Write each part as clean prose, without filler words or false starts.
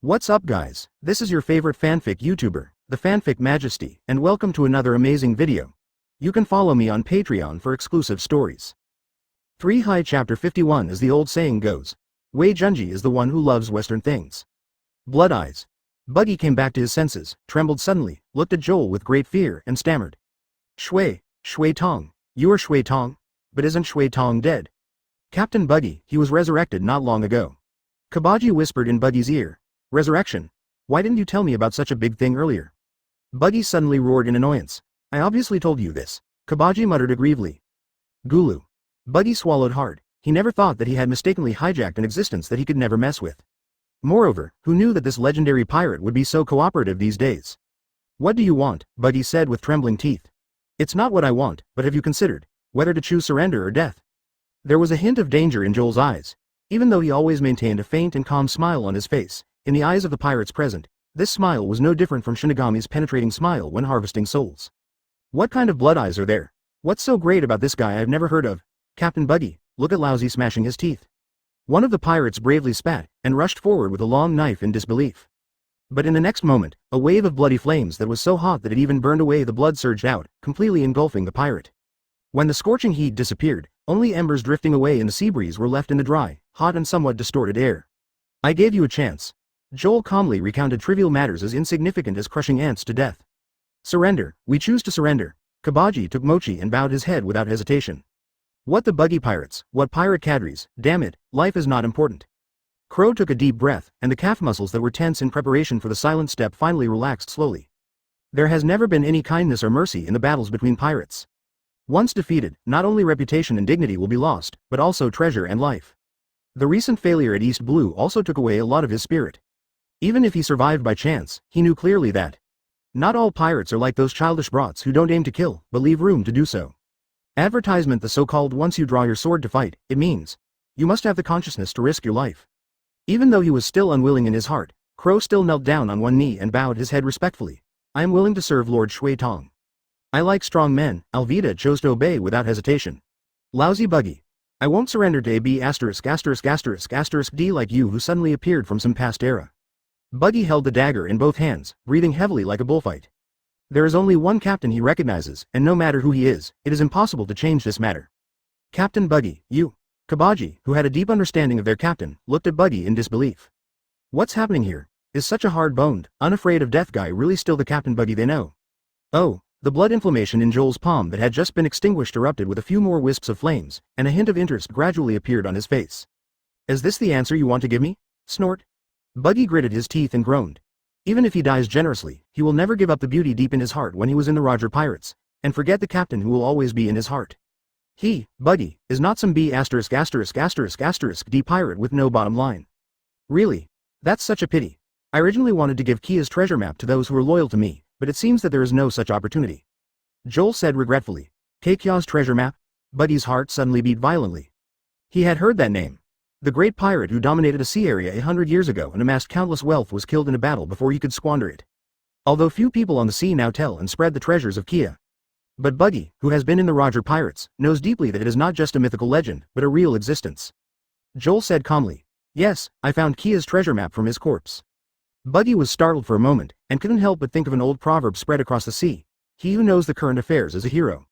What's up guys, this is your favorite fanfic YouTuber, the Fanfic Majesty, and welcome to another amazing video. You can follow me on Patreon for exclusive stories. 3 High Chapter 51. As the old saying goes, Wei Junji is the one who loves Western things. Blood eyes. Buggy came back to his senses, trembled suddenly, looked at Joel with great fear, and stammered. Shui Tong. You are Shui Tong? But isn't Shui Tong dead? Captain Buggy, he was resurrected not long ago. Sabaody whispered in Buggy's ear. Resurrection? Why didn't you tell me about such a big thing earlier? Buggy suddenly roared in annoyance. I obviously told you this. Sabaody muttered aggrievedly. Gulu. Buggy swallowed hard. He never thought that he had mistakenly hijacked an existence that he could never mess with. Moreover, who knew that this legendary pirate would be so cooperative these days? What do you want? Buggy said with trembling teeth. It's not what I want, but have you considered whether to choose surrender or death? There was a hint of danger in Joel's eyes. Even though he always maintained a faint and calm smile on his face, in the eyes of the pirates present, this smile was no different from Shinigami's penetrating smile when harvesting souls. What kind of blood eyes are there? What's so great about this guy I've never heard of? Captain Buggy, look at Lousy smashing his teeth. One of the pirates bravely spat, and rushed forward with a long knife in disbelief. But in the next moment, a wave of bloody flames that was so hot that it even burned away the blood surged out, completely engulfing the pirate. When the scorching heat disappeared, only embers drifting away in the sea breeze were left in the dry, hot and somewhat distorted air. I gave you a chance. Joel calmly recounted trivial matters as insignificant as crushing ants to death. Surrender, we choose to surrender. Sabaody took Mochi and bowed his head without hesitation. What the Buggy pirates, what pirate cadres, damn it, life is not important. Crow took a deep breath, and the calf muscles that were tense in preparation for the silent step finally relaxed slowly. There has never been any kindness or mercy in the battles between pirates. Once defeated, not only reputation and dignity will be lost, but also treasure and life. The recent failure at East Blue also took away a lot of his spirit. Even if he survived by chance, he knew clearly that not all pirates are like those childish brats who don't aim to kill, but leave room to do so. Advertisement. The so-called once you draw your sword to fight, it means you must have the consciousness to risk your life. Even though he was still unwilling in his heart, Crow still knelt down on one knee and bowed his head respectfully. I am willing to serve Lord Shui Tong. I like strong men. Alvida chose to obey without hesitation. Lousy Buggy. I won't surrender to AB*********D like you who suddenly appeared from some past era. Buggy held the dagger in both hands, breathing heavily like a bullfight. There is only one captain he recognizes, and no matter who he is, it is impossible to change this matter. Captain Buggy, you. Sabaody, who had a deep understanding of their captain, looked at Buggy in disbelief. What's happening here? Is such a hard-boned, unafraid of death guy really still the Captain Buggy they know? Oh, the blood inflammation in Joel's palm that had just been extinguished erupted with a few more wisps of flames, and a hint of interest gradually appeared on his face. Is this the answer you want to give me? Snort. Buggy gritted his teeth and groaned. Even if he dies generously, he will never give up the beauty deep in his heart when he was in the Roger Pirates, and forget the captain who will always be in his heart. He, Buggy, is not some B********D pirate with no bottom line. Really? That's such a pity. I originally wanted to give Kia's treasure map to those who are loyal to me, but it seems that there is no such opportunity. Joel said regretfully. Kia's treasure map? Buggy's heart suddenly beat violently. He had heard that name. The great pirate who dominated a sea area 100 years ago and amassed countless wealth was killed in a battle before he could squander it. Although few people on the sea now tell and spread the treasures of Kia. But Buggy, who has been in the Roger Pirates, knows deeply that it is not just a mythical legend, but a real existence. Joel said calmly. Yes, I found Kia's treasure map from his corpse. Buggy was startled for a moment, and couldn't help but think of an old proverb spread across the sea. He who knows the current affairs is a hero.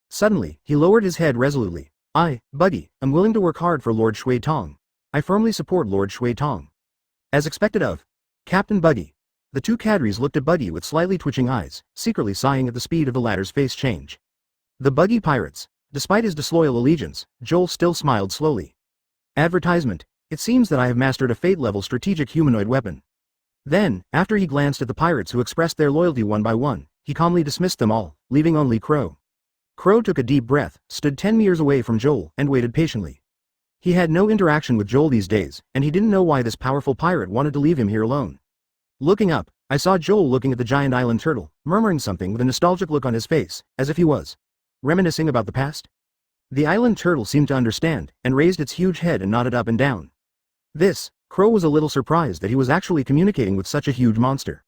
Suddenly, he lowered his head resolutely. I, Buggy, am willing to work hard for Lord Shui Tong. I firmly support Lord Shui Tong. As expected of Captain Buggy. The two cadres looked at Buggy with slightly twitching eyes, secretly sighing at the speed of the latter's face change. The Buggy pirates. Despite his disloyal allegiance, Joel still smiled slowly. Advertisement. It seems that I have mastered a fate-level strategic humanoid weapon. Then, after he glanced at the pirates who expressed their loyalty one by one, he calmly dismissed them all, leaving only Crow. Crow took a deep breath, stood 10 meters away from Joel, and waited patiently. He had no interaction with Joel these days, and he didn't know why this powerful pirate wanted to leave him here alone. Looking up, I saw Joel looking at the giant island turtle, murmuring something with a nostalgic look on his face, as if he was reminiscing about the past. The island turtle seemed to understand, and raised its huge head and nodded up and down. Crow was a little surprised that he was actually communicating with such a huge monster.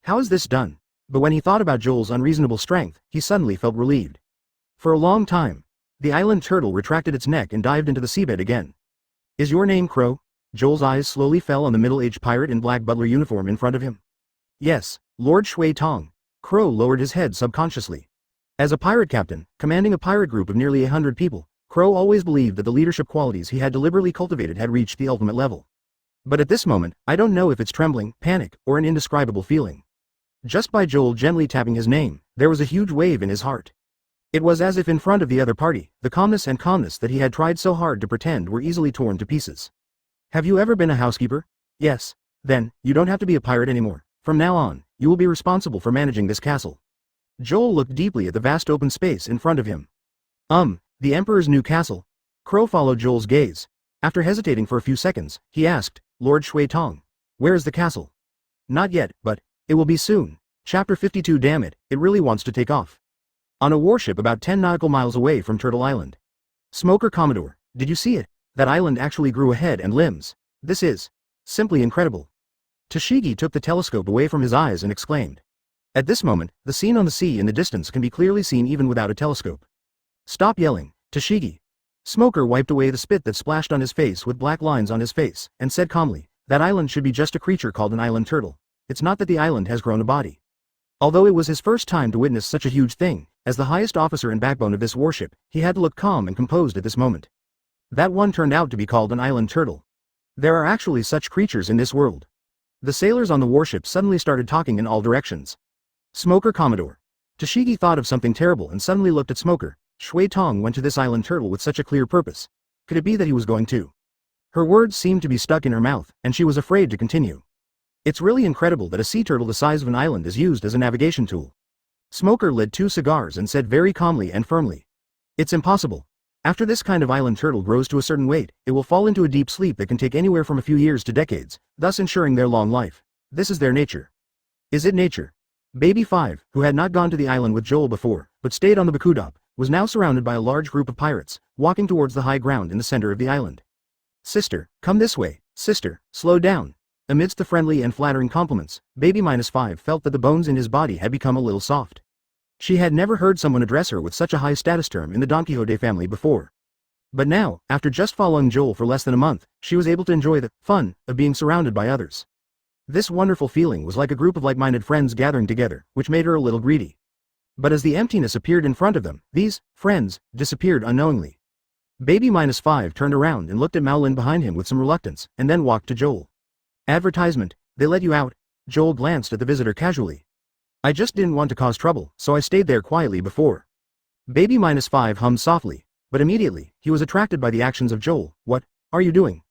How is this done? But when he thought about Joel's unreasonable strength, he suddenly felt relieved. For a long time, the island turtle retracted its neck and dived into the seabed again. Is your name Crow? Joel's eyes slowly fell on the middle-aged pirate in black butler uniform in front of him. Yes, Lord Shui Tong. Crow lowered his head subconsciously. As a pirate captain, commanding a pirate group of nearly 100 people, Crow always believed that the leadership qualities he had deliberately cultivated had reached the ultimate level. But at this moment, I don't know if it's trembling, panic, or an indescribable feeling. Just by Joel gently tapping his name, there was a huge wave in his heart. It was as if in front of the other party, the calmness that he had tried so hard to pretend were easily torn to pieces. Have you ever been a housekeeper? Yes. Then, you don't have to be a pirate anymore. From now on, you will be responsible for managing this castle. Joel looked deeply at the vast open space in front of him. The Emperor's new castle? Crow followed Joel's gaze. After hesitating for a few seconds, he asked, Lord Shui Tong. Where is the castle? Not yet, but it will be soon. Chapter 52. Damn it, it really wants to take off. On a warship about 10 nautical miles away from Turtle Island. Smoker Commodore, did you see it? That island actually grew a head and limbs. This is simply incredible. Toshigi took the telescope away from his eyes and exclaimed. At this moment, the scene on the sea in the distance can be clearly seen even without a telescope. Stop yelling, Toshigi. Smoker wiped away the spit that splashed on his face with black lines on his face, and said calmly, that island should be just a creature called an island turtle. It's not that the island has grown a body. Although it was his first time to witness such a huge thing, as the highest officer and backbone of this warship, he had to look calm and composed at this moment. That one turned out to be called an island turtle. There are actually such creatures in this world. The sailors on the warship suddenly started talking in all directions. Smoker Commodore. Toshigi thought of something terrible and suddenly looked at Smoker. Shui Tong went to this island turtle with such a clear purpose. Could it be that he was going to? Her words seemed to be stuck in her mouth, and she was afraid to continue. It's really incredible that a sea turtle the size of an island is used as a navigation tool. Smoker lit 2 cigars and said very calmly and firmly. It's impossible. After this kind of island turtle grows to a certain weight, it will fall into a deep sleep that can take anywhere from a few years to decades, thus ensuring their long life. This is their nature. Is it nature? Baby 5, who had not gone to the island with Joel before, but stayed on the Bakudop, was now surrounded by a large group of pirates, walking towards the high ground in the center of the island. Sister, come this way. Sister, slow down. Amidst the friendly and flattering compliments, Baby -5 felt that the bones in his body had become a little soft. She had never heard someone address her with such a high status term in the Don Quixote family before. But now, after just following Joel for less than a month, she was able to enjoy the fun of being surrounded by others. This wonderful feeling was like a group of like-minded friends gathering together, which made her a little greedy. But as the emptiness appeared in front of them, these friends disappeared unknowingly. Baby -5 turned around and looked at Maolin behind him with some reluctance, and then walked to Joel. Advertisement, they let you out? Joel glanced at the visitor casually. I just didn't want to cause trouble, so I stayed there quietly before. Baby -5 hummed softly, but immediately, he was attracted by the actions of Joel. What are you doing?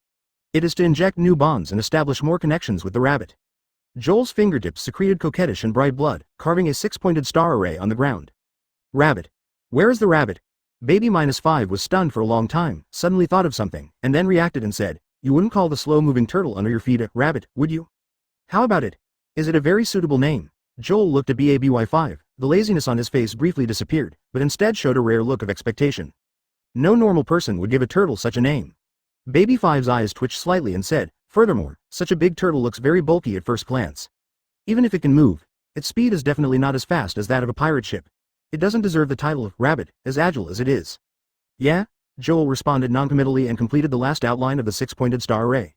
It is to inject new bonds and establish more connections with the rabbit. Joel's fingertips secreted coquettish and bright blood, carving a 6-pointed star array on the ground. Rabbit. Where is the rabbit? Baby -5 was stunned for a long time, suddenly thought of something, and then reacted and said, you wouldn't call the slow-moving turtle under your feet a rabbit, would you? How about it? Is it a very suitable name? Joel looked at BABY5, the laziness on his face briefly disappeared, but instead showed a rare look of expectation. No normal person would give a turtle such a name. Baby 5's eyes twitched slightly and said, furthermore, such a big turtle looks very bulky at first glance. Even if it can move, its speed is definitely not as fast as that of a pirate ship. It doesn't deserve the title of rabbit, as agile as it is. Yeah? Joel responded noncommittally and completed the last outline of the 6-pointed star array.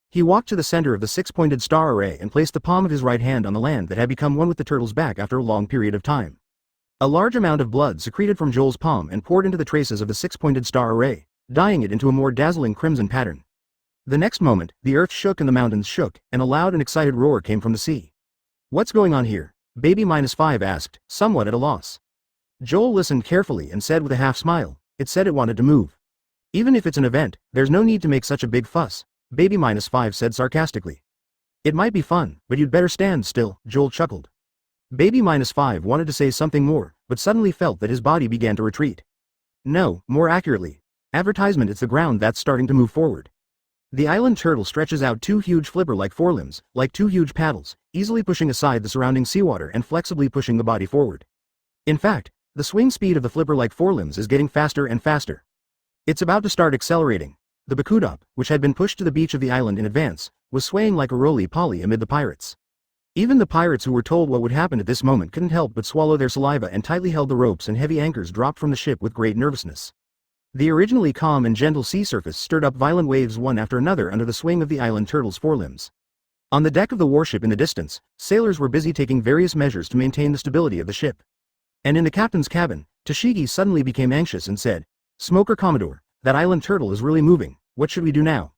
He walked to the center of the 6-pointed star array and placed the palm of his right hand on the land that had become one with the turtle's back after a long period of time. A large amount of blood secreted from Joel's palm and poured into the traces of the 6-pointed star array, dyeing it into a more dazzling crimson pattern. The next moment, the earth shook and the mountains shook, and a loud and excited roar came from the sea. What's going on here? Baby -5 asked, somewhat at a loss. Joel listened carefully and said with a half smile, it said it wanted to move. Even if it's an event, there's no need to make such a big fuss, Baby -5 said sarcastically. It might be fun, but you'd better stand still, Joel chuckled. Baby -5 wanted to say something more, but suddenly felt that his body began to retreat. No, more accurately. Advertisement, it's the ground that's starting to move forward. The island turtle stretches out 2 huge flipper-like forelimbs, like 2 huge paddles, easily pushing aside the surrounding seawater and flexibly pushing the body forward. In fact, the swing speed of the flipper-like forelimbs is getting faster and faster. It's about to start accelerating. The Bakudop, which had been pushed to the beach of the island in advance, was swaying like a roly-poly amid the pirates. Even the pirates who were told what would happen at this moment couldn't help but swallow their saliva and tightly held the ropes and heavy anchors dropped from the ship with great nervousness. The originally calm and gentle sea surface stirred up violent waves one after another under the swing of the island turtle's forelimbs. On the deck of the warship in the distance, sailors were busy taking various measures to maintain the stability of the ship. And in the captain's cabin, Tashigi suddenly became anxious and said, "Smoker Commodore, that island turtle is really moving, what should we do now?"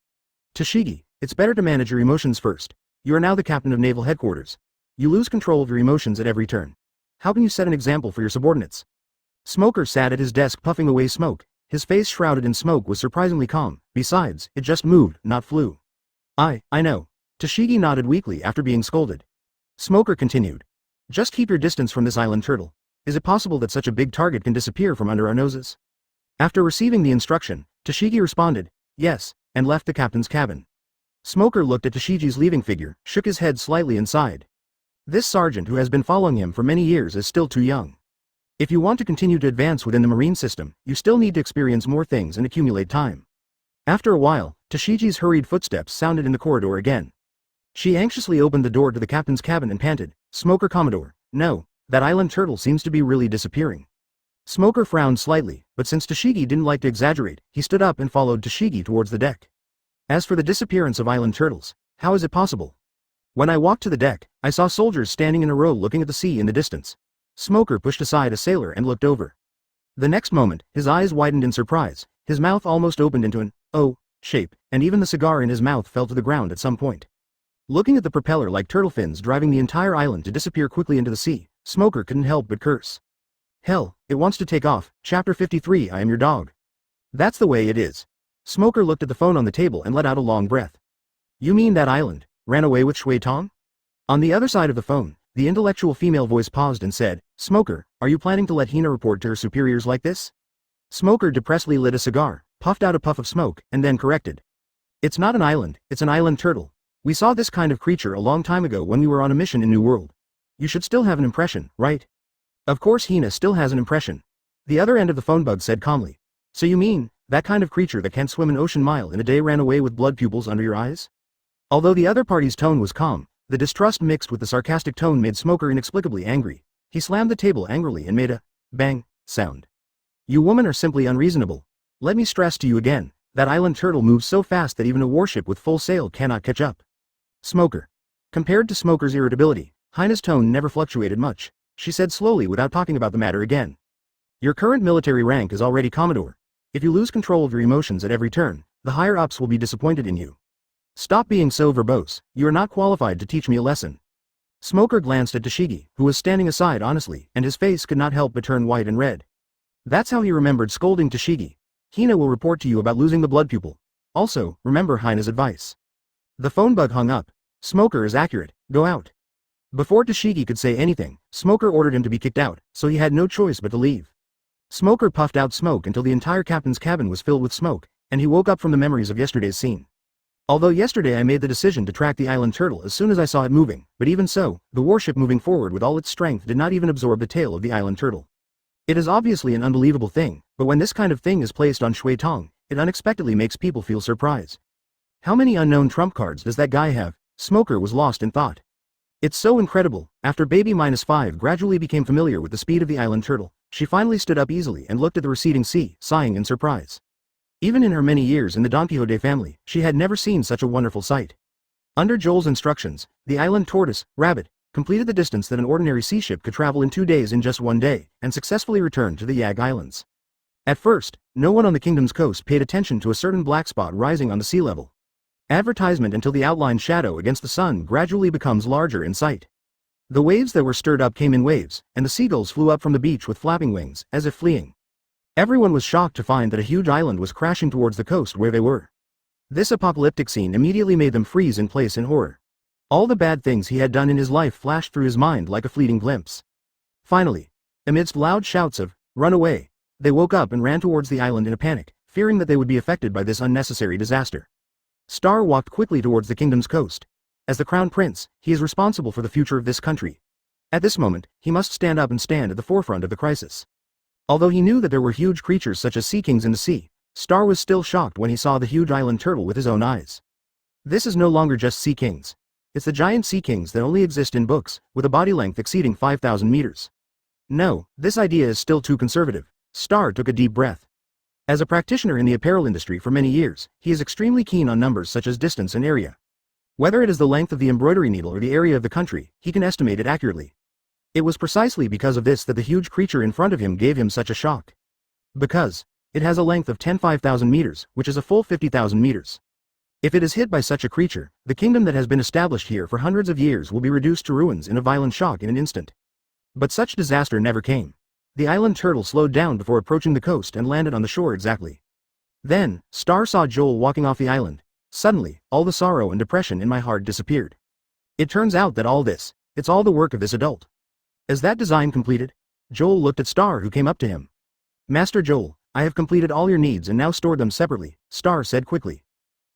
"Tashigi, it's better to manage your emotions first. You are now the captain of naval headquarters. You lose control of your emotions at every turn. How can you set an example for your subordinates?" Smoker sat at his desk puffing away smoke. His face shrouded in smoke was surprisingly calm. Besides, it just moved, not flew. I know. Tashigi nodded weakly after being scolded. Smoker continued. "Just keep your distance from this island turtle. Is it possible that such a big target can disappear from under our noses?" After receiving the instruction, Tashigi responded, "Yes," and left the captain's cabin. Smoker looked at Tashigi's leaving figure, shook his head slightly and sighed. This sergeant who has been following him for many years is still too young. If you want to continue to advance within the marine system, you still need to experience more things and accumulate time. After a while, Tashigi's hurried footsteps sounded in the corridor again. She anxiously opened the door to the captain's cabin and panted, "Smoker Commodore, no, that island turtle seems to be really disappearing." Smoker frowned slightly, but since Tashigi didn't like to exaggerate, he stood up and followed Tashigi towards the deck. "As for the disappearance of island turtles, how is it possible? When I walked to the deck, I saw soldiers standing in a row looking at the sea in the distance." Smoker pushed aside a sailor and looked over. The next moment, his eyes widened in surprise, his mouth almost opened into an O shape, and even the cigar in his mouth fell to the ground at some point. Looking at the propeller-like turtle fins driving the entire island to disappear quickly into the sea, Smoker couldn't help but curse. "Hell, it wants to take off." Chapter 53 I am your dog. "That's the way it is." Smoker looked at the phone on the table and let out a long breath. "You mean that island ran away with Shui Tong?" On the other side of the phone, the intellectual female voice paused and said, "Smoker, are you planning to let Hina report to her superiors like this?" Smoker depressedly lit a cigar, puffed out a puff of smoke, and then corrected. "It's not an island, it's an island turtle. We saw this kind of creature a long time ago when we were on a mission in New World. You should still have an impression, right?" "Of course Hina still has an impression." The other end of the phone bug said calmly. "So you mean, that kind of creature that can't swim an ocean mile in a day ran away with blood pupils under your eyes?" Although the other party's tone was calm, the distrust mixed with the sarcastic tone made Smoker inexplicably angry. He slammed the table angrily and made a bang sound. "You women are simply unreasonable. Let me stress to you again, that island turtle moves so fast that even a warship with full sail cannot catch up." Smoker. Compared to Smoker's irritability, Hina's tone never fluctuated much. She said slowly without talking about the matter again. "Your current military rank is already Commodore. If you lose control of your emotions at every turn, the higher-ups will be disappointed in you. Stop being so verbose, you are not qualified to teach me a lesson." Smoker glanced at Tashigi, who was standing aside honestly, and his face could not help but turn white and red. That's how he remembered scolding Tashigi. "Hina will report to you about losing the blood pupil. Also, remember Hina's advice." The phone bug hung up. "Smoker is accurate, go out." Before Tashigi could say anything, Smoker ordered him to be kicked out, so he had no choice but to leave. Smoker puffed out smoke until the entire captain's cabin was filled with smoke, and he woke up from the memories of yesterday's scene. "Although yesterday I made the decision to track the island turtle as soon as I saw it moving, but even so, the warship moving forward with all its strength did not even absorb the tail of the island turtle. It is obviously an unbelievable thing, but when this kind of thing is placed on Shui Tong, it unexpectedly makes people feel surprised. How many unknown trump cards does that guy have?" Smoker was lost in thought. "It's so incredible." After Baby -5 gradually became familiar with the speed of the island turtle, she finally stood up easily and looked at the receding sea, sighing in surprise. Even in her many years in the Don Quixote family, she had never seen such a wonderful sight. Under Joel's instructions, the island tortoise, Rabbit, completed the distance that an ordinary sea ship could travel in 2 days in just 1 day, and successfully returned to the Yag Islands. At first, no one on the kingdom's coast paid attention to a certain black spot rising on the sea level. Advertisement until the outlined shadow against the sun gradually becomes larger in sight. The waves that were stirred up came in waves, and the seagulls flew up from the beach with flapping wings, as if fleeing. Everyone was shocked to find that a huge island was crashing towards the coast where they were. This apocalyptic scene immediately made them freeze in place in horror. All the bad things he had done in his life flashed through his mind like a fleeting glimpse. Finally, amidst loud shouts of, "Run away!" they woke up and ran towards the island in a panic, fearing that they would be affected by this unnecessary disaster. Star walked quickly towards the kingdom's coast. As the crown prince, he is responsible for the future of this country. At this moment, he must stand up and stand at the forefront of the crisis. Although he knew that there were huge creatures such as sea kings in the sea, Star was still shocked when he saw the huge island turtle with his own eyes. This is no longer just sea kings. It's the giant sea kings that only exist in books, with a body length exceeding 5,000 meters. No, this idea is still too conservative. Star took a deep breath. As a practitioner in the apparel industry for many years, he is extremely keen on numbers such as distance and area. Whether it is the length of the embroidery needle or the area of the country, he can estimate it accurately. It was precisely because of this that the huge creature in front of him gave him such a shock. Because it has a length of 5,000 meters, which is a full 50,000 meters. If it is hit by such a creature, the kingdom that has been established here for hundreds of years will be reduced to ruins in a violent shock in an instant. But such disaster never came. The island turtle slowed down before approaching the coast and landed on the shore exactly. Then, Star saw Joel walking off the island. Suddenly, all the sorrow and depression in my heart disappeared. It turns out that all this, it's all the work of this adult. Is that design completed? Joel looked at Star, who came up to him. Master Joel, I have completed all your needs and now stored them separately, Star said quickly.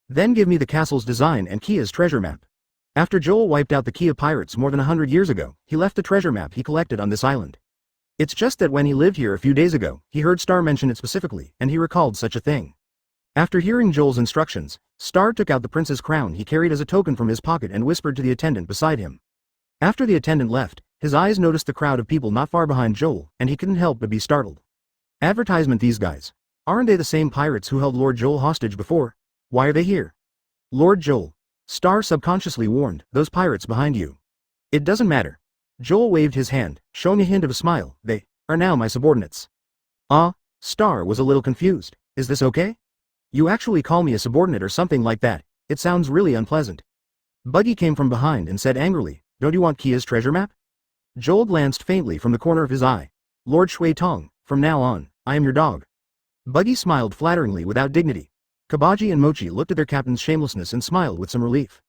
Then give me the castle's design and Kia's treasure map. After Joel wiped out the Kia pirates more than 100 years ago, he left the treasure map he collected on this island. It's just that when he lived here a few days ago, he heard Star mention it specifically, and he recalled such a thing. After hearing Joel's instructions, Star took out the prince's crown he carried as a token from his pocket and whispered to the attendant beside him. After the attendant left, his eyes noticed the crowd of people not far behind Joel, and he couldn't help but be startled. Advertisement, these guys. Aren't they the same pirates who held Lord Joel hostage before? Why are they here? Lord Joel. Star subconsciously warned, those pirates behind you. It doesn't matter. Joel waved his hand, showing a hint of a smile. They are now my subordinates. Star was a little confused. Is this okay? You actually call me a subordinate or something like that. It sounds really unpleasant. Buggy came from behind and said angrily, don't you want Kia's treasure map? Joel glanced faintly from the corner of his eye. Lord Shui Tong, from now on, I am your dog. Buggy smiled flatteringly without dignity. Kabaji and Mochi looked at their captain's shamelessness and smiled with some relief.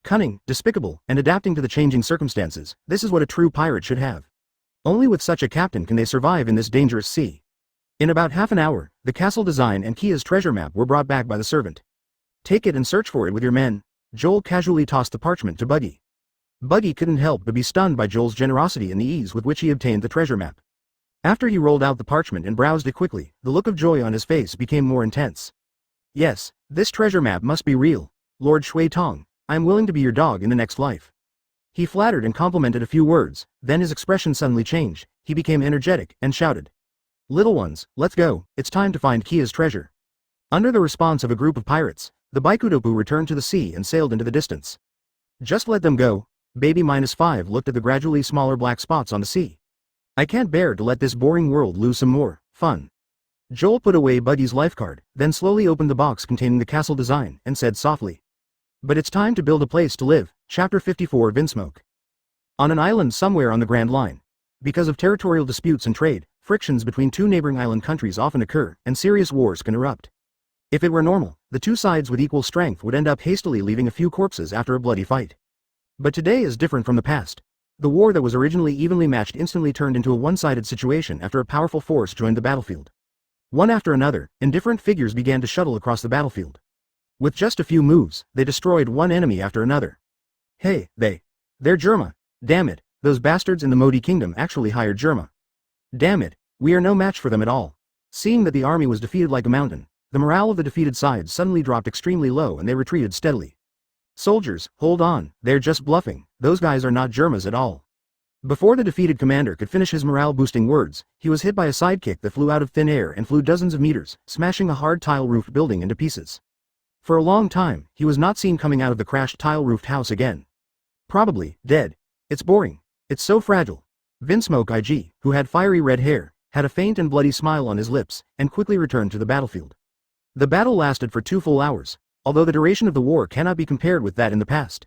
Cunning, despicable, and adapting to the changing circumstances, this is what a true pirate should have. Only with such a captain can they survive in this dangerous sea. In about half an hour, the castle design and Kia's treasure map were brought back by the servant. Take it and search for it with your men. Joel casually tossed the parchment to Buggy. Buggy couldn't help but be stunned by Joel's generosity and the ease with which he obtained the treasure map. After he rolled out the parchment and browsed it quickly, the look of joy on his face became more intense. Yes, this treasure map must be real. Lord Shui Tong, I am willing to be your dog in the next life. He flattered and complimented a few words, then his expression suddenly changed, he became energetic, and shouted. Little ones, let's go, it's time to find Kia's treasure. Under the response of a group of pirates, the Baikudopu returned to the sea and sailed into the distance. Just let them go. Baby -5 looked at the gradually smaller black spots on the sea. I can't bear to let this boring world lose some more fun. Joel put away Buggy's lifecard, then slowly opened the box containing the castle design, and said softly. But it's time to build a place to live. Chapter 54 Vinsmoke. On an island somewhere on the Grand Line. Because of territorial disputes and trade, frictions between two neighboring island countries often occur, and serious wars can erupt. If it were normal, the two sides with equal strength would end up hastily leaving a few corpses after a bloody fight. But today is different from the past. The war that was originally evenly matched instantly turned into a one-sided situation after a powerful force joined the battlefield. One after another, indifferent figures began to shuttle across the battlefield. With just a few moves, they destroyed one enemy after another. Hey, they're Germa. Damn it, those bastards in the Modi kingdom actually hired Germa. Damn it, we are no match for them at all. Seeing that the army was defeated like a mountain, the morale of the defeated side suddenly dropped extremely low and they retreated steadily. Soldiers, hold on, they're just bluffing, those guys are not Germas at all. Before the defeated commander could finish his morale-boosting words, he was hit by a sidekick that flew out of thin air and flew dozens of meters, smashing a hard tile-roofed building into pieces. For a long time, he was not seen coming out of the crashed tile-roofed house again. Probably dead. It's boring. It's so fragile. Vinsmoke IG, who had fiery red hair, had a faint and bloody smile on his lips, and quickly returned to the battlefield. The battle lasted for 2 full hours, although the duration of the war cannot be compared with that in the past.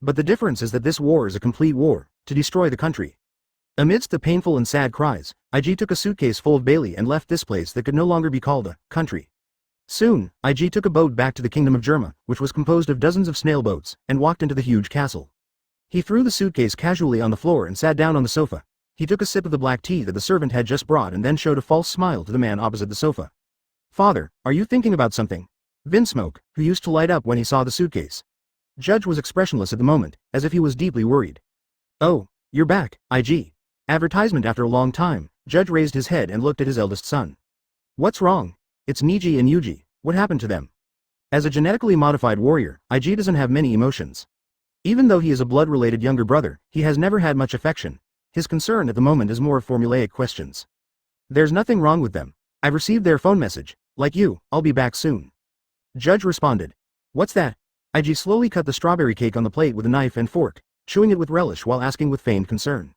But the difference is that this war is a complete war, to destroy the country. Amidst the painful and sad cries, IG took a suitcase full of Bailey and left this place that could no longer be called a country. Soon, IG took a boat back to the kingdom of Germa, which was composed of dozens of snail boats, and walked into the huge castle. He threw the suitcase casually on the floor and sat down on the sofa. He took a sip of the black tea that the servant had just brought and then showed a false smile to the man opposite the sofa. Father, are you thinking about something? Vinsmoke, who used to light up when he saw the suitcase. Judge was expressionless at the moment, as if he was deeply worried. Oh, you're back, IG. Advertisement after a long time. Judge raised his head and looked at his eldest son. What's wrong? It's Niji and Yuji. What happened to them? As a genetically modified warrior, IG doesn't have many emotions. Even though he is a blood-related younger brother, he has never had much affection. His concern at the moment is more of formulaic questions. There's nothing wrong with them. I've received their phone message. Like you, I'll be back soon. Judge responded. What's that? A-Jin slowly cut the strawberry cake on the plate with a knife and fork, chewing it with relish while asking with feigned concern.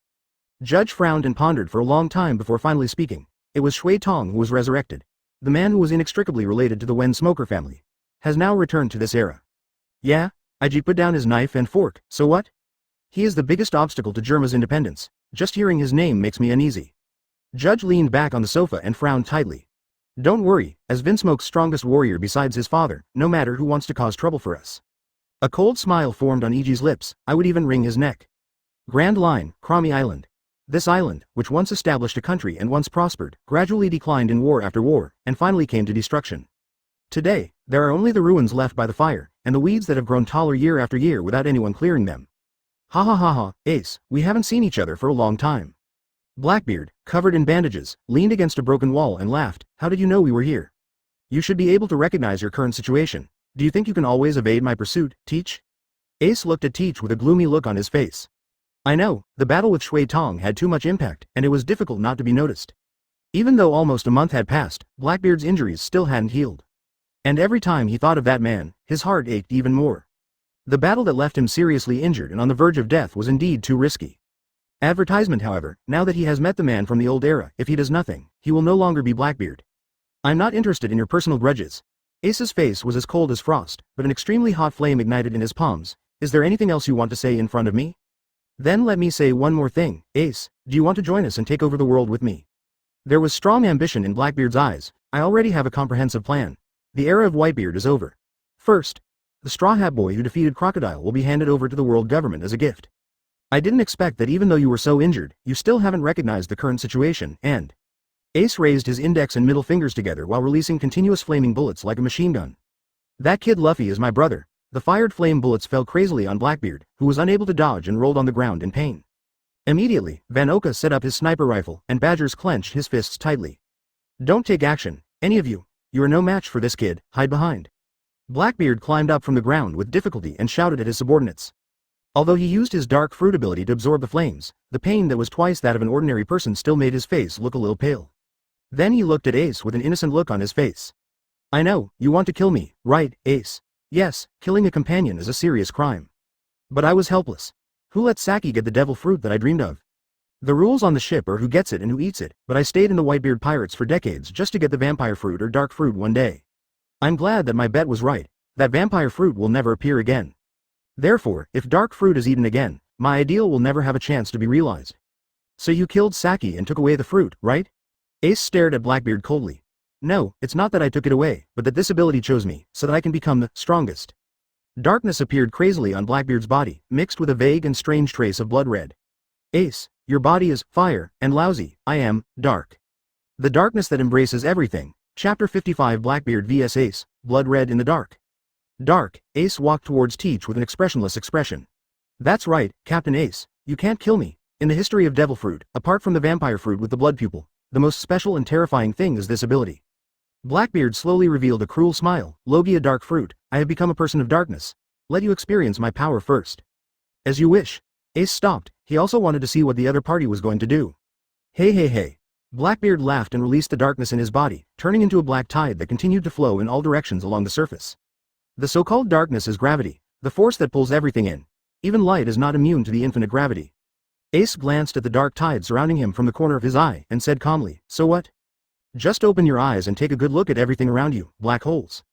Judge frowned and pondered for a long time before finally speaking. It was Shui Tong who was resurrected. The man who was inextricably related to the Vinsmoke family has now returned to this era. Yeah? A-Jin put down his knife and fork. So what? He is the biggest obstacle to Germa's independence. Just hearing his name makes me uneasy. Judge leaned back on the sofa and frowned tightly. Don't worry, as Vinsmoke's strongest warrior besides his father, no matter who wants to cause trouble for us. A cold smile formed on A-Jin's lips. I would even wring his neck. Grand Line, Cromie Island. This island, which once established a country and once prospered, gradually declined in war after war, and finally came to destruction. Today, there are only the ruins left by the fire, and the weeds that have grown taller year after year without anyone clearing them. Ha ha ha ha, Ace, we haven't seen each other for a long time. Blackbeard, covered in bandages, leaned against a broken wall and laughed. How did you know we were here? You should be able to recognize your current situation. Do you think you can always evade my pursuit, Teach? Ace looked at Teach with a gloomy look on his face. I know, the battle with Shui Tong had too much impact, and it was difficult not to be noticed. Even though almost a month had passed, Blackbeard's injuries still hadn't healed. And every time he thought of that man, his heart ached even more. The battle that left him seriously injured and on the verge of death was indeed too risky. Advertisement, however, now that he has met the man from the old era, if he does nothing, he will no longer be Blackbeard. I'm not interested in your personal grudges. Ace's face was as cold as frost, but an extremely hot flame ignited in his palms. Is there anything else you want to say in front of me? Then let me say one more thing, Ace, do you want to join us and take over the world with me? There was strong ambition in Blackbeard's eyes. I already have a comprehensive plan. The era of Whitebeard is over. First, the Straw Hat Boy who defeated Crocodile will be handed over to the world government as a gift. I didn't expect that even though you were so injured, you still haven't recognized the current situation, and... Ace raised his index and middle fingers together while releasing continuous flaming bullets like a machine gun. That kid Luffy is my brother. The fired flame bullets fell crazily on Blackbeard, who was unable to dodge and rolled on the ground in pain. Immediately, Van Oka set up his sniper rifle, and Badgers clenched his fists tightly. Don't take action, any of you. You are no match for this kid, hide behind. Blackbeard climbed up from the ground with difficulty and shouted at his subordinates. Although he used his dark fruit ability to absorb the flames, the pain that was twice that of an ordinary person still made his face look a little pale. Then he looked at Ace with an innocent look on his face. I know, you want to kill me, right, Ace? Yes, killing a companion is a serious crime. But I was helpless. Who let Saki get the devil fruit that I dreamed of? The rules on the ship are who gets it and who eats it, but I stayed in the Whitebeard Pirates for decades just to get the vampire fruit or dark fruit one day. I'm glad that my bet was right. That vampire fruit will never appear again. Therefore, if dark fruit is eaten again, my ideal will never have a chance to be realized. So you killed Saki and took away the fruit, right? Ace stared at Blackbeard coldly. No, it's not that I took it away, but that this ability chose me, so that I can become the strongest. Darkness appeared crazily on Blackbeard's body, mixed with a vague and strange trace of blood red. Ace, your body is fire, and lousy. I am dark. The darkness that embraces everything. Chapter 55 Blackbeard vs Ace, blood red in the dark. Dark, Ace walked towards Teach with an expressionless expression. That's right, Captain Ace, you can't kill me. In the history of devil fruit, apart from the vampire fruit with the blood pupil, the most special and terrifying thing is this ability. Blackbeard slowly revealed a cruel smile. Logia dark fruit, I have become a person of darkness. Let you experience my power first. As you wish. Ace stopped. He also wanted to see what the other party was going to do. Hey hey hey. Blackbeard laughed and released the darkness in his body, turning into a black tide that continued to flow in all directions along the surface. The so-called darkness is gravity, the force that pulls everything in. Even light is not immune to the infinite gravity. Ace glanced at the dark tide surrounding him from the corner of his eye and said calmly, so what? Just open your eyes and take a good look at everything around you, black holes.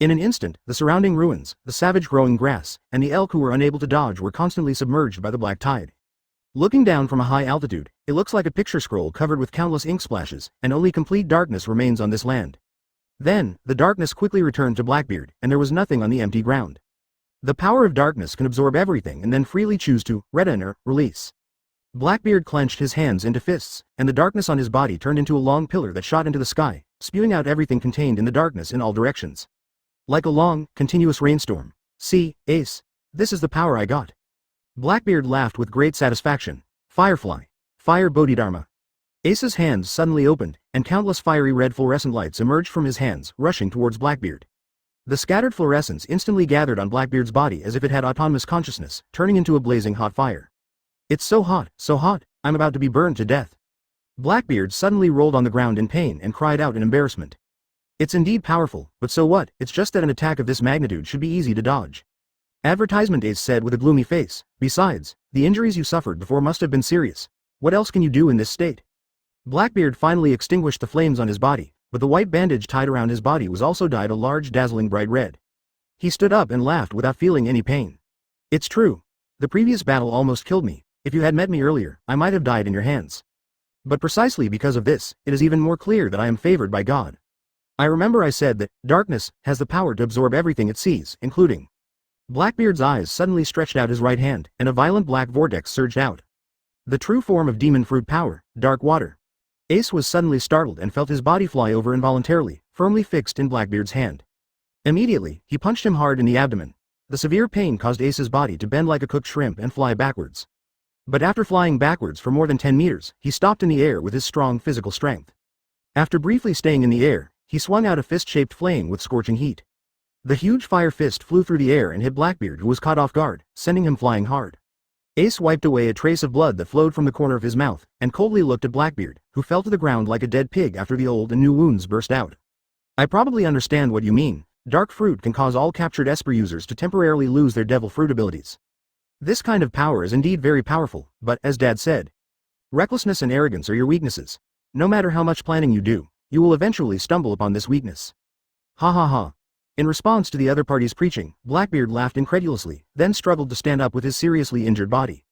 In an instant, the surrounding ruins, the savage growing grass, and the elk who were unable to dodge were constantly submerged by the black tide. Looking down from a high altitude, it looks like a picture scroll covered with countless ink splashes, and only complete darkness remains on this land. Then, the darkness quickly returned to Blackbeard, and there was nothing on the empty ground. The power of darkness can absorb everything and then freely choose to retain or release. Blackbeard clenched his hands into fists, and the darkness on his body turned into a long pillar that shot into the sky, spewing out everything contained in the darkness in all directions. Like a long, continuous rainstorm. See, Ace, this is the power I got. Blackbeard laughed with great satisfaction. Firefly. Fire Bodhidharma. Ace's hands suddenly opened, and countless fiery red fluorescent lights emerged from his hands, rushing towards Blackbeard. The scattered fluorescence instantly gathered on Blackbeard's body as if it had autonomous consciousness, turning into a blazing hot fire. It's so hot, I'm about to be burned to death. Blackbeard suddenly rolled on the ground in pain and cried out in embarrassment. It's indeed powerful, but so what? It's just that an attack of this magnitude should be easy to dodge. Advertisement Ace said with a gloomy face. Besides, the injuries you suffered before must have been serious. What else can you do in this state? Blackbeard finally extinguished the flames on his body, but the white bandage tied around his body was also dyed a large dazzling bright red. He stood up and laughed without feeling any pain. It's true. The previous battle almost killed me. If you had met me earlier, I might have died in your hands. But precisely because of this, it is even more clear that I am favored by God. I remember I said that darkness has the power to absorb everything it sees, including. Blackbeard's eyes suddenly stretched out his right hand, and a violent black vortex surged out. The true form of demon fruit power, dark water. Ace was suddenly startled and felt his body fly over involuntarily, firmly fixed in Blackbeard's hand. Immediately, he punched him hard in the abdomen. The severe pain caused Ace's body to bend like a cooked shrimp and fly backwards. But after flying backwards for more than 10 meters, he stopped in the air with his strong physical strength. After briefly staying in the air, he swung out a fist-shaped flame with scorching heat. The huge fire fist flew through the air and hit Blackbeard, who was caught off guard, sending him flying hard. Ace wiped away a trace of blood that flowed from the corner of his mouth, and coldly looked at Blackbeard, who fell to the ground like a dead pig after the old and new wounds burst out. I probably understand what you mean. Dark fruit can cause all captured Esper users to temporarily lose their devil fruit abilities. This kind of power is indeed very powerful, but, as Dad said, recklessness and arrogance are your weaknesses. No matter how much planning you do, you will eventually stumble upon this weakness. Ha ha ha. In response to the other party's preaching, Blackbeard laughed incredulously, then struggled to stand up with his seriously injured body.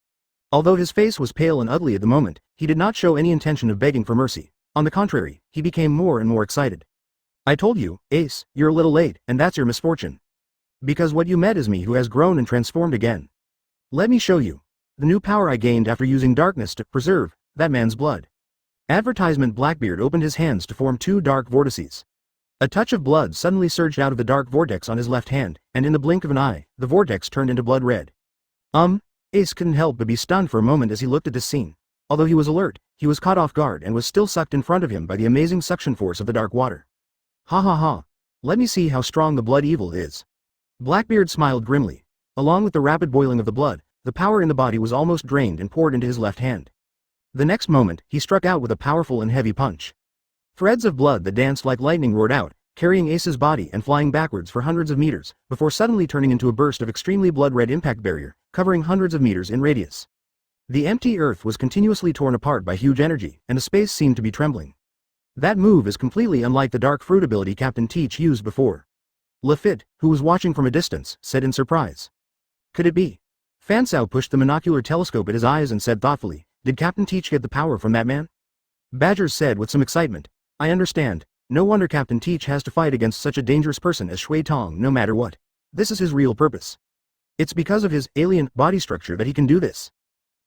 Although his face was pale and ugly at the moment, he did not show any intention of begging for mercy. On the contrary, he became more and more excited. I told you, Ace, you're a little late, and that's your misfortune. Because what you met is me, who has grown and transformed again. Let me show you. The new power I gained after using darkness to preserve that man's blood. Advertisement Blackbeard opened his hands to form two dark vortices. A touch of blood suddenly surged out of the dark vortex on his left hand, and in the blink of an eye, the vortex turned into blood red. Ace couldn't help but be stunned for a moment as he looked at this scene. Although he was alert, he was caught off guard and was still sucked in front of him by the amazing suction force of the dark water. Ha ha ha. Let me see how strong the blood evil is. Blackbeard smiled grimly. Along with the rapid boiling of the blood, the power in the body was almost drained and poured into his left hand. The next moment, he struck out with a powerful and heavy punch. Threads of blood that danced like lightning roared out, carrying Ace's body and flying backwards for hundreds of meters, before suddenly turning into a burst of extremely blood-red impact barrier, covering hundreds of meters in radius. The empty earth was continuously torn apart by huge energy, and the space seemed to be trembling. That move is completely unlike the dark fruit ability Captain Teach used before. Lafitte, who was watching from a distance, said in surprise. Could it be? Fansao pushed the monocular telescope at his eyes and said thoughtfully, did Captain Teach get the power from that man? Badgers said with some excitement, I understand. No wonder Captain Teach has to fight against such a dangerous person as Shui Tong no matter what. This is his real purpose. It's because of his alien body structure that he can do this.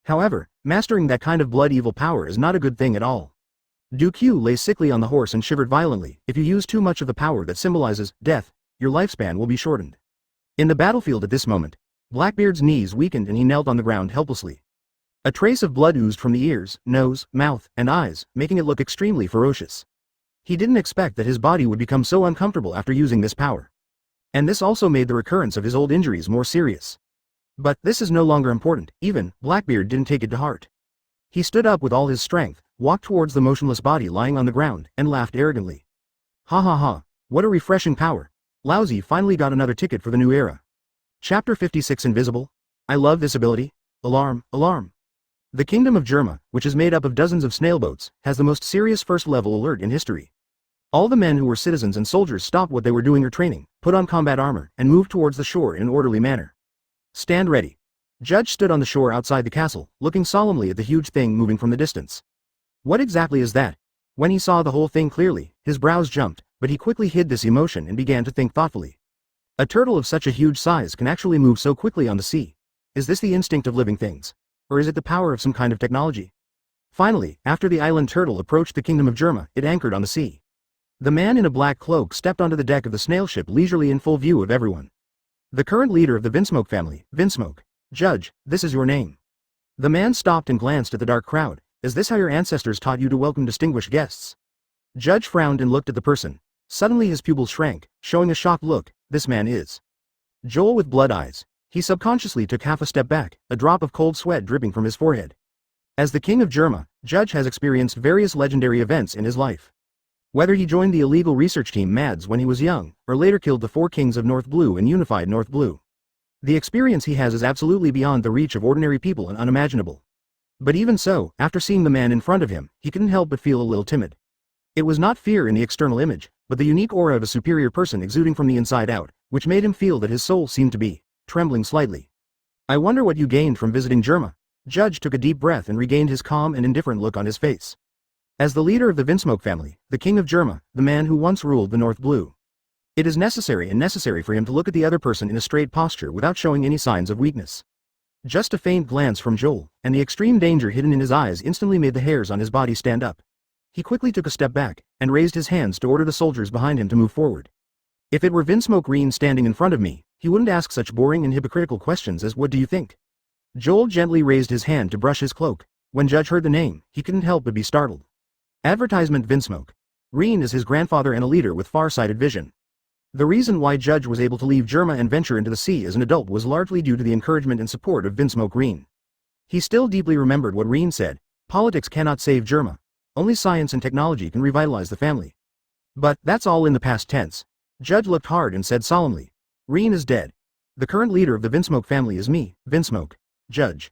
However, mastering that kind of blood evil power is not a good thing at all. Du Q lay sickly on the horse and shivered violently. If you use too much of the power that symbolizes death, your lifespan will be shortened. In the battlefield at this moment, Blackbeard's knees weakened and he knelt on the ground helplessly. A trace of blood oozed from the ears, nose, mouth, and eyes, making it look extremely ferocious. He didn't expect that his body would become so uncomfortable after using this power. And this also made the recurrence of his old injuries more serious. But this is no longer important. Even Blackbeard didn't take it to heart. He stood up with all his strength, walked towards the motionless body lying on the ground, and laughed arrogantly. Ha ha ha, what a refreshing power. Lousy finally got another ticket for the new era. Chapter 56 Invisible. I love this ability. Alarm, alarm. The Kingdom of Germa, which is made up of dozens of snailboats, has the most serious first-level alert in history. All the men who were citizens and soldiers stopped what they were doing or training, put on combat armor, and moved towards the shore in an orderly manner. Stand ready. Judge stood on the shore outside the castle, looking solemnly at the huge thing moving from the distance. What exactly is that? When he saw the whole thing clearly, his brows jumped, but he quickly hid this emotion and began to think thoughtfully. A turtle of such a huge size can actually move so quickly on the sea. Is this the instinct of living things? Or is it the power of some kind of technology? Finally, after the island turtle approached the Kingdom of Germa, it anchored on the sea. The man in a black cloak stepped onto the deck of the snail ship leisurely in full view of everyone. The current leader of the Vinsmoke family, Vinsmoke. Judge, this is your name. The man stopped and glanced at the dark crowd. Is this how your ancestors taught you to welcome distinguished guests? Judge frowned and looked at the person. Suddenly his pupils shrank, showing a shocked look. This man is Joel with blood eyes. He subconsciously took half a step back, a drop of cold sweat dripping from his forehead. As the King of Germa, Judge has experienced various legendary events in his life. Whether he joined the illegal research team MADS when he was young, or later killed the 4 kings of North Blue and unified North Blue. The experience he has is absolutely beyond the reach of ordinary people and unimaginable. But even so, after seeing the man in front of him, he couldn't help but feel a little timid. It was not fear in the external image, but the unique aura of a superior person exuding from the inside out, which made him feel that his soul seemed to be trembling slightly. I wonder what you gained from visiting Germa. Judge took a deep breath and regained his calm and indifferent look on his face. As the leader of the Vinsmoke family, the king of Germa, the man who once ruled the North Blue, it is necessary for him to look at the other person in a straight posture without showing any signs of weakness. Just a faint glance from Joel, and the extreme danger hidden in his eyes instantly made the hairs on his body stand up. He quickly took a step back, and raised his hands to order the soldiers behind him to move forward. If it were Vinsmoke Green standing in front of me, he wouldn't ask such boring and hypocritical questions as "What do you think?" Joel gently raised his hand to brush his cloak. When Judge heard the name, he couldn't help but be startled. Advertisement Vinsmoke. Green is his grandfather and a leader with far-sighted vision. The reason why Judge was able to leave Germa and venture into the sea as an adult was largely due to the encouragement and support of Vinsmoke Green. He still deeply remembered what Green said: politics cannot save Germa. Only science and technology can revitalize the family. But that's all in the past tense. Judge looked hard and said solemnly, Green is dead. The current leader of the Vinsmoke family is me, Vinsmoke. Judge.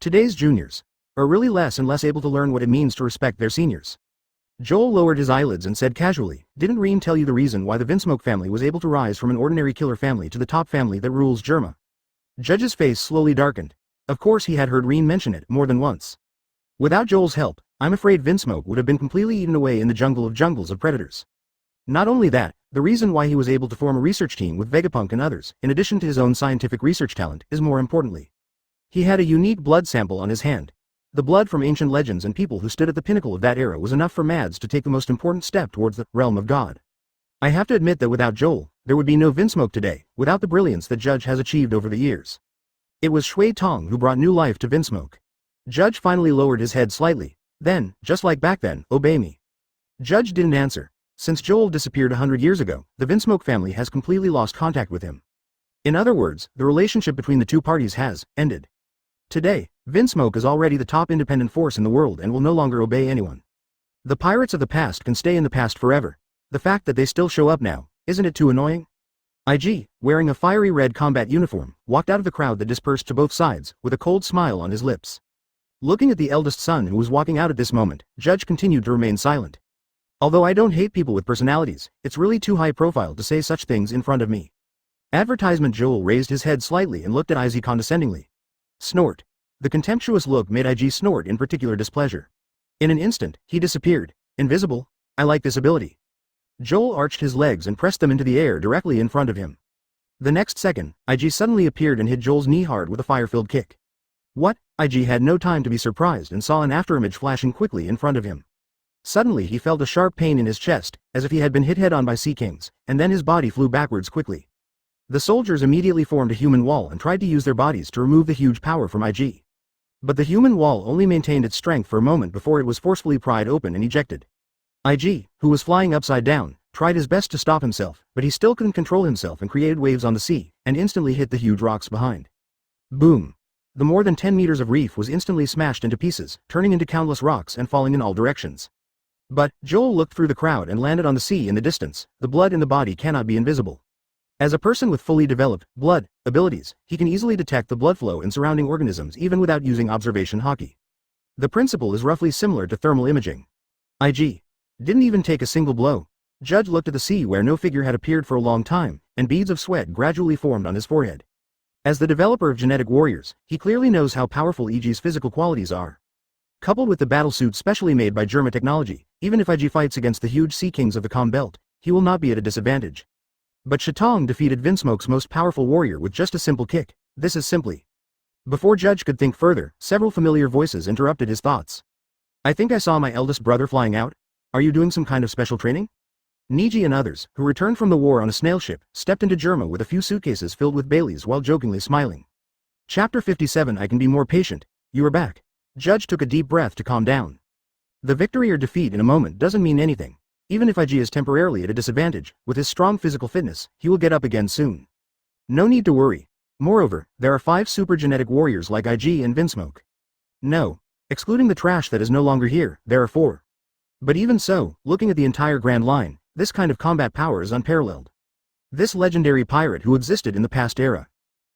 Today's juniors are really less and less able to learn what it means to respect their seniors. Joel lowered his eyelids and said casually, didn't Reen tell you the reason why the Vinsmoke family was able to rise from an ordinary killer family to the top family that rules Germa? Judge's face slowly darkened. Of course he had heard Reen mention it more than once. Without Joel's help, I'm afraid Vinsmoke would have been completely eaten away in the jungle of jungles of predators. Not only that, the reason why he was able to form a research team with Vegapunk and others, in addition to his own scientific research talent, is more importantly. He had a unique blood sample on his hand. The blood from ancient legends and people who stood at the pinnacle of that era was enough for Mads to take the most important step towards the realm of God. I have to admit that without Joel, there would be no Vinsmoke today, without the brilliance that Judge has achieved over the years. It was Shui Tong who brought new life to Vinsmoke. Judge finally lowered his head slightly. Then, just like back then, obey me. Judge didn't answer. Since Joel disappeared 100 years ago, the Vinsmoke family has completely lost contact with him. In other words, the relationship between the two parties has ended. Today, Vinsmoke is already the top independent force in the world and will no longer obey anyone. The pirates of the past can stay in the past forever. The fact that they still show up now, isn't it too annoying? IG, wearing a fiery red combat uniform, walked out of the crowd that dispersed to both sides, with a cold smile on his lips. Looking at the eldest son who was walking out at this moment, Judge continued to remain silent. Although I don't hate people with personalities, it's really too high profile to say such things in front of me. Advertisement Joel raised his head slightly and looked at IG condescendingly. Snort. The contemptuous look made IG snort in particular displeasure. In an instant, he disappeared. Invisible? I like this ability. Joel arched his legs and pressed them into the air directly in front of him. The next second, IG suddenly appeared and hit Joel's knee hard with a fire-filled kick. What? IG had no time to be surprised and saw an afterimage flashing quickly in front of him. Suddenly he felt a sharp pain in his chest, as if he had been hit head-on by sea kings, and then his body flew backwards quickly. The soldiers immediately formed a human wall and tried to use their bodies to remove the huge power from IG. But the human wall only maintained its strength for a moment before it was forcefully pried open and ejected. IG, who was flying upside down, tried his best to stop himself, but he still couldn't control himself and created waves on the sea, and instantly hit the huge rocks behind. Boom! The more than 10 meters of reef was instantly smashed into pieces, turning into countless rocks and falling in all directions. But, Joel looked through the crowd and landed on the sea in the distance. The blood in the body cannot be invisible. As a person with fully developed blood abilities, he can easily detect the blood flow in surrounding organisms even without using observation hockey. The principle is roughly similar to thermal imaging. IG didn't even take a single blow. Judge looked at the sea where no figure had appeared for a long time, and beads of sweat gradually formed on his forehead. As the developer of genetic warriors, he clearly knows how powerful IG's physical qualities are. Coupled with the battlesuit specially made by Germa technology, even if IG fights against the huge sea kings of the Com Belt, he will not be at a disadvantage. But Shatong defeated Vinsmoke's most powerful warrior with just a simple kick. This is simply. Before Judge could think further, several familiar voices interrupted his thoughts. I think I saw my eldest brother flying out. Are you doing some kind of special training? Niji and others, who returned from the war on a snail ship, stepped into Germa with a few suitcases filled with Baileys while jokingly smiling. Chapter 57. I can be more patient. You are back. Judge took a deep breath to calm down. The victory or defeat in a moment doesn't mean anything. Even if IG is temporarily at a disadvantage, with his strong physical fitness, he will get up again soon. No need to worry. Moreover, there are 5 super genetic warriors like IG and Vinsmoke. No. Excluding the trash that is no longer here, there are 4. But even so, looking at the entire Grand Line, this kind of combat power is unparalleled. This legendary pirate who existed in the past era.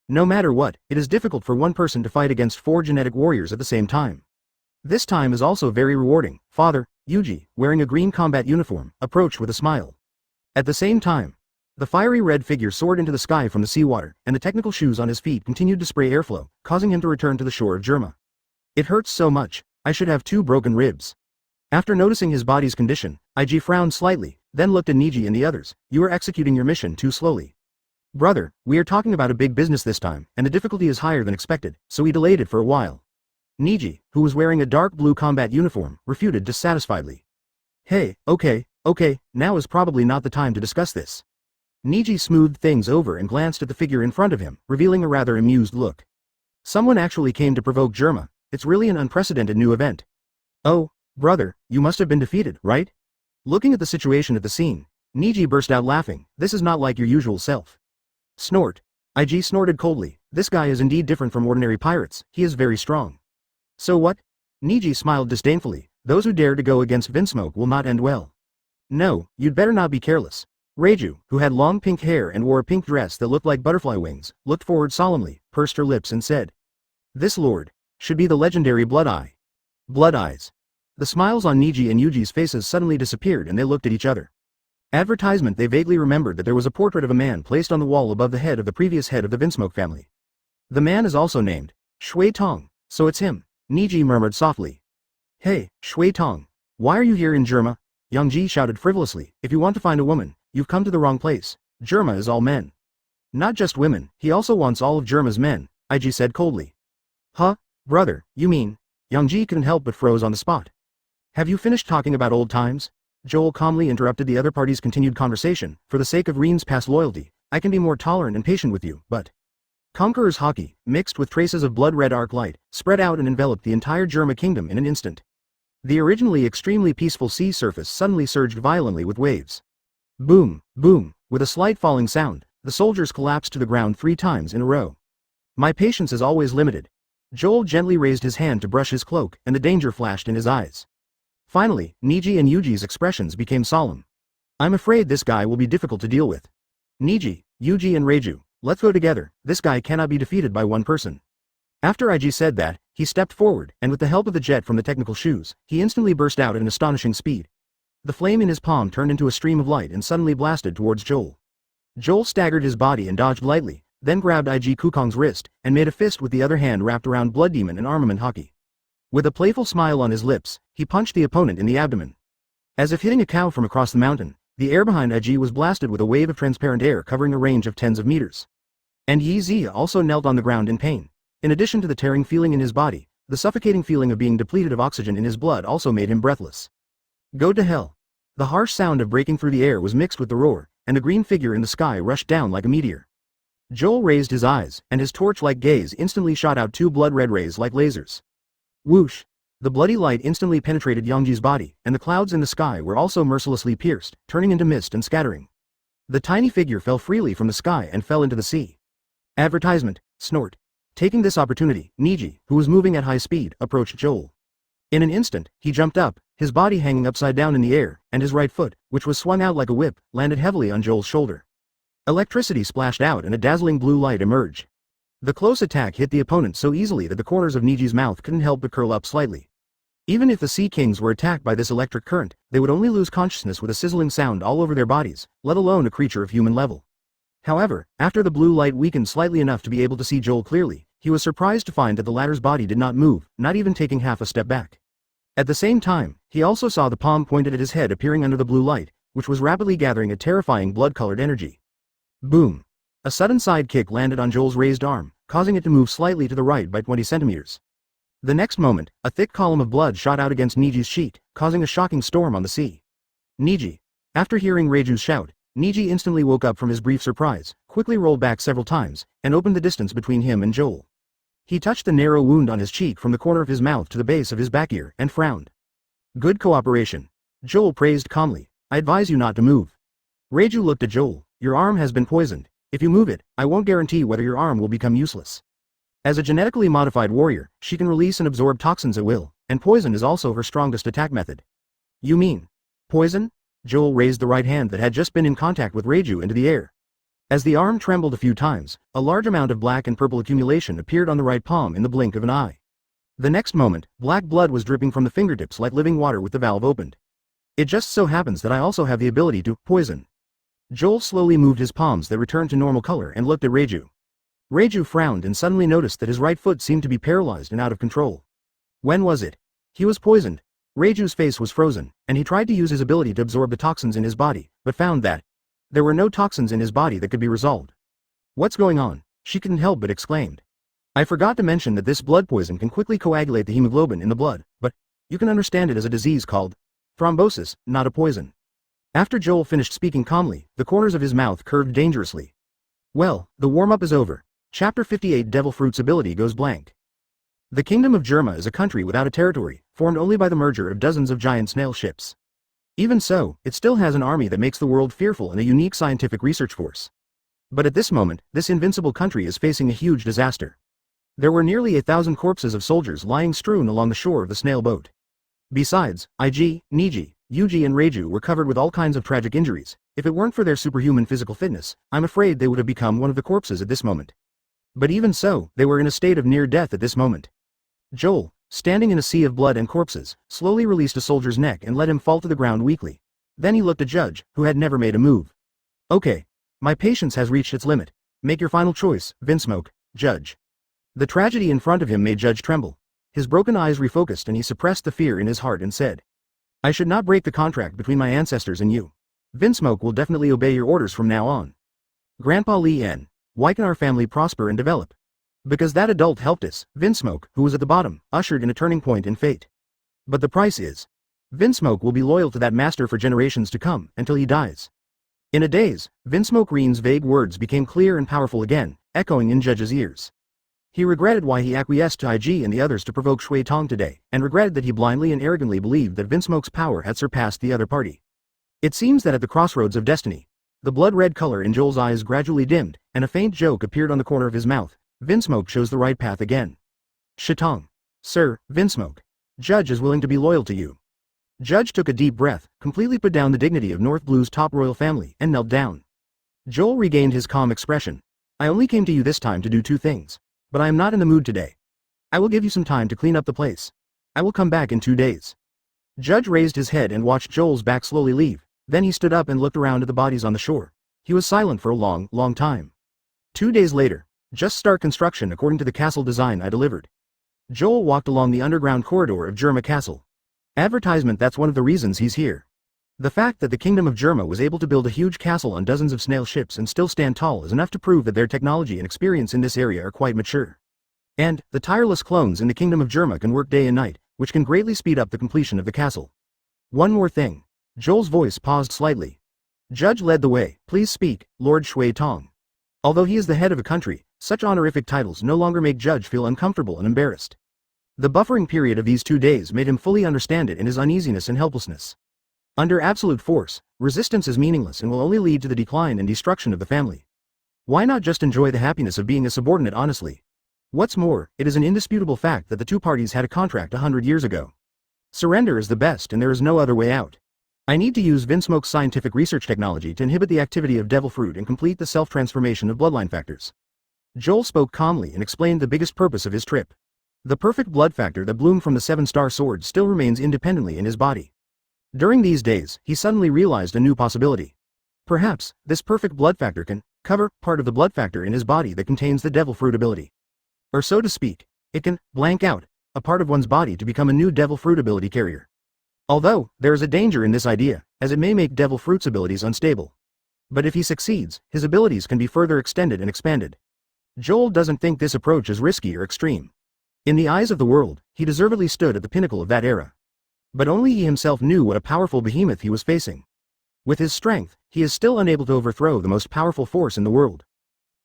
No matter what, it is difficult for one person to fight against 4 genetic warriors at the same time. This time is also very rewarding. Father, Yuji, wearing a green combat uniform, approached with a smile. At the same time, the fiery red figure soared into the sky from the seawater, and the technical shoes on his feet continued to spray airflow, causing him to return to the shore of Germa. It hurts so much, I should have 2 broken ribs. After noticing his body's condition, I.G. frowned slightly, then looked at Niji and the others. You are executing your mission too slowly. Brother, we are talking about a big business this time, and the difficulty is higher than expected, so we delayed it for a while. Niji, who was wearing a dark blue combat uniform, refuted dissatisfiedly. Hey, okay, now is probably not the time to discuss this. Niji smoothed things over and glanced at the figure in front of him, revealing a rather amused look. Someone actually came to provoke Germa. It's really an unprecedented new event. Oh, brother, you must have been defeated, right? Looking at the situation at the scene, Niji burst out laughing. This is not like your usual self. Snort. IG snorted coldly. This guy is indeed different from ordinary pirates. He is very strong. So what? Niji smiled disdainfully. Those who dare to go against Vinsmoke will not end well. No, you'd better not be careless. Reiju, who had long pink hair and wore a pink dress that looked like butterfly wings, looked forward solemnly, pursed her lips and said, "This lord should be the legendary Blood Eye." Blood Eyes. The smiles on Niji and Yuji's faces suddenly disappeared and they looked at each other. Advertisement. They vaguely remembered that there was a portrait of a man placed on the wall above the head of the previous head of the Vinsmoke family. The man is also named Shui Tong, so it's him, Niji murmured softly. Hey, Shui Tong, why are you here in Germa? Yangji shouted frivolously. If you want to find a woman, you've come to the wrong place. Germa is all men. Not just women, he also wants all of Germa's men, IG said coldly. Huh, brother, you mean? Yangji couldn't help but froze on the spot. Have you finished talking about old times? Joel calmly interrupted the other party's continued conversation. For the sake of Reen's past loyalty, I can be more tolerant and patient with you, but... Conqueror's Haki, mixed with traces of blood-red arc light, spread out and enveloped the entire Germa kingdom in an instant. The originally extremely peaceful sea surface suddenly surged violently with waves. Boom, boom, with a slight falling sound, the soldiers collapsed to the ground 3 times in a row. My patience is always limited. Joel gently raised his hand to brush his cloak, and the danger flashed in his eyes. Finally, Niji and Yuji's expressions became solemn. I'm afraid this guy will be difficult to deal with. Niji, Yuji and Reiju, let's go together. This guy cannot be defeated by one person. After IG said that, he stepped forward, and with the help of the jet from the technical shoes, he instantly burst out at an astonishing speed. The flame in his palm turned into a stream of light and suddenly blasted towards Joel. Joel staggered his body and dodged lightly, then grabbed IG Kukong's wrist, and made a fist with the other hand wrapped around Blood Demon and Armament Haki. With a playful smile on his lips, he punched the opponent in the abdomen. As if hitting a cow from across the mountain, the air behind IG was blasted with a wave of transparent air covering a range of tens of meters. And Yi Zia also knelt on the ground in pain. In addition to the tearing feeling in his body, the suffocating feeling of being depleted of oxygen in his blood also made him breathless. Go to hell. The harsh sound of breaking through the air was mixed with the roar, and the green figure in the sky rushed down like a meteor. Joel raised his eyes, and his torch-like gaze instantly shot out 2 blood-red rays like lasers. Whoosh! The bloody light instantly penetrated Yangji's body, and the clouds in the sky were also mercilessly pierced, turning into mist and scattering. The tiny figure fell freely from the sky and fell into the sea. Advertisement, snort. Taking this opportunity, Niji, who was moving at high speed, approached Joel. In an instant, he jumped up, his body hanging upside down in the air, and his right foot, which was swung out like a whip, landed heavily on Joel's shoulder. Electricity splashed out and a dazzling blue light emerged. The close attack hit the opponent so easily that the corners of Niji's mouth couldn't help but curl up slightly. Even if the Sea Kings were attacked by this electric current, they would only lose consciousness with a sizzling sound all over their bodies, let alone a creature of human level. However, after the blue light weakened slightly enough to be able to see Joel clearly, he was surprised to find that the latter's body did not move, not even taking half a step back. At the same time, he also saw the palm pointed at his head appearing under the blue light, which was rapidly gathering a terrifying blood-colored energy. Boom! A sudden side kick landed on Joel's raised arm, causing it to move slightly to the right by 20 centimeters. The next moment, a thick column of blood shot out against Niji's sheet, causing a shocking storm on the sea. Niji. After hearing Reiju's shout, Niji instantly woke up from his brief surprise, quickly rolled back several times, and opened the distance between him and Joel. He touched the narrow wound on his cheek from the corner of his mouth to the base of his back ear, and frowned. Good cooperation. Joel praised calmly. I advise you not to move. Reiju looked at Joel. Your arm has been poisoned. If you move it, I won't guarantee whether your arm will become useless. As a genetically modified warrior, she can release and absorb toxins at will, and poison is also her strongest attack method. You mean poison? Joel raised the right hand that had just been in contact with Rayleigh into the air. As the arm trembled a few times, a large amount of black and purple accumulation appeared on the right palm in the blink of an eye. The next moment, black blood was dripping from the fingertips like living water with the valve opened. It just so happens that I also have the ability to poison. Joel slowly moved his palms that returned to normal color and looked at Rayleigh. Rayleigh frowned and suddenly noticed that his right foot seemed to be paralyzed and out of control. When was it? He was poisoned. Rayleigh's face was frozen, and he tried to use his ability to absorb the toxins in his body, but found that there were no toxins in his body that could be resolved. What's going on? She couldn't help but exclaimed. I forgot to mention that this blood poison can quickly coagulate the hemoglobin in the blood, but you can understand it as a disease called thrombosis, not a poison. After Joel finished speaking calmly, the corners of his mouth curved dangerously. Well, the warm-up is over. Chapter 58 Devil Fruit's ability goes blank. The Kingdom of Germa is a country without a territory, formed only by the merger of dozens of giant snail ships. Even so, it still has an army that makes the world fearful and a unique scientific research force. But at this moment, this invincible country is facing a huge disaster. There were nearly 1,000 corpses of soldiers lying strewn along the shore of the snail boat. Besides, I.G., Niji, Yuji and Rayleigh were covered with all kinds of tragic injuries. If it weren't for their superhuman physical fitness, I'm afraid they would have become one of the corpses at this moment. But even so, they were in a state of near death at this moment. Joel, standing in a sea of blood and corpses, slowly released a soldier's neck and let him fall to the ground weakly. Then he looked at Judge, who had never made a move. Okay. My patience has reached its limit. Make your final choice, Vinsmoke, Judge. The tragedy in front of him made Judge tremble. His broken eyes refocused and he suppressed the fear in his heart and said, I should not break the contract between my ancestors and you. Vinsmoke will definitely obey your orders from now on. Grandpa Lee N. Why can our family prosper and develop? Because that adult helped us, Vinsmoke, who was at the bottom, ushered in a turning point in fate. But the price is, Vinsmoke will be loyal to that master for generations to come, until he dies. In a daze, Vinsmoke Reen's vague words became clear and powerful again, echoing in Judge's ears. He regretted why he acquiesced to IG and the others to provoke Shui Tong today, and regretted that he blindly and arrogantly believed that Vinsmoke's power had surpassed the other party. It seems that at the crossroads of destiny, the blood-red color in Joel's eyes gradually dimmed, and a faint joke appeared on the corner of his mouth. Vinsmoke chose the right path again. Shitong. Sir, Vinsmoke. Judge is willing to be loyal to you. Judge took a deep breath, completely put down the dignity of North Blue's top royal family, and knelt down. Joel regained his calm expression. I only came to you this time to do two things. But I am not in the mood today. I will give you some time to clean up the place. I will come back in 2 days. Judge raised his head and watched Joel's back slowly leave. Then he stood up and looked around at the bodies on the shore. He was silent for a long, long time. 2 days later. Just start construction according to the castle design I delivered. Joel walked along the underground corridor of Germa Castle. Advertisement. That's one of the reasons he's here. The fact that the Kingdom of Germa was able to build a huge castle on dozens of snail ships and still stand tall is enough to prove that their technology and experience in this area are quite mature. And, the tireless clones in the Kingdom of Germa can work day and night, which can greatly speed up the completion of the castle. One more thing. Joel's voice paused slightly. Judge led the way. Please speak, Lord Shui Tong. Although he is the head of a country, such honorific titles no longer make Judge feel uncomfortable and embarrassed. The buffering period of these 2 days made him fully understand it in his uneasiness and helplessness. Under absolute force, resistance is meaningless and will only lead to the decline and destruction of the family. Why not just enjoy the happiness of being a subordinate honestly? What's more, it is an indisputable fact that the two parties had a contract 100 years ago. Surrender is the best and there is no other way out. I need to use Vinsmoke's scientific research technology to inhibit the activity of devil fruit and complete the self-transformation of bloodline factors. Joel spoke calmly and explained the biggest purpose of his trip. The perfect blood factor that bloomed from the 7-star sword still remains independently in his body. During these days, he suddenly realized a new possibility. Perhaps, this perfect blood factor can cover part of the blood factor in his body that contains the devil fruit ability. Or so to speak, it can blank out a part of one's body to become a new devil fruit ability carrier. Although, there is a danger in this idea, as it may make devil fruit's abilities unstable. But if he succeeds, his abilities can be further extended and expanded. Joel doesn't think this approach is risky or extreme. In the eyes of the world, he deservedly stood at the pinnacle of that era. But only he himself knew what a powerful behemoth he was facing. With his strength, he is still unable to overthrow the most powerful force in the world.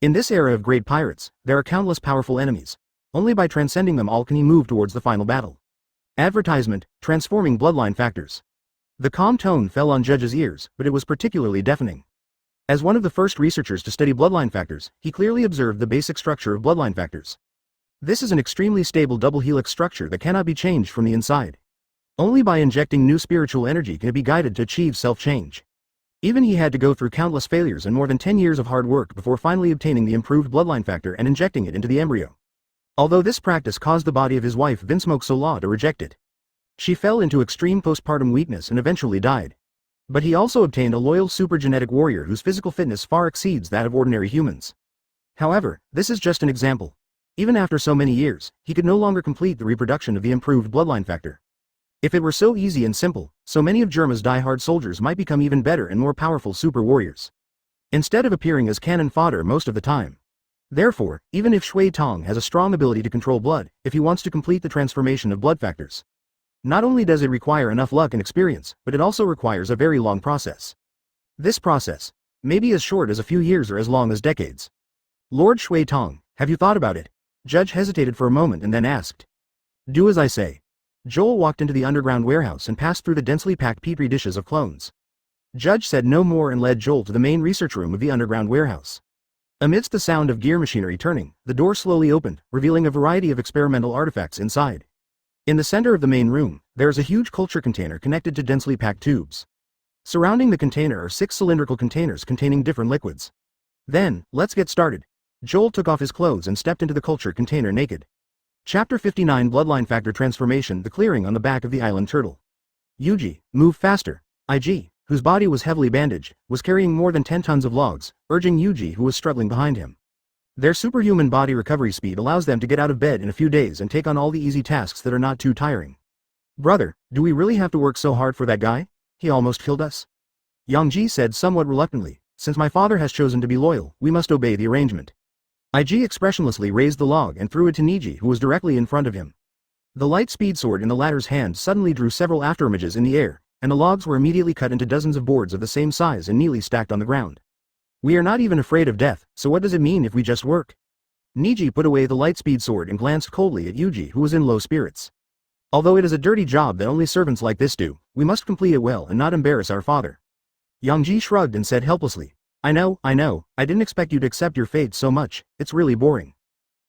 In this era of great pirates, there are countless powerful enemies. Only by transcending them all can he move towards the final battle. Advertisement, transforming bloodline factors. The calm tone fell on Judge's ears, but it was particularly deafening. As one of the first researchers to study bloodline factors, he clearly observed the basic structure of bloodline factors. This is an extremely stable double helix structure that cannot be changed from the inside. Only by injecting new spiritual energy can it be guided to achieve self-change. Even he had to go through countless failures and more than 10 years of hard work before finally obtaining the improved bloodline factor and injecting it into the embryo. Although this practice caused the body of his wife Vinsmoke to reject it. She fell into extreme postpartum weakness and eventually died. But he also obtained a loyal supergenetic warrior whose physical fitness far exceeds that of ordinary humans. However, this is just an example. Even after so many years, he could no longer complete the reproduction of the improved bloodline factor. If it were so easy and simple, so many of Germa's die-hard soldiers might become even better and more powerful super warriors. Instead of appearing as cannon fodder most of the time. Therefore, even if Shui Tong has a strong ability to control blood, if he wants to complete the transformation of blood factors, not only does it require enough luck and experience, but it also requires a very long process. This process may be as short as a few years or as long as decades. Lord Shui Tong, have you thought about it? Judge hesitated for a moment and then asked. Do as I say. Joel walked into the underground warehouse and passed through the densely packed petri dishes of clones. Judge said no more and led Joel to the main research room of the underground warehouse. Amidst the sound of gear machinery turning, the door slowly opened, revealing a variety of experimental artifacts inside. In the center of the main room, there is a huge culture container connected to densely packed tubes. Surrounding the container are 6 cylindrical containers containing different liquids. Then, let's get started. Joel took off his clothes and stepped into the culture container naked. Chapter 59 Bloodline Factor Transformation. The clearing on the back of the island turtle. Yuji, move faster. I.G., whose body was heavily bandaged, was carrying more than 10 tons of logs, urging Yuji who was struggling behind him. Their superhuman body recovery speed allows them to get out of bed in a few days and take on all the easy tasks that are not too tiring. Brother, do we really have to work so hard for that guy? He almost killed us. Yangji said somewhat reluctantly, since my father has chosen to be loyal, we must obey the arrangement. IG expressionlessly raised the log and threw it to Niji who was directly in front of him. The light speed sword in the latter's hand suddenly drew several afterimages in the air, and the logs were immediately cut into dozens of boards of the same size and neatly stacked on the ground. We are not even afraid of death, so what does it mean if we just work? Niji put away the light speed sword and glanced coldly at Yuji who was in low spirits. Although it is a dirty job that only servants like this do, we must complete it well and not embarrass our father. Yangji shrugged and said helplessly. I know, I didn't expect you to accept your fate so much, it's really boring.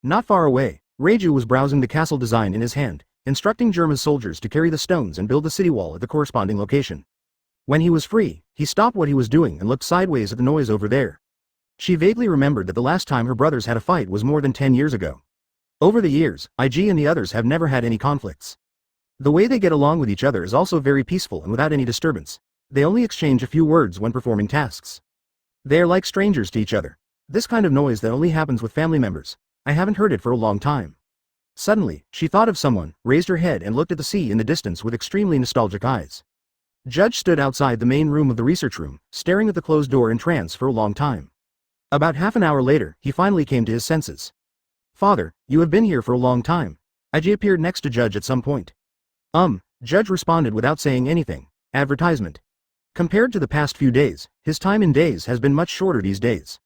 Not far away, Reiju was browsing the castle design in his hand, instructing Germa's soldiers to carry the stones and build the city wall at the corresponding location. When he was free, he stopped what he was doing and looked sideways at the noise over there. She vaguely remembered that the last time her brothers had a fight was more than 10 years ago. Over the years, IG and the others have never had any conflicts. The way they get along with each other is also very peaceful and without any disturbance. They only exchange a few words when performing tasks. They are like strangers to each other. This kind of noise that only happens with family members. I haven't heard it for a long time. Suddenly, she thought of someone, raised her head and looked at the sea in the distance with extremely nostalgic eyes. Judge stood outside the main room of the research room, staring at the closed door in trance for a long time. About half an hour later, he finally came to his senses. Father, you have been here for a long time. IG appeared next to Judge at some point. Judge responded without saying anything. Advertisement. Compared to the past few days, his time in days has been much shorter these days.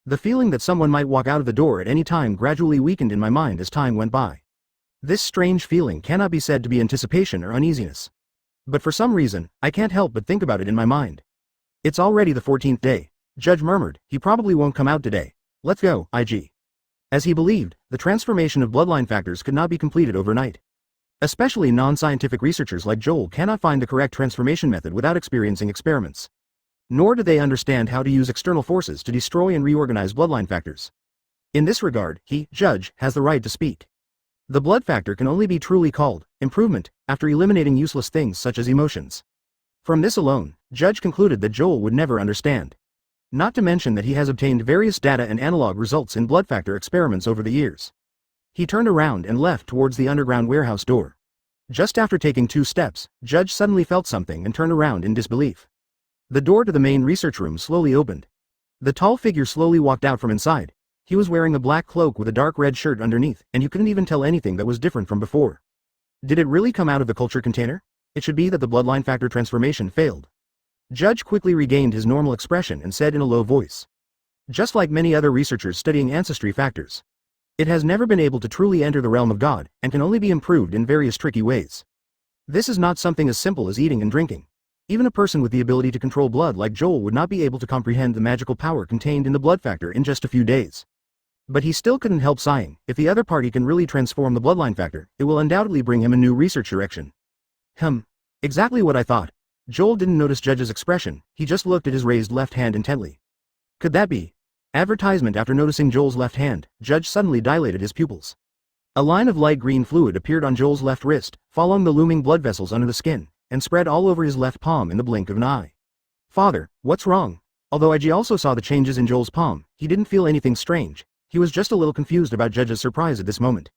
The feeling that someone might walk out of the door at any time gradually weakened in my mind as time went by. This strange feeling cannot be said to be anticipation or uneasiness. But for some reason, I can't help but think about it in my mind. It's already the 14th day, Judge murmured, he probably won't come out today. Let's go, IG. As he believed, the transformation of bloodline factors could not be completed overnight. Especially non-scientific researchers like Joel cannot find the correct transformation method without experiencing experiments. Nor do they understand how to use external forces to destroy and reorganize bloodline factors. In this regard, he, Judge, has the right to speak. The blood factor can only be truly called improvement after eliminating useless things such as emotions. From this alone, Judge concluded that Joel would never understand. Not to mention that he has obtained various data and analog results in blood factor experiments over the years. He turned around and left towards the underground warehouse door. Just after taking 2 steps, Judge suddenly felt something and turned around in disbelief. The door to the main research room slowly opened. The tall figure slowly walked out from inside. He was wearing a black cloak with a dark red shirt underneath, and you couldn't even tell anything that was different from before. Did it really come out of the culture container? It should be that the bloodline factor transformation failed. Judge quickly regained his normal expression and said in a low voice. Just like many other researchers studying ancestry factors, it has never been able to truly enter the realm of God, and can only be improved in various tricky ways. This is not something as simple as eating and drinking. Even a person with the ability to control blood like Joel would not be able to comprehend the magical power contained in the blood factor in just a few days. But he still couldn't help sighing. If the other party can really transform the bloodline factor, it will undoubtedly bring him a new research direction. Exactly what I thought. Joel didn't notice Judge's expression, he just looked at his raised left hand intently. Could that be? Advertisement. After noticing Joel's left hand, Judge suddenly dilated his pupils. A line of light green fluid appeared on Joel's left wrist, following the looming blood vessels under the skin, and spread all over his left palm in the blink of an eye. Father, what's wrong? Although I.G. also saw the changes in Joel's palm, he didn't feel anything strange. He was just a little confused about Judge's surprise at this moment.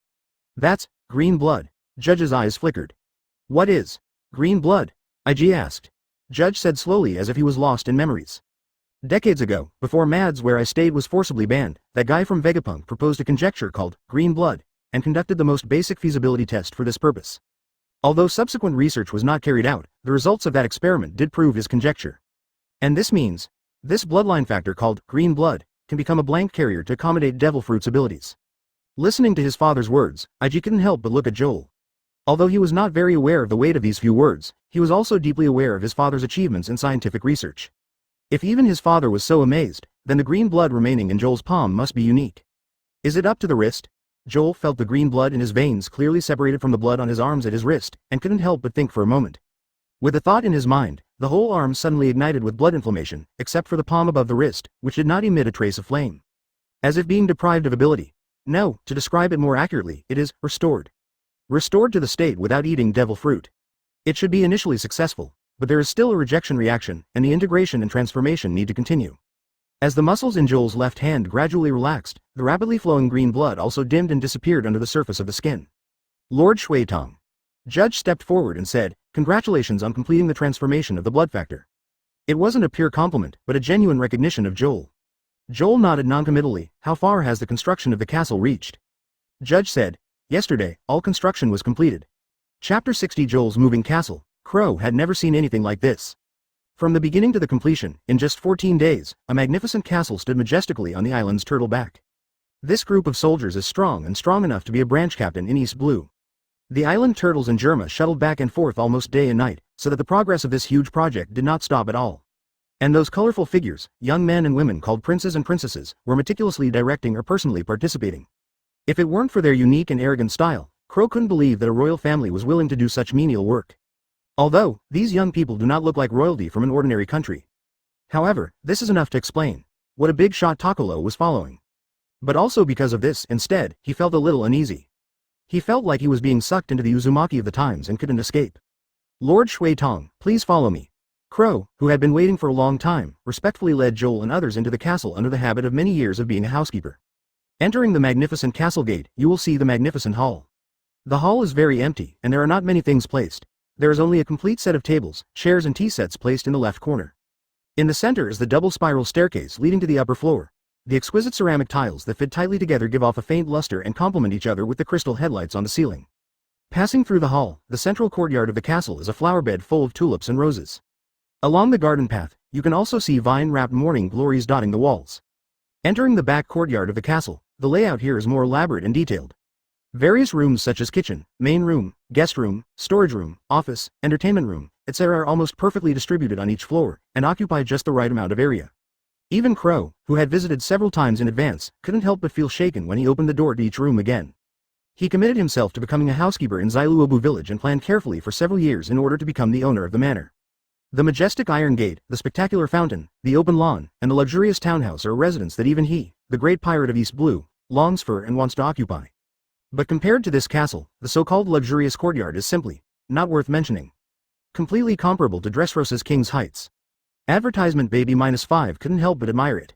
That's green blood. Judge's eyes flickered. What is green blood? I.G. asked. Judge said slowly as if he was lost in memories. Decades ago, before Mads Where I Stayed was forcibly banned, that guy from Vegapunk proposed a conjecture called green blood, and conducted the most basic feasibility test for this purpose. Although subsequent research was not carried out, the results of that experiment did prove his conjecture. And this means, this bloodline factor called green blood can become a blank carrier to accommodate Devil Fruit's abilities. Listening to his father's words, I.G. couldn't help but look at Joel. Although he was not very aware of the weight of these few words, he was also deeply aware of his father's achievements in scientific research. If even his father was so amazed, then the green blood remaining in Joel's palm must be unique. Is it up to the wrist? Joel felt the green blood in his veins clearly separated from the blood on his arms at his wrist, and couldn't help but think for a moment. With the thought in his mind, the whole arm suddenly ignited with blood inflammation, except for the palm above the wrist, which did not emit a trace of flame. As if being deprived of ability. No, to describe it more accurately, it is restored. Restored to the state without eating devil fruit. It should be initially successful, but there is still a rejection reaction, and the integration and transformation need to continue. As the muscles in Joel's left hand gradually relaxed, the rapidly flowing green blood also dimmed and disappeared under the surface of the skin. Lord Shui Tong. Judge stepped forward and said, "Congratulations on completing the transformation of the blood factor." It wasn't a pure compliment, but a genuine recognition of Joel. Joel nodded noncommittally. How far has the construction of the castle reached? Judge said, "Yesterday, all construction was completed." Chapter 60 Joel's Moving Castle. Crow had never seen anything like this. From the beginning to the completion, in just 14 days, a magnificent castle stood majestically on the island's turtle back. This group of soldiers is strong enough to be a branch captain in East Blue. The island turtles and Germa shuttled back and forth almost day and night, so that the progress of this huge project did not stop at all. And those colorful figures, young men and women called princes and princesses, were meticulously directing or personally participating. If it weren't for their unique and arrogant style, Crow couldn't believe that a royal family was willing to do such menial work. Although, these young people do not look like royalty from an ordinary country. However, this is enough to explain what a big shot Takolo was following. But also because of this, instead, he felt a little uneasy. He felt like he was being sucked into the Uzumaki of the times and couldn't escape. Lord Shui Tong, please follow me. Crow, who had been waiting for a long time, respectfully led Joel and others into the castle under the habit of many years of being a housekeeper. Entering the magnificent castle gate, you will see the magnificent hall. The hall is very empty, and there are not many things placed. There is only a complete set of tables, chairs and tea sets placed in the left corner. In the center is the double spiral staircase leading to the upper floor. The exquisite ceramic tiles that fit tightly together give off a faint luster and complement each other with the crystal headlights on the ceiling. Passing through the hall, the central courtyard of the castle is a flower bed full of tulips and roses. Along the garden path, you can also see vine-wrapped morning glories dotting the walls. Entering the back courtyard of the castle, the layout here is more elaborate and detailed. Various rooms such as kitchen, main room, guest room, storage room, office, entertainment room, etc. are almost perfectly distributed on each floor, and occupy just the right amount of area. Even Crow, who had visited several times in advance, couldn't help but feel shaken when he opened the door to each room again. He committed himself to becoming a housekeeper in Zailuobu village and planned carefully for several years in order to become the owner of the manor. The majestic iron gate, the spectacular fountain, the open lawn, and the luxurious townhouse are a residence that even he, the great pirate of East Blue, longs for and wants to occupy. But compared to this castle, the so-called luxurious courtyard is simply not worth mentioning. Completely comparable to Dressrosa's King's Heights. Advertisement Baby -5 couldn't help but admire it.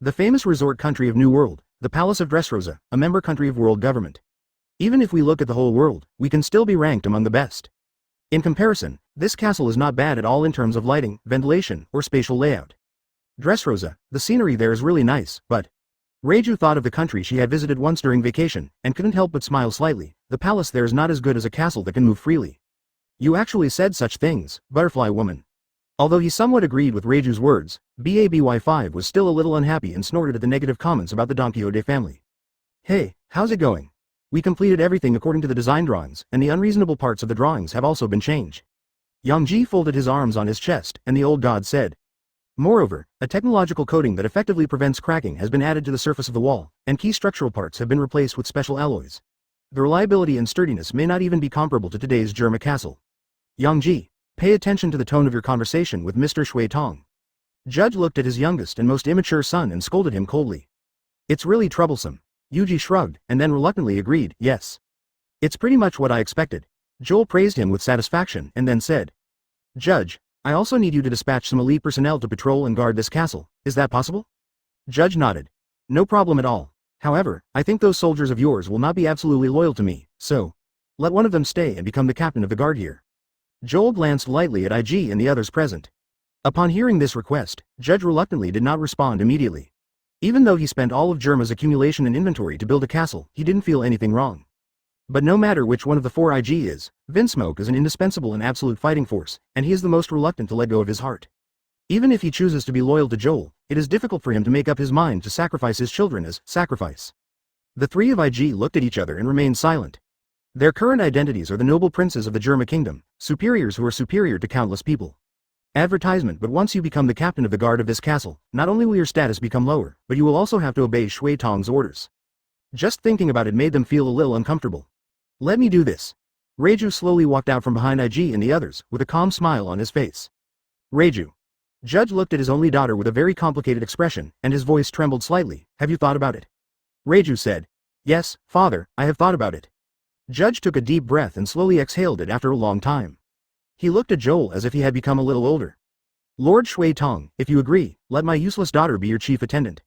The famous resort country of New World, the Palace of Dressrosa, a member country of world government. Even if we look at the whole world, we can still be ranked among the best. In comparison, this castle is not bad at all in terms of lighting, ventilation, or spatial layout. Dressrosa, the scenery there is really nice, but Reiju thought of the country she had visited once during vacation, and couldn't help but smile slightly. The palace there is not as good as a castle that can move freely. You actually said such things, butterfly woman. Although he somewhat agreed with Reiju's words, Baby5 was still a little unhappy and snorted at the negative comments about the Don Quixote family. Hey, how's it going? We completed everything according to the design drawings, and the unreasonable parts of the drawings have also been changed. Yangji folded his arms on his chest, and the old god said. Moreover, a technological coating that effectively prevents cracking has been added to the surface of the wall, and key structural parts have been replaced with special alloys. The reliability and sturdiness may not even be comparable to today's Germa castle. Yangji, pay attention to the tone of your conversation with Mr. Shui Tong. Judge looked at his youngest and most immature son and scolded him coldly. It's really troublesome. Yuji shrugged, and then reluctantly agreed, yes. It's pretty much what I expected. Joel praised him with satisfaction and then said, Judge, I also need you to dispatch some elite personnel to patrol and guard this castle. Is that possible? Judge nodded. No problem at all. However, I think those soldiers of yours will not be absolutely loyal to me, so let one of them stay and become the captain of the guard here. Joel glanced lightly at IG and the others present. Upon hearing this request, Judge reluctantly did not respond immediately. Even though he spent all of Germa's accumulation and inventory to build a castle, he didn't feel anything wrong. But no matter which one of the 4 IG is, Vinsmoke is an indispensable and absolute fighting force, and he is the most reluctant to let go of his heart. Even if he chooses to be loyal to Joel, it is difficult for him to make up his mind to sacrifice his children as sacrifice. The 3 of IG looked at each other and remained silent. Their current identities are the noble princes of the Germa kingdom, superiors who are superior to countless people. Advertisement. But once you become the captain of the guard of this castle, not only will your status become lower, but you will also have to obey Shui Tong's orders. Just thinking about it made them feel a little uncomfortable. Let me do this. Reiju slowly walked out from behind IG and the others, with a calm smile on his face. Reiju. Judge looked at his only daughter with a very complicated expression, and his voice trembled slightly. Have you thought about it? Reiju said. Yes, father, I have thought about it. Judge took a deep breath and slowly exhaled it after a long time. He looked at Joel as if he had become a little older. Lord Shui Tong, if you agree, let my useless daughter be your chief attendant.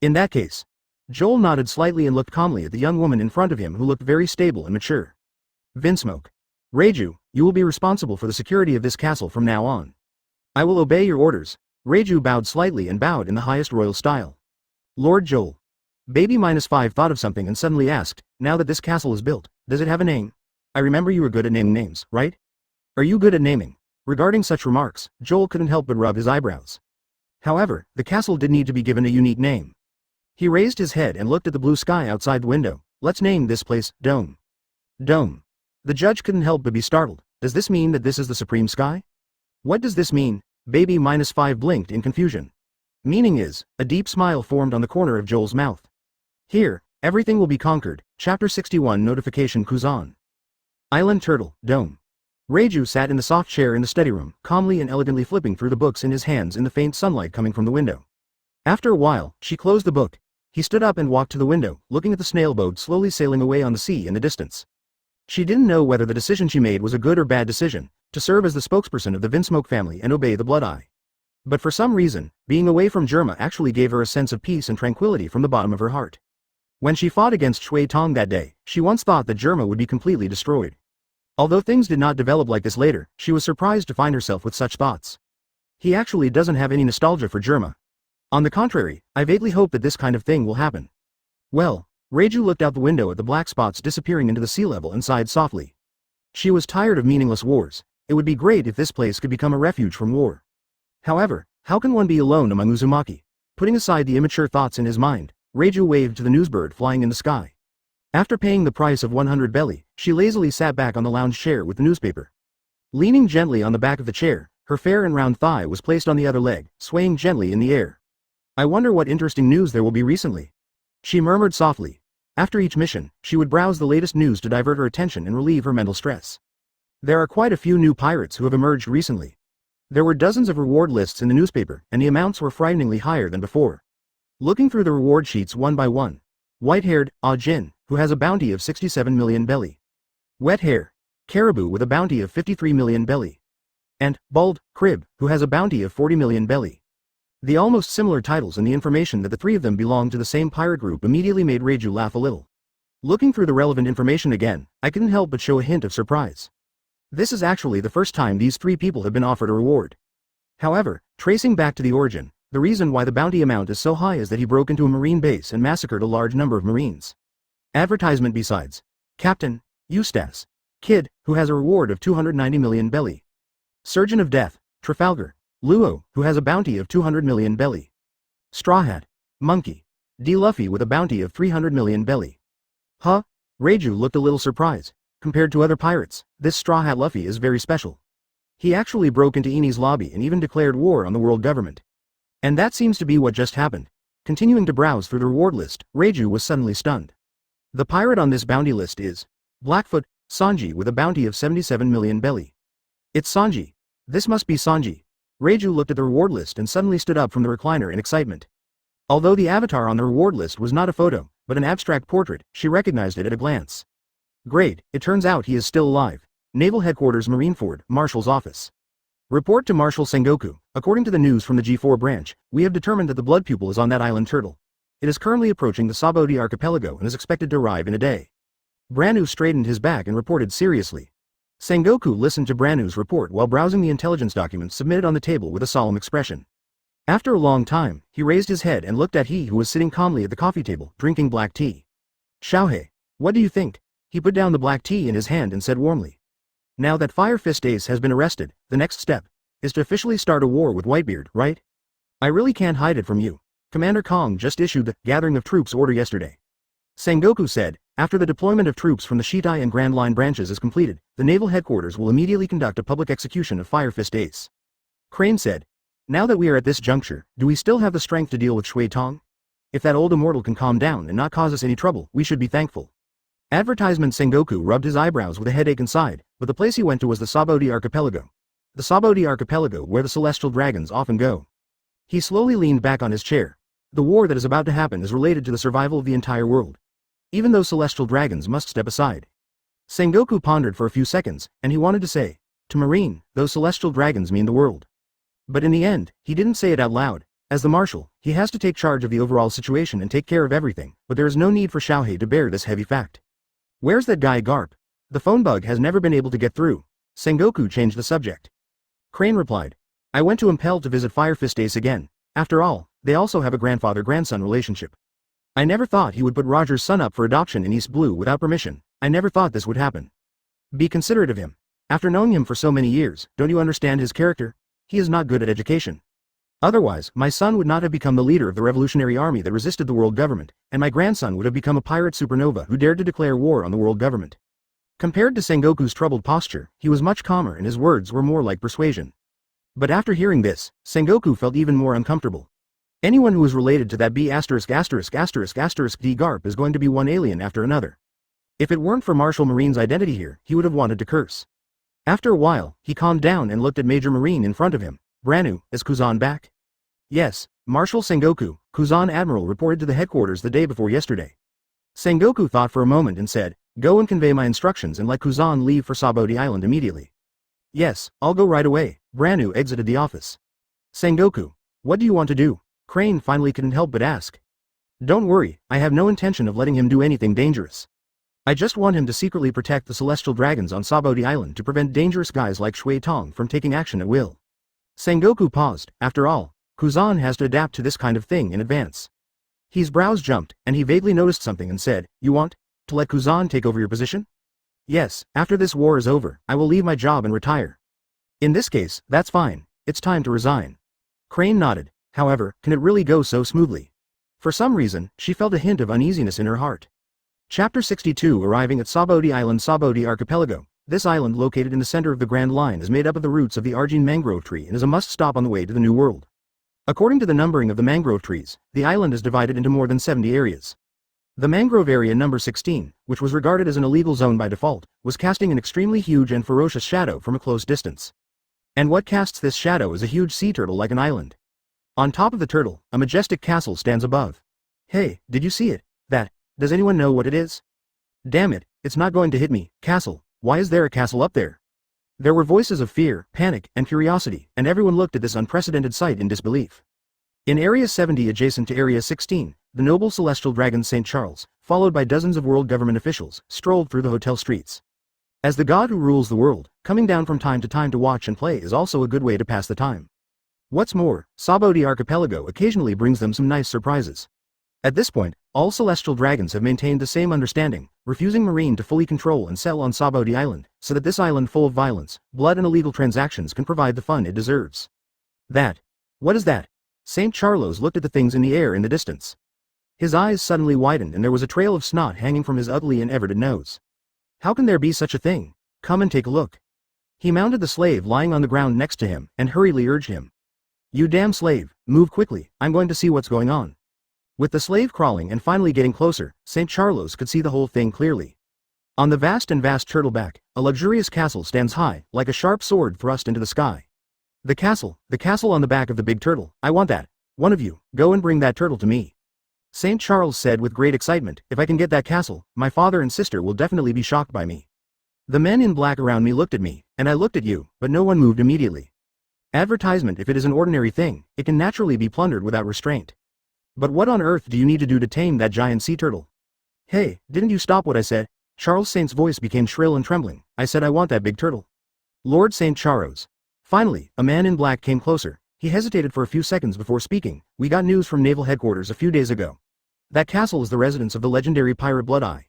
In that case. Joel nodded slightly and looked calmly at the young woman in front of him who looked very stable and mature. Vinsmoke. Reiju, you will be responsible for the security of this castle from now on. I will obey your orders. Reiju bowed slightly and bowed in the highest royal style. Lord Joel. Baby -5 thought of something and suddenly asked, now that this castle is built, does it have a name? I remember you were good at naming names, right? Are you good at naming? Regarding such remarks, Joel couldn't help but rub his eyebrows. However, the castle did need to be given a unique name. He raised his head and looked at the blue sky outside the window. Let's name this place, Dome. Dome. The judge couldn't help but be startled. Does this mean that this is the supreme sky? What does this mean? Baby -5 blinked in confusion. Meaning is, a deep smile formed on the corner of Joel's mouth. Here, everything will be conquered. Chapter 61 Notification Kuzan. Island Turtle, Dome. Reiju sat in the soft chair in the study room, calmly and elegantly flipping through the books in his hands in the faint sunlight coming from the window. After a while, she closed the book. He stood up and walked to the window, looking at the snail boat slowly sailing away on the sea in the distance. She didn't know whether the decision she made was a good or bad decision, to serve as the spokesperson of the Vinsmoke family and obey the Blood-Eye. But for some reason, being away from Germa actually gave her a sense of peace and tranquility from the bottom of her heart. When she fought against Shui Tong that day, she once thought that Germa would be completely destroyed. Although things did not develop like this later, she was surprised to find herself with such thoughts. He actually doesn't have any nostalgia for Germa. On the contrary, I vaguely hope that this kind of thing will happen. Well, Reiju looked out the window at the black spots disappearing into the sea level and sighed softly. She was tired of meaningless wars. It would be great if this place could become a refuge from war. However, how can one be alone among Uzumaki? Putting aside the immature thoughts in his mind, Reiju waved to the newsbird flying in the sky. After paying the price of 100 belly, she lazily sat back on the lounge chair with the newspaper. Leaning gently on the back of the chair, her fair and round thigh was placed on the other leg, swaying gently in the air. I wonder what interesting news there will be recently. She murmured softly. After each mission, she would browse the latest news to divert her attention and relieve her mental stress. There are quite a few new pirates who have emerged recently. There were dozens of reward lists in the newspaper, and the amounts were frighteningly higher than before. Looking through the reward sheets one by one. White-haired, A-Jin, who has a bounty of 67 million belly. Wet hair, Caribou with a bounty of 53 million belly. And, Bald, Crib, who has a bounty of 40 million belly. The almost similar titles and the information that the 3 of them belonged to the same pirate group immediately made Reiju laugh a little. Looking through the relevant information again, I couldn't help but show a hint of surprise. This is actually the first time these 3 people have been offered a reward. However, tracing back to the origin, the reason why the bounty amount is so high is that he broke into a marine base and massacred a large number of marines. Advertisement besides. Captain, Eustace. Kid, who has a reward of 290 million belly. Surgeon of Death, Trafalgar. Luo, who has a bounty of 200 million belly. Straw Hat. Monkey. D. Luffy with a bounty of 300 million belly. Huh? Reiju looked a little surprised. Compared to other pirates, this Straw Hat Luffy is very special. He actually broke into Eni's lobby and even declared war on the world government. And that seems to be what just happened. Continuing to browse through the reward list, Reiju was suddenly stunned. The pirate on this bounty list is Blackfoot, Sanji with a bounty of 77 million belly. It's Sanji. This must be Sanji. Reiju looked at the reward list and suddenly stood up from the recliner in excitement. Although the avatar on the reward list was not a photo, but an abstract portrait, she recognized it at a glance. Great, it turns out he is still alive. Naval Headquarters Marineford, Marshal's office. Report to Marshal Sengoku. According to the news from the G4 branch, we have determined that the blood pupil is on that island turtle. It is currently approaching the Sabaody archipelago and is expected to arrive in a day. Branu straightened his back and reported seriously. Sengoku listened to Branu's report while browsing the intelligence documents submitted on the table with a solemn expression. After a long time, he raised his head and looked at he who was sitting calmly at the coffee table, drinking black tea. Xiaohei, what do you think? He put down the black tea in his hand and said warmly. Now that Fire Fist Ace has been arrested, the next step is to officially start a war with Whitebeard, right? I really can't hide it from you. Commander Kong just issued the gathering of troops order yesterday. Sengoku said, after the deployment of troops from the Shitai and Grand Line branches is completed, the naval headquarters will immediately conduct a public execution of Fire Fist Ace. Crane said, now that we are at this juncture, do we still have the strength to deal with Shui Tong? If that old immortal can calm down and not cause us any trouble, we should be thankful. Advertisement. Sengoku rubbed his eyebrows with a headache and sighed, but the place he went to was the Sabaody archipelago. The Sabaody archipelago where the celestial dragons often go. He slowly leaned back on his chair. The war that is about to happen is related to the survival of the entire world. Even those celestial dragons must step aside. Sengoku pondered for a few seconds, and he wanted to say, to Marine, those celestial dragons mean the world. But in the end, he didn't say it out loud. As the marshal, he has to take charge of the overall situation and take care of everything, but there is no need for Xiaohei to bear this heavy fact. Where's that guy Garp? The phone bug has never been able to get through. Sengoku changed the subject. Crane replied, I went to Impel to visit Fire Fist Ace again. After all, they also have a grandfather-grandson relationship. I never thought he would put Roger's son up for adoption in East Blue without permission. I never thought this would happen. Be considerate of him. After knowing him for so many years, don't you understand his character? He is not good at education. Otherwise, my son would not have become the leader of the revolutionary army that resisted the world government, and my grandson would have become a pirate supernova who dared to declare war on the world government. Compared to Sengoku's troubled posture, he was much calmer and his words were more like persuasion. But after hearing this, Sengoku felt even more uncomfortable. Anyone who is related to that B********* D Garp is going to be one alien after another. If it weren't for Marshal Marine's identity here, he would have wanted to curse. After a while, he calmed down and looked at Major Marine in front of him. Branu, is Kuzan back? Yes, Marshal Sengoku, Kuzan Admiral reported to the headquarters the day before yesterday. Sengoku thought for a moment and said, go and convey my instructions and let Kuzan leave for Sabaody Island immediately. Yes, I'll go right away. Branu exited the office. Sengoku, what do you want to do? Crane finally couldn't help but ask. Don't worry, I have no intention of letting him do anything dangerous. I just want him to secretly protect the celestial dragons on Sabaody Island to prevent dangerous guys like Shui Tong from taking action at will. Sengoku paused. After all, Kuzan has to adapt to this kind of thing in advance. His brows jumped, and he vaguely noticed something and said, you want to let Kuzan take over your position? Yes, after this war is over, I will leave my job and retire. In this case, that's fine. It's time to resign. Crane nodded. However, can it really go so smoothly? For some reason, she felt a hint of uneasiness in her heart. Chapter 62. Arriving at Sabaody Island. Sabaody Archipelago. This island, located in the center of the Grand Line, is made up of the roots of the A-Jin mangrove tree and is a must-stop on the way to the New World. According to the numbering of the mangrove trees, the island is divided into more than 70 areas. The mangrove area number 16, which was regarded as an illegal zone by default, was casting an extremely huge and ferocious shadow from a close distance. And what casts this shadow is a huge sea turtle like an island. On top of the turtle, a majestic castle stands above. Hey, did you see it? Does anyone know what it is? Damn it, it's not going to hit me. Castle. Why is there a castle up there? There were voices of fear, panic, and curiosity, and everyone looked at this unprecedented sight in disbelief. In Area 70 adjacent to Area 16, the noble celestial dragon St. Charles, followed by dozens of world government officials, strolled through the hotel streets. As the god who rules the world, coming down from time to watch and play is also a good way to pass the time. What's more, Sabaody Archipelago occasionally brings them some nice surprises. At this point, all celestial dragons have maintained the same understanding, refusing Marine to fully control and settle on Sabaody Island, so that this island full of violence, blood and illegal transactions can provide the fun it deserves. What is that? St. Charles looked at the things in the air in the distance. His eyes suddenly widened and there was a trail of snot hanging from his ugly and everted nose. How can there be such a thing? Come and take a look. He mounted the slave lying on the ground next to him and hurriedly urged him. You damn slave, move quickly, I'm going to see what's going on. With the slave crawling and finally getting closer, St. Charles could see the whole thing clearly. On the vast turtle back, a luxurious castle stands high, like a sharp sword thrust into the sky. The castle on the back of the big turtle, I want that. One of you, go and bring that turtle to me. St. Charles said with great excitement, if I can get that castle, my father and sister will definitely be shocked by me. The men in black around me looked at me, and I looked at you, but no one moved immediately. Advertisement, if it is an ordinary thing, it can naturally be plundered without restraint. But what on earth do you need to do to tame that giant sea turtle? Hey, didn't you stop what I said? Charles Saint's voice became shrill and trembling. I said I want that big turtle. Lord St. Charles. Finally, a man in black came closer. He hesitated for a few seconds before speaking. We got news from naval headquarters a few days ago. That castle is the residence of the legendary pirate Blood Eye.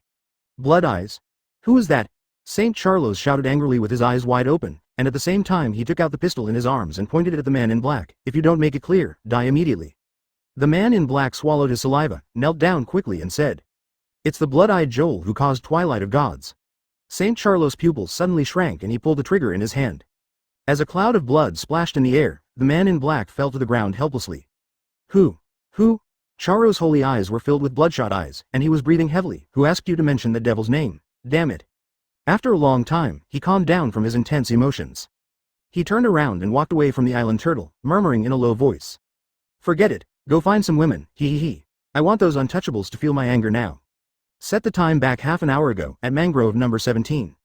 Blood Eyes? Who is that? St. Charles shouted angrily with his eyes wide open, and at the same time he took out the pistol in his arms and pointed it at the man in black. If you don't make it clear, die immediately. The man in black swallowed his saliva, knelt down quickly and said, it's the blood-eyed Joel who caused Twilight of Gods. St. Charles' pupils suddenly shrank and he pulled the trigger in his hand. As a cloud of blood splashed in the air, the man in black fell to the ground helplessly. Who? Charo's holy eyes were filled with bloodshot eyes, and he was breathing heavily. Who asked you to mention the devil's name? Damn it. After a long time, he calmed down from his intense emotions. He turned around and walked away from the island turtle, murmuring in a low voice. Forget it, go find some women, he. I want those untouchables to feel my anger now. Set the time back half an hour ago, at Mangrove number 17.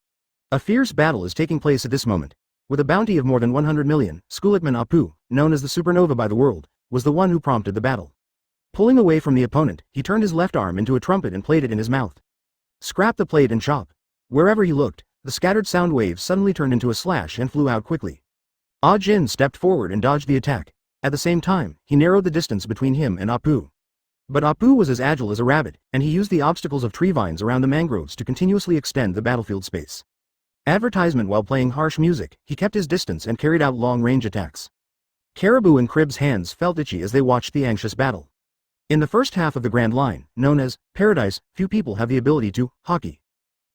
A fierce battle is taking place at this moment. With a bounty of more than 100 million, Skulikman Apu, known as the supernova by the world, was the one who prompted the battle. Pulling away from the opponent, he turned his left arm into a trumpet and played it in his mouth. Scrap the plate and chop. Wherever he looked, the scattered sound waves suddenly turned into a slash and flew out quickly. A-Jin stepped forward and dodged the attack. At the same time, he narrowed the distance between him and Apu. But Apu was as agile as a rabbit, and he used the obstacles of tree vines around the mangroves to continuously extend the battlefield space. Advertisement while playing harsh music, he kept his distance and carried out long-range attacks. Caribou and Crib's hands felt itchy as they watched the anxious battle. In the first half of the Grand Line, known as Paradise, few people have the ability to hockey.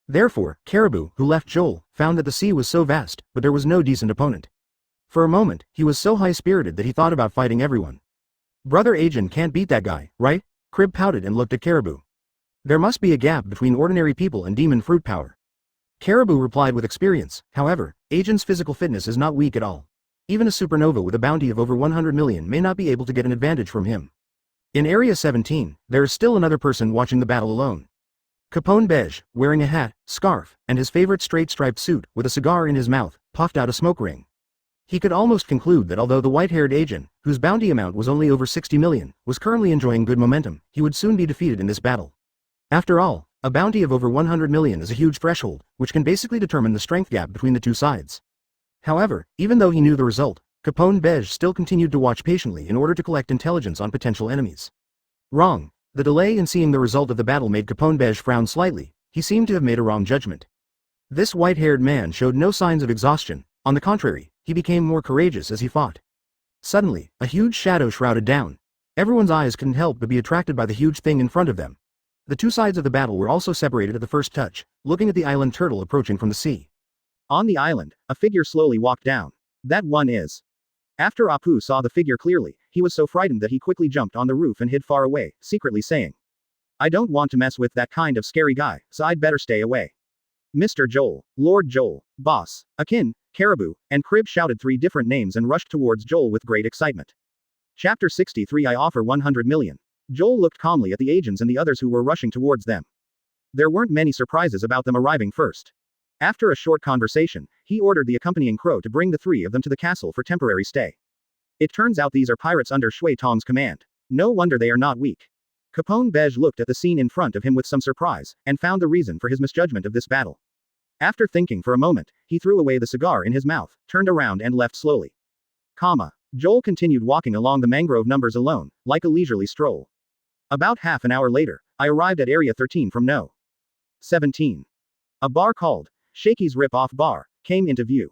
Therefore, Caribou, who left Joel, found that the sea was so vast, but there was no decent opponent. For a moment, he was so high-spirited that he thought about fighting everyone. Brother A-Jin can't beat that guy, right? Crib pouted and looked at Caribou. There must be a gap between ordinary people and demon fruit power. Caribou replied with experience. However, A-Jin's physical fitness is not weak at all. Even a supernova with a bounty of over 100 million may not be able to get an advantage from him. In Area 17, there is still another person watching the battle alone. Capone Beige, wearing a hat, scarf, and his favorite straight-striped suit, with a cigar in his mouth, puffed out a smoke ring. He could almost conclude that although the white-haired A-Jin, whose bounty amount was only over 60 million, was currently enjoying good momentum, he would soon be defeated in this battle. After all, a bounty of over 100 million is a huge threshold, which can basically determine the strength gap between the two sides. However, even though he knew the result, Capone Beige still continued to watch patiently in order to collect intelligence on potential enemies. Wrong. The delay in seeing the result of the battle made Capone Beige frown slightly. He seemed to have made a wrong judgment. This white-haired man showed no signs of exhaustion. On the contrary, he became more courageous as he fought. Suddenly, a huge shadow shrouded down. Everyone's eyes couldn't help but be attracted by the huge thing in front of them. The two sides of the battle were also separated at the first touch, looking at the island turtle approaching from the sea. On the island, a figure slowly walked down. That one is. After Apu saw the figure clearly, he was so frightened that he quickly jumped on the roof and hid far away, secretly saying, I don't want to mess with that kind of scary guy, so I'd better stay away. Mr. Joel, Lord Joel, Boss, Akin, Caribou, and Crib shouted three different names and rushed towards Joel with great excitement. Chapter 63 I offer 100 million. Joel looked calmly at the agents and the others who were rushing towards them. There weren't many surprises about them arriving first. After a short conversation, he ordered the accompanying crow to bring the three of them to the castle for temporary stay. It turns out these are pirates under Shui Tong's command. No wonder they are not weak. Capone Beige looked at the scene in front of him with some surprise, and found the reason for his misjudgment of this battle. After thinking for a moment, he threw away the cigar in his mouth, turned around and left slowly. Joel continued walking along the mangrove numbers alone, like a leisurely stroll. About half an hour later, I arrived at Area 13 from No. 17. A bar called Shakey's Rip-Off Bar came into view.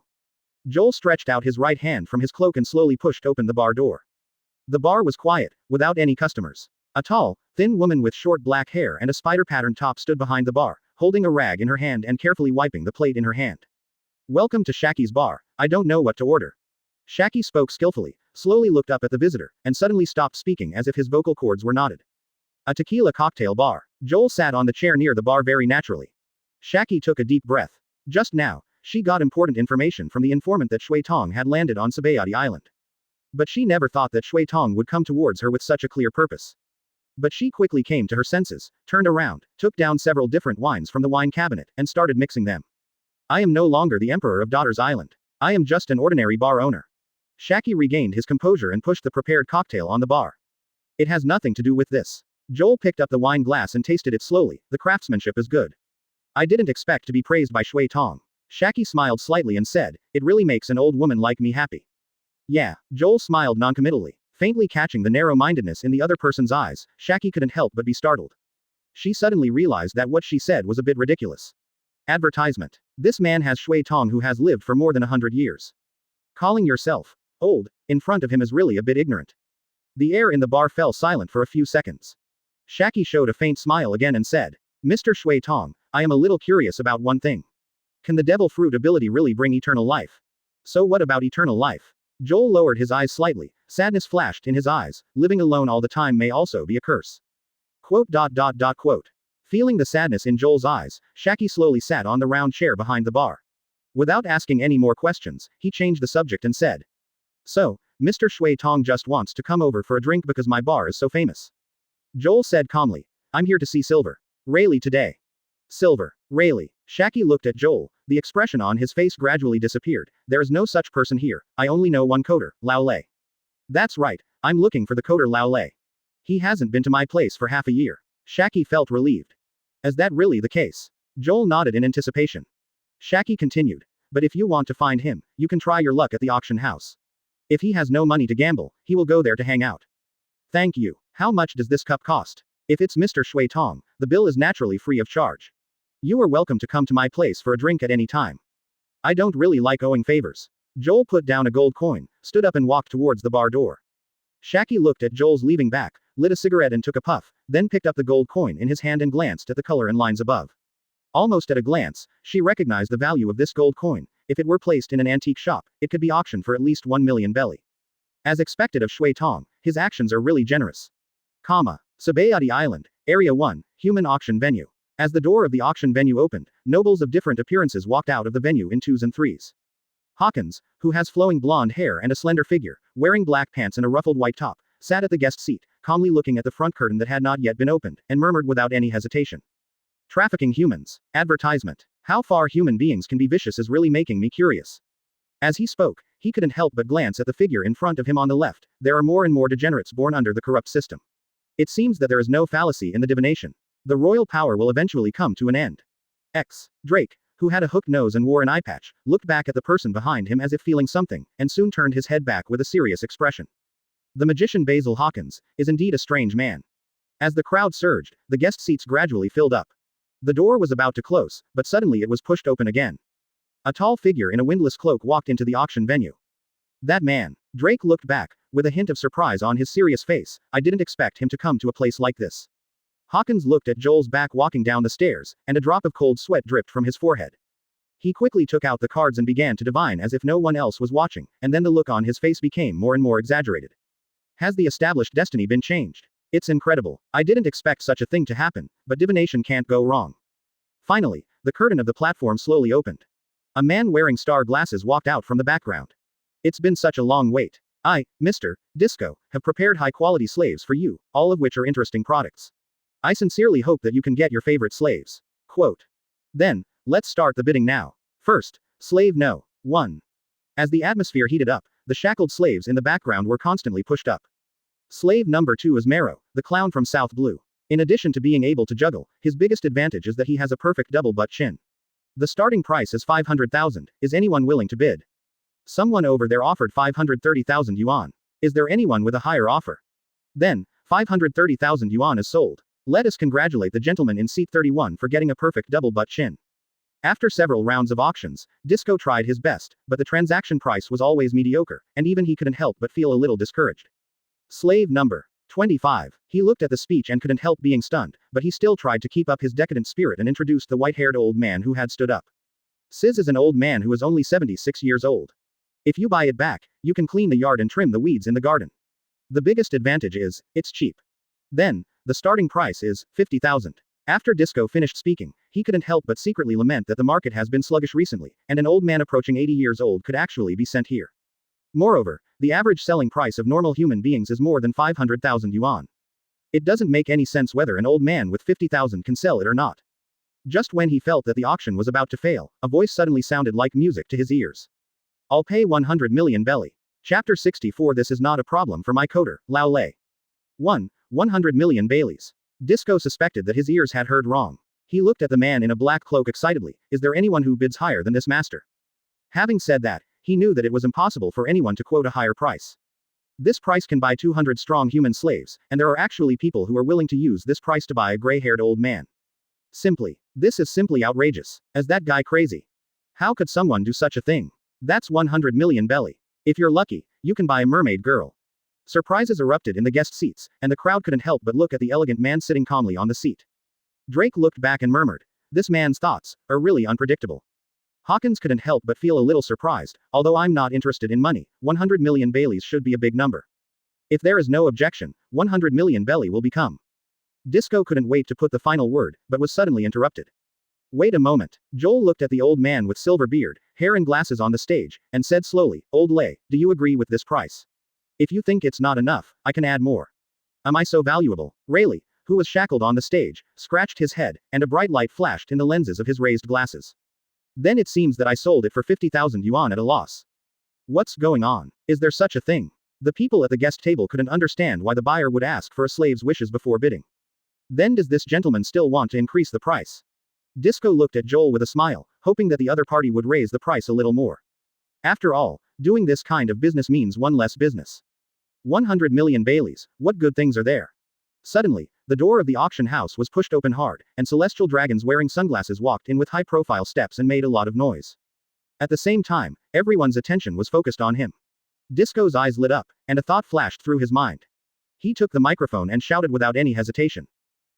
Joel stretched out his right hand from his cloak and slowly pushed open the bar door. The bar was quiet, without any customers. A tall, thin woman with short black hair and a spider-patterned top stood behind the bar, holding a rag in her hand and carefully wiping the plate in her hand. Welcome to Shakey's bar. I don't know what to order. Shakey spoke skillfully, slowly looked up at the visitor, and suddenly stopped speaking as if his vocal cords were knotted. A tequila cocktail bar. Joel sat on the chair near the bar very naturally. Shaki took a deep breath. Just now, she got important information from the informant that Shui Tong had landed on Sabaody Island. But she never thought that Shui Tong would come towards her with such a clear purpose. But she quickly came to her senses, turned around, took down several different wines from the wine cabinet, and started mixing them. I am no longer the emperor of Daughter's Island. I am just an ordinary bar owner. Shaki regained his composure and pushed the prepared cocktail on the bar. It has nothing to do with this. Joel picked up the wine glass and tasted it slowly. The craftsmanship is good. I didn't expect to be praised by Shui Tong. Shaki smiled slightly and said, it really makes an old woman like me happy. Yeah, Joel smiled noncommittally, faintly catching the narrow-mindedness in the other person's eyes. Shaki couldn't help but be startled. She suddenly realized that what she said was a bit ridiculous. Advertisement. This man has Shui Tong who has lived for more than 100 years. Calling yourself old in front of him is really a bit ignorant. The air in the bar fell silent for a few seconds. Shaki showed a faint smile again and said, Mr. Shui Tong, I am a little curious about one thing. Can the devil fruit ability really bring eternal life? So what about eternal life? Joel lowered his eyes slightly. Sadness flashed in his eyes. Living alone all the time may also be a curse. Quote. Feeling the sadness in Joel's eyes, Shaki slowly sat on the round chair behind the bar. Without asking any more questions, he changed the subject and said, so, Mr. Shui Tong just wants to come over for a drink because my bar is so famous. Joel said calmly, I'm here to see Silver Rayleigh today. Silver Rayleigh. Shaki looked at Joel. The expression on his face gradually disappeared. There is no such person here. I only know one coder, Rayleigh. That's right, I'm looking for the coder Rayleigh. He hasn't been to my place for half a year. Shaki felt relieved. Is that really the case? Joel nodded in anticipation. Shaki continued. But if you want to find him, you can try your luck at the auction house. If he has no money to gamble, he will go there to hang out. Thank you. How much does this cup cost? If it's Mr. Shui Tong, the bill is naturally free of charge. You are welcome to come to my place for a drink at any time. I don't really like owing favors. Joel put down a gold coin, stood up and walked towards the bar door. Shaki looked at Joel's leaving back, lit a cigarette and took a puff, then picked up the gold coin in his hand and glanced at the color and lines above. Almost at a glance, she recognized the value of this gold coin. If it were placed in an antique shop, it could be auctioned for at least 1 million belly. As expected of Shui Tong, his actions are really generous. Sabaody Island, Area 1, Human Auction Venue. As the door of the auction venue opened, nobles of different appearances walked out of the venue in 2s and 3s. Hawkins, who has flowing blonde hair and a slender figure, wearing black pants and a ruffled white top, sat at the guest seat, calmly looking at the front curtain that had not yet been opened, and murmured without any hesitation. Trafficking humans. Advertisement. How far human beings can be vicious is really making me curious. As he spoke, he couldn't help but glance at the figure in front of him on the left. There are more and more degenerates born under the corrupt system. It seems that there is no fallacy in the divination. The royal power will eventually come to an end. Drake, who had a hooked nose and wore an eye patch, looked back at the person behind him as if feeling something, and soon turned his head back with a serious expression. The magician Basil Hawkins is indeed a strange man. As the crowd surged, the guest seats gradually filled up. The door was about to close, but suddenly it was pushed open again. A tall figure in a windless cloak walked into the auction venue. That man. Drake looked back, with a hint of surprise on his serious face. I didn't expect him to come to a place like this. Hawkins looked at Joel's back walking down the stairs, and a drop of cold sweat dripped from his forehead. He quickly took out the cards and began to divine as if no one else was watching, and then the look on his face became more and more exaggerated. Has the established destiny been changed? It's incredible. I didn't expect such a thing to happen, but divination can't go wrong. Finally, the curtain of the platform slowly opened. A man wearing star glasses walked out from the background. It's been such a long wait. I, Mr. Disco, have prepared high-quality slaves for you, all of which are interesting products. I sincerely hope that you can get your favorite slaves. Quote. Then, let's start the bidding now. First, slave no. 1. As the atmosphere heated up, the shackled slaves in the background were constantly pushed up. Slave number 2 is Mero, the clown from South Blue. In addition to being able to juggle, his biggest advantage is that he has a perfect double butt chin. The starting price is 500,000. Is anyone willing to bid? Someone over there offered 530,000 yuan. Is there anyone with a higher offer? Then, 530,000 yuan is sold. Let us congratulate the gentleman in seat 31 for getting a perfect double butt chin. After several rounds of auctions, Disco tried his best, but the transaction price was always mediocre, and even he couldn't help but feel a little discouraged. Slave number 25. He looked at the speech and couldn't help being stunned, but he still tried to keep up his decadent spirit and introduced the white-haired old man who had stood up. Sis is an old man who is only 76 years old. If you buy it back, you can clean the yard and trim the weeds in the garden. The biggest advantage is, it's cheap. Then, the starting price is 50,000. After Disco finished speaking, he couldn't help but secretly lament that the market has been sluggish recently, and an old man approaching 80 years old could actually be sent here. Moreover, the average selling price of normal human beings is more than 500,000 yuan. It doesn't make any sense whether an old man with 50,000 can sell it or not. Just when he felt that the auction was about to fail, a voice suddenly sounded like music to his ears. I'll pay 100 million belly. Chapter 64. This is not a problem for my coder, Rayleigh. 100 million Baileys. Disco suspected that his ears had heard wrong. He looked at the man in a black cloak excitedly. Is there anyone who bids higher than this master? Having said that, he knew that it was impossible for anyone to quote a higher price. This price can buy 200 strong human slaves, and there are actually people who are willing to use this price to buy a gray-haired old man. This is simply outrageous. Is that guy crazy? How could someone do such a thing? That's 100 million belly. If you're lucky, you can buy a mermaid girl. Surprises erupted in the guest seats, and the crowd couldn't help but look at the elegant man sitting calmly on the seat. Drake looked back and murmured, "This man's thoughts are really unpredictable." Hawkins couldn't help but feel a little surprised. Although I'm not interested in money, 100 million Baileys should be a big number. If there is no objection, 100 million belly will become. Disco couldn't wait to put the final word, but was suddenly interrupted. Wait a moment. Joel looked at the old man with silver beard, hair and glasses on the stage, and said slowly, "Old Lay, do you agree with this price? If you think it's not enough, I can add more. Am I so valuable?" Rayleigh, who was shackled on the stage, scratched his head, and a bright light flashed in the lenses of his raised glasses. "Then it seems that I sold it for 50,000 yuan at a loss. What's going on? Is there such a thing?" The people at the guest table couldn't understand why the buyer would ask for a slave's wishes before bidding. Then does this gentleman still want to increase the price? Disco looked at Joel with a smile, hoping that the other party would raise the price a little more. After all, doing this kind of business means one less business. 100 million Baileys, what good things are there? Suddenly, the door of the auction house was pushed open hard, and celestial dragons wearing sunglasses walked in with high-profile steps and made a lot of noise. At the same time, everyone's attention was focused on him. Disco's eyes lit up, and a thought flashed through his mind. He took the microphone and shouted without any hesitation.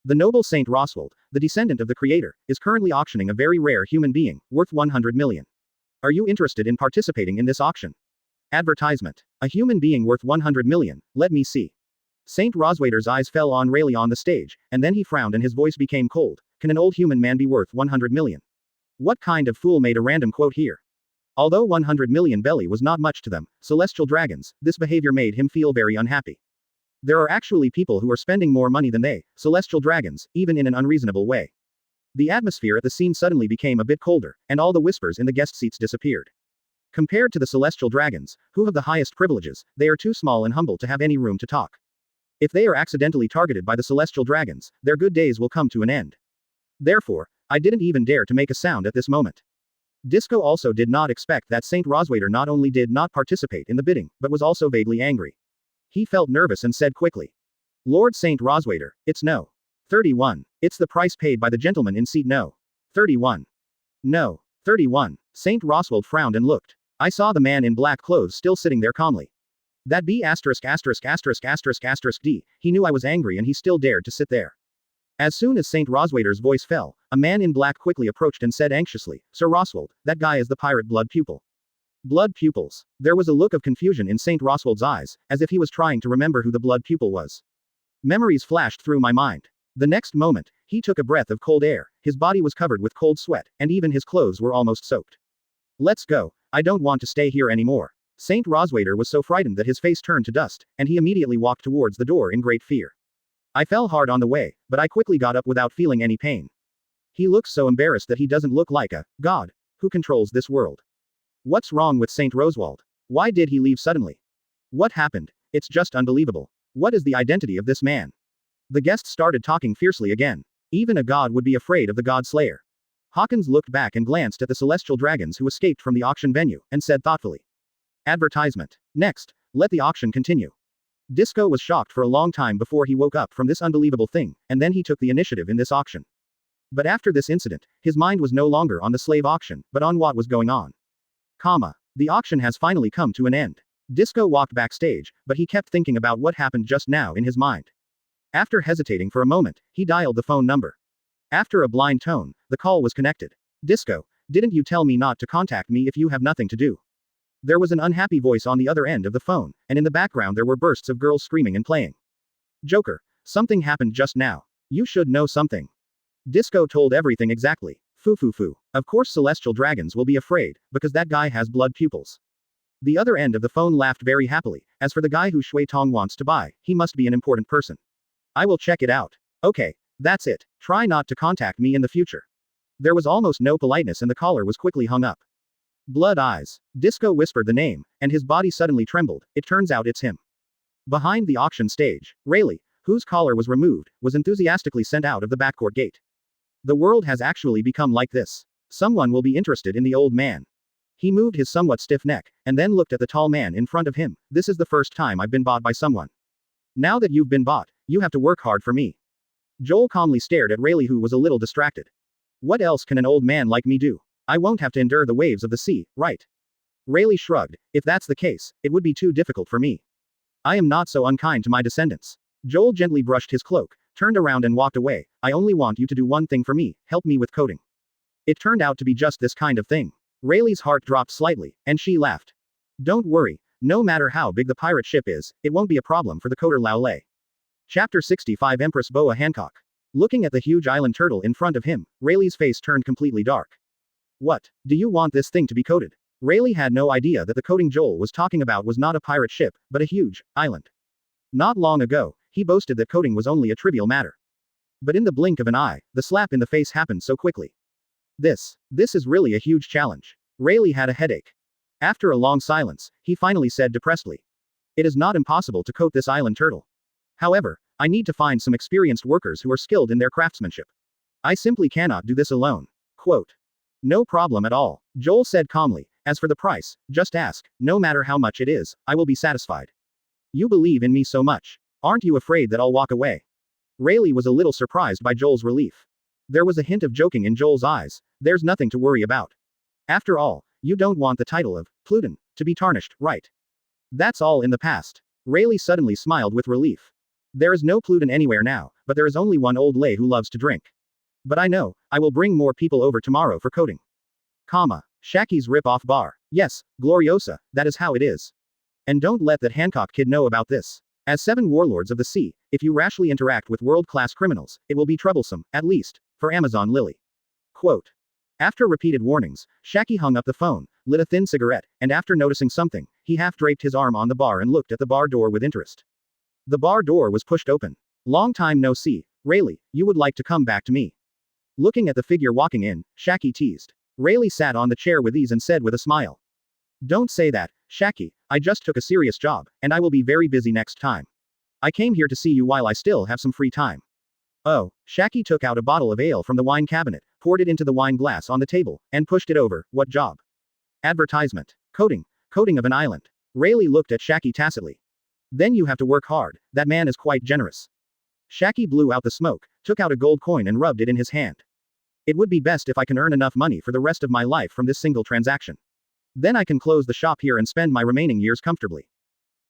The noble Saint Roswald, the descendant of the creator, is currently auctioning a very rare human being, worth 100 million. Are you interested in participating in this auction? Advertisement. A human being worth 100 million, let me see. Saint Roswader's eyes fell on Rayleigh on the stage, and then he frowned and his voice became cold. Can an old human man be worth 100 million? What kind of fool made a random quote here? Although 100 million belly was not much to them, celestial dragons, this behavior made him feel very unhappy. There are actually people who are spending more money than they, celestial dragons, even in an unreasonable way. The atmosphere at the scene suddenly became a bit colder, and all the whispers in the guest seats disappeared. Compared to the celestial dragons, who have the highest privileges, they are too small and humble to have any room to talk. If they are accidentally targeted by the celestial dragons, their good days will come to an end. Therefore, I didn't even dare to make a sound at this moment. Disco also did not expect that Saint Roswader not only did not participate in the bidding, but was also vaguely angry. He felt nervous and said quickly, "Lord Saint Roswader, it's no. 31. It's the price paid by the gentleman in seat no. 31. No. 31. Saint Roswald frowned and looked. I saw the man in black clothes still sitting there calmly. That B asterisk asterisk asterisk asterisk asterisk D, he knew I was angry and he still dared to sit there. As soon as Saint Roswader's voice fell, a man in black quickly approached and said anxiously, Sir Roswald, that guy is the pirate blood pupil. Blood pupils. There was a look of confusion in Saint Roswald's eyes, as if he was trying to remember who the blood pupil was. Memories flashed through my mind. The next moment, he took a breath of cold air, his body was covered with cold sweat, and even his clothes were almost soaked. Let's go. I don't want to stay here anymore. Saint Roswader was so frightened that his face turned to dust, and he immediately walked towards the door in great fear. I fell hard on the way, but I quickly got up without feeling any pain. He looks so embarrassed that he doesn't look like a god who controls this world. What's wrong with Saint Roswald? Why did he leave suddenly? What happened? It's just unbelievable. What is the identity of this man? The guests started talking fiercely again. Even a god would be afraid of the god slayer. Hawkins looked back and glanced at the celestial dragons who escaped from the auction venue, and said thoughtfully. Advertisement. Next, let the auction continue. Disco was shocked for a long time before he woke up from this unbelievable thing, and then he took the initiative in this auction. But after this incident, his mind was no longer on the slave auction, but on what was going on. The auction has finally come to an end. Disco walked backstage, but he kept thinking about what happened just now in his mind. After hesitating for a moment, he dialed the phone number. After a blind tone, the call was connected. Disco, didn't you tell me not to contact me if you have nothing to do? There was an unhappy voice on the other end of the phone, and in the background there were bursts of girls screaming and playing. Joker, something happened just now. You should know something. Disco told everything exactly. Foo foo foo. Of course celestial dragons will be afraid, because that guy has blood pupils. The other end of the phone laughed very happily. As for the guy who Shui Tong wants to buy, he must be an important person. I will check it out. Okay, that's it. Try not to contact me in the future. There was almost no politeness and the caller was quickly hung up. Blood eyes. Disco whispered the name, and his body suddenly trembled. It turns out it's him. Behind the auction stage, Rayleigh, whose collar was removed, was enthusiastically sent out of the backcourt gate. The world has actually become like this. Someone will be interested in the old man. He moved his somewhat stiff neck, and then looked at the tall man in front of him. This is the first time I've been bought by someone. Now that you've been bought, you have to work hard for me. Joel calmly stared at Rayleigh, who was a little distracted. What else can an old man like me do? I won't have to endure the waves of the sea, right? Rayleigh shrugged. If that's the case, it would be too difficult for me. I am not so unkind to my descendants. Joel gently brushed his cloak, turned around and walked away. I only want you to do one thing for me, help me with coding. It turned out to be just this kind of thing. Rayleigh's heart dropped slightly, and she laughed. Don't worry, no matter how big the pirate ship is, it won't be a problem for the coder Rayleigh. Chapter 65 Empress Hancock. Looking at the huge island turtle in front of him, Rayleigh's face turned completely dark. What? Do you want this thing to be coded? Rayleigh had no idea that the coding Joel was talking about was not a pirate ship, but a huge island. Not long ago, he boasted that coding was only a trivial matter. But in the blink of an eye, the slap in the face happened so quickly. This is really a huge challenge. Rayleigh had a headache. After a long silence, he finally said depressedly. It is not impossible to coat this island turtle. However, I need to find some experienced workers who are skilled in their craftsmanship. I simply cannot do this alone. Quote. No problem at all, Joel said calmly. As for the price, just ask, no matter how much it is, I will be satisfied. You believe in me so much. Aren't you afraid that I'll walk away? Rayleigh was a little surprised by Joel's relief. There was a hint of joking in Joel's eyes. There's nothing to worry about. After all, you don't want the title of Pluton to be tarnished, right? That's all in the past. Rayleigh suddenly smiled with relief. There is no Pluton anywhere now, but there is only one old lay who loves to drink. But I know, I will bring more people over tomorrow for coding. Shacky's rip-off bar. Yes, Gloriosa, that is how it is. And don't let that Hancock kid know about this. As 7 warlords of the sea, if you rashly interact with world-class criminals, it will be troublesome, at least, for Amazon Lily. Quote. After repeated warnings, Shacky hung up the phone, lit a thin cigarette, and after noticing something, he half-draped his arm on the bar and looked at the bar door with interest. The bar door was pushed open. Long time no see, Rayleigh, you would like to come back to me. Looking at the figure walking in, Shacky teased. Rayleigh sat on the chair with ease and said with a smile. Don't say that, Shacky, I just took a serious job, and I will be very busy next time. I came here to see you while I still have some free time. Oh, Shacky took out a bottle of ale from the wine cabinet, poured it into the wine glass on the table, and pushed it over. What job? Advertisement. Coding of an island. Rayleigh looked at Shacky tacitly. Then you have to work hard, that man is quite generous. Shacky blew out the smoke, took out a gold coin and rubbed it in his hand. It would be best if I can earn enough money for the rest of my life from this single transaction. Then I can close the shop here and spend my remaining years comfortably.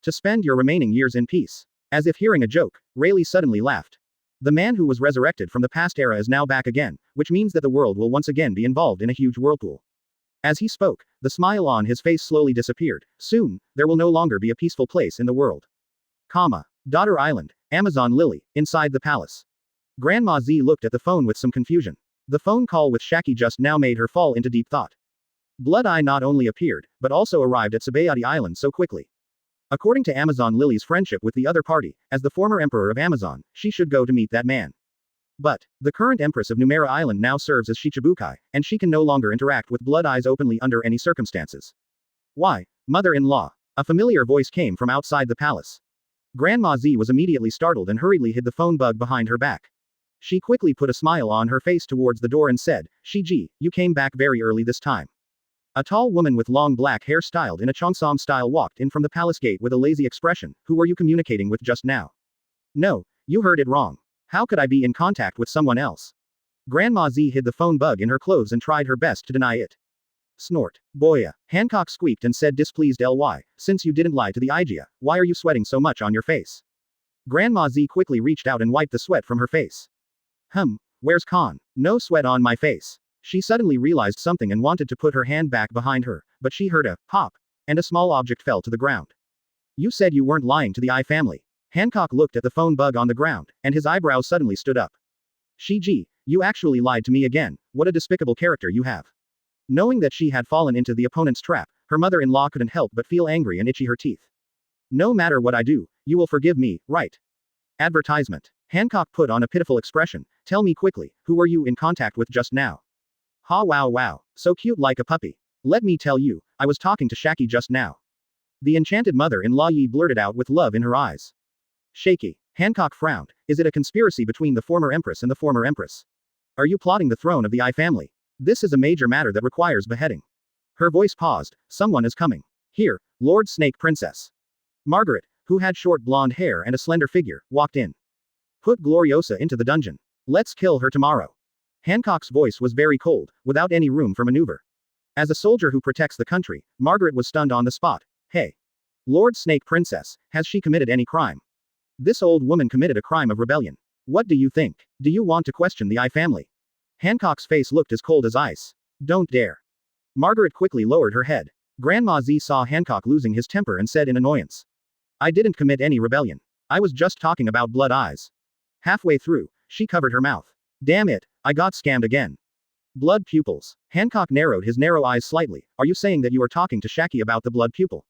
To spend your remaining years in peace. As if hearing a joke, Rayleigh suddenly laughed. The man who was resurrected from the past era is now back again, which means that the world will once again be involved in a huge whirlpool. As he spoke, the smile on his face slowly disappeared. Soon, there will no longer be a peaceful place in the world. Daughter Island, Amazon Lily, inside the palace. Grandma Z looked at the phone with some confusion. The phone call with Shacky just now made her fall into deep thought. Blood Eye not only appeared, but also arrived at Sabaody Island so quickly. According to Amazon Lily's friendship with the other party, as the former emperor of Amazon, she should go to meet that man. But, the current empress of Numera Island now serves as Shichibukai, and she can no longer interact with Blood Eyes openly under any circumstances. Why, mother-in-law? A familiar voice came from outside the palace. Grandma Z was immediately startled and hurriedly hid the phone bug behind her back. She quickly put a smile on her face towards the door and said, Shiji, you came back very early this time. A tall woman with long black hair styled in a Cheongsam style walked in from the palace gate with a lazy expression. Who were you communicating with just now? No, you heard it wrong. How could I be in contact with someone else? Grandma Z hid the phone bug in her clothes and tried her best to deny it. Snort. Boya. Hancock squeaked and said displeased Ly, since you didn't lie to the IGA, why are you sweating so much on your face? Grandma Z quickly reached out and wiped the sweat from her face. Where's Khan? No sweat on my face. She suddenly realized something and wanted to put her hand back behind her, but she heard a pop, and a small object fell to the ground. You said you weren't lying to the I family. Hancock looked at the phone bug on the ground, and his eyebrows suddenly stood up. Shiji, you actually lied to me again, what a despicable character you have. Knowing that she had fallen into the opponent's trap, her mother-in-law couldn't help but feel angry and itchy her teeth. No matter what I do, you will forgive me, right? Advertisement. Hancock put on a pitiful expression. Tell me quickly, who were you in contact with just now? Ha wow wow, so cute like a puppy. Let me tell you, I was talking to Shaki just now. The enchanted mother-in-law Yi blurted out with love in her eyes. Shaky. Hancock frowned. Is it a conspiracy between the former empress and the former empress? Are you plotting the throne of the I family? This is a major matter that requires beheading. Her voice paused. Someone is coming. Here, Lord Snake Princess. Margaret, who had short blonde hair and a slender figure, walked in. Put Gloriosa into the dungeon. Let's kill her tomorrow. Hancock's voice was very cold, without any room for maneuver. As a soldier who protects the country, Margaret was stunned on the spot. Hey. Lord Snake Princess, has she committed any crime? This old woman committed a crime of rebellion. What do you think? Do you want to question the I family? Hancock's face looked as cold as ice. Don't dare. Margaret quickly lowered her head. Grandma Z saw Hancock losing his temper and said in annoyance. I didn't commit any rebellion. I was just talking about blood eyes. Halfway through, she covered her mouth. Damn it, I got scammed again. Blood pupils. Hancock narrowed his narrow eyes slightly. Are you saying that you are talking to Shaki about the blood pupil?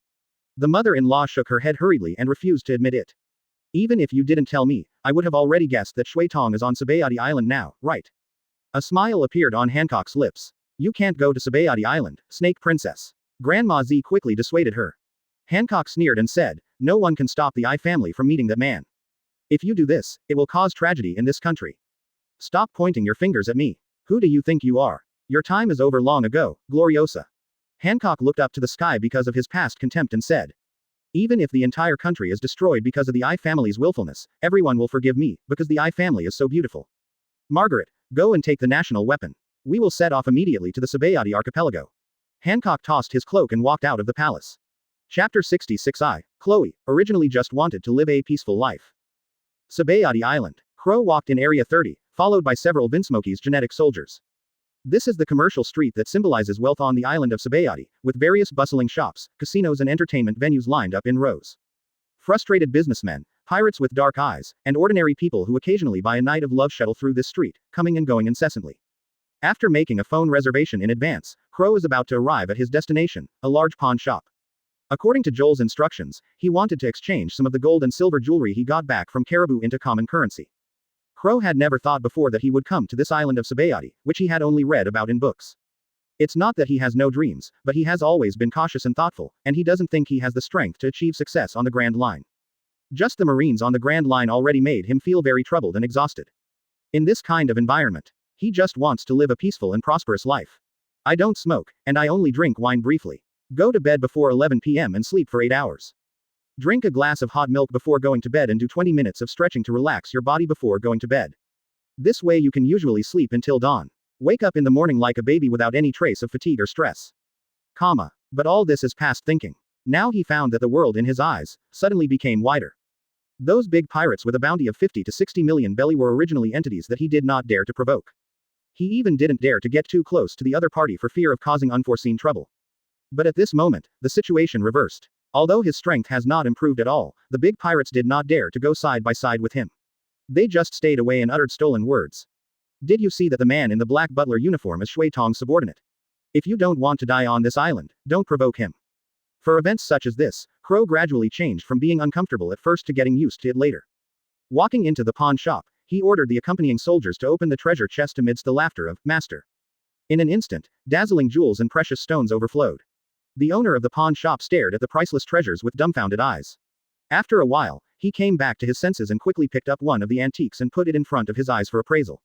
The mother-in-law shook her head hurriedly and refused to admit it. Even if you didn't tell me, I would have already guessed that Shui Tong is on Sabaody Island now, right? A smile appeared on Hancock's lips. You can't go to Sabaody Island, Snake Princess. Grandma Z quickly dissuaded her. Hancock sneered and said, no one can stop the I family from meeting that man. If you do this, it will cause tragedy in this country. Stop pointing your fingers at me. Who do you think you are? Your time is over long ago, Gloriosa. Hancock looked up to the sky because of his past contempt and said. Even if the entire country is destroyed because of the I family's willfulness, everyone will forgive me, because the I family is so beautiful. Margaret, go and take the national weapon. We will set off immediately to the Sabaody archipelago. Hancock tossed his cloak and walked out of the palace. Chapter 66 Chloe, originally just wanted to live a peaceful life. Sabaody Island. Crow walked in Area 30, followed by several Vinsmoke's genetic soldiers. This is the commercial street that symbolizes wealth on the island of Sabaody, with various bustling shops, casinos and entertainment venues lined up in rows. Frustrated businessmen, pirates with dark eyes, and ordinary people who occasionally buy a night of love shuttle through this street, coming and going incessantly. After making a phone reservation in advance, Crow is about to arrive at his destination, a large pawn shop. According to Joel's instructions, he wanted to exchange some of the gold and silver jewelry he got back from Caribou into common currency. Crow had never thought before that he would come to this island of Sabaody, which he had only read about in books. It's not that he has no dreams, but he has always been cautious and thoughtful, and he doesn't think he has the strength to achieve success on the Grand Line. Just the Marines on the Grand Line already made him feel very troubled and exhausted. In this kind of environment, he just wants to live a peaceful and prosperous life. I don't smoke, and I only drink wine briefly. Go to bed before 11 p.m. and sleep for 8 hours. Drink a glass of hot milk before going to bed and do 20 minutes of stretching to relax your body before going to bed. This way you can usually sleep until dawn. Wake up in the morning like a baby without any trace of fatigue or stress. But all this is past thinking. Now he found that the world in his eyes suddenly became wider. Those big pirates with a bounty of 50 to 60 million belly were originally entities that he did not dare to provoke. He even didn't dare to get too close to the other party for fear of causing unforeseen trouble. But at this moment, the situation reversed. Although his strength has not improved at all, the big pirates did not dare to go side by side with him. They just stayed away and uttered stolen words. Did you see that the man in the black butler uniform is Shui Tong's subordinate? If you don't want to die on this island, don't provoke him. For events such as this, Crow gradually changed from being uncomfortable at first to getting used to it later. Walking into the pawn shop, he ordered the accompanying soldiers to open the treasure chest amidst the laughter of Master. In an instant, dazzling jewels and precious stones overflowed. The owner of the pawn shop stared at the priceless treasures with dumbfounded eyes. After a while, he came back to his senses and quickly picked up one of the antiques and put it in front of his eyes for appraisal.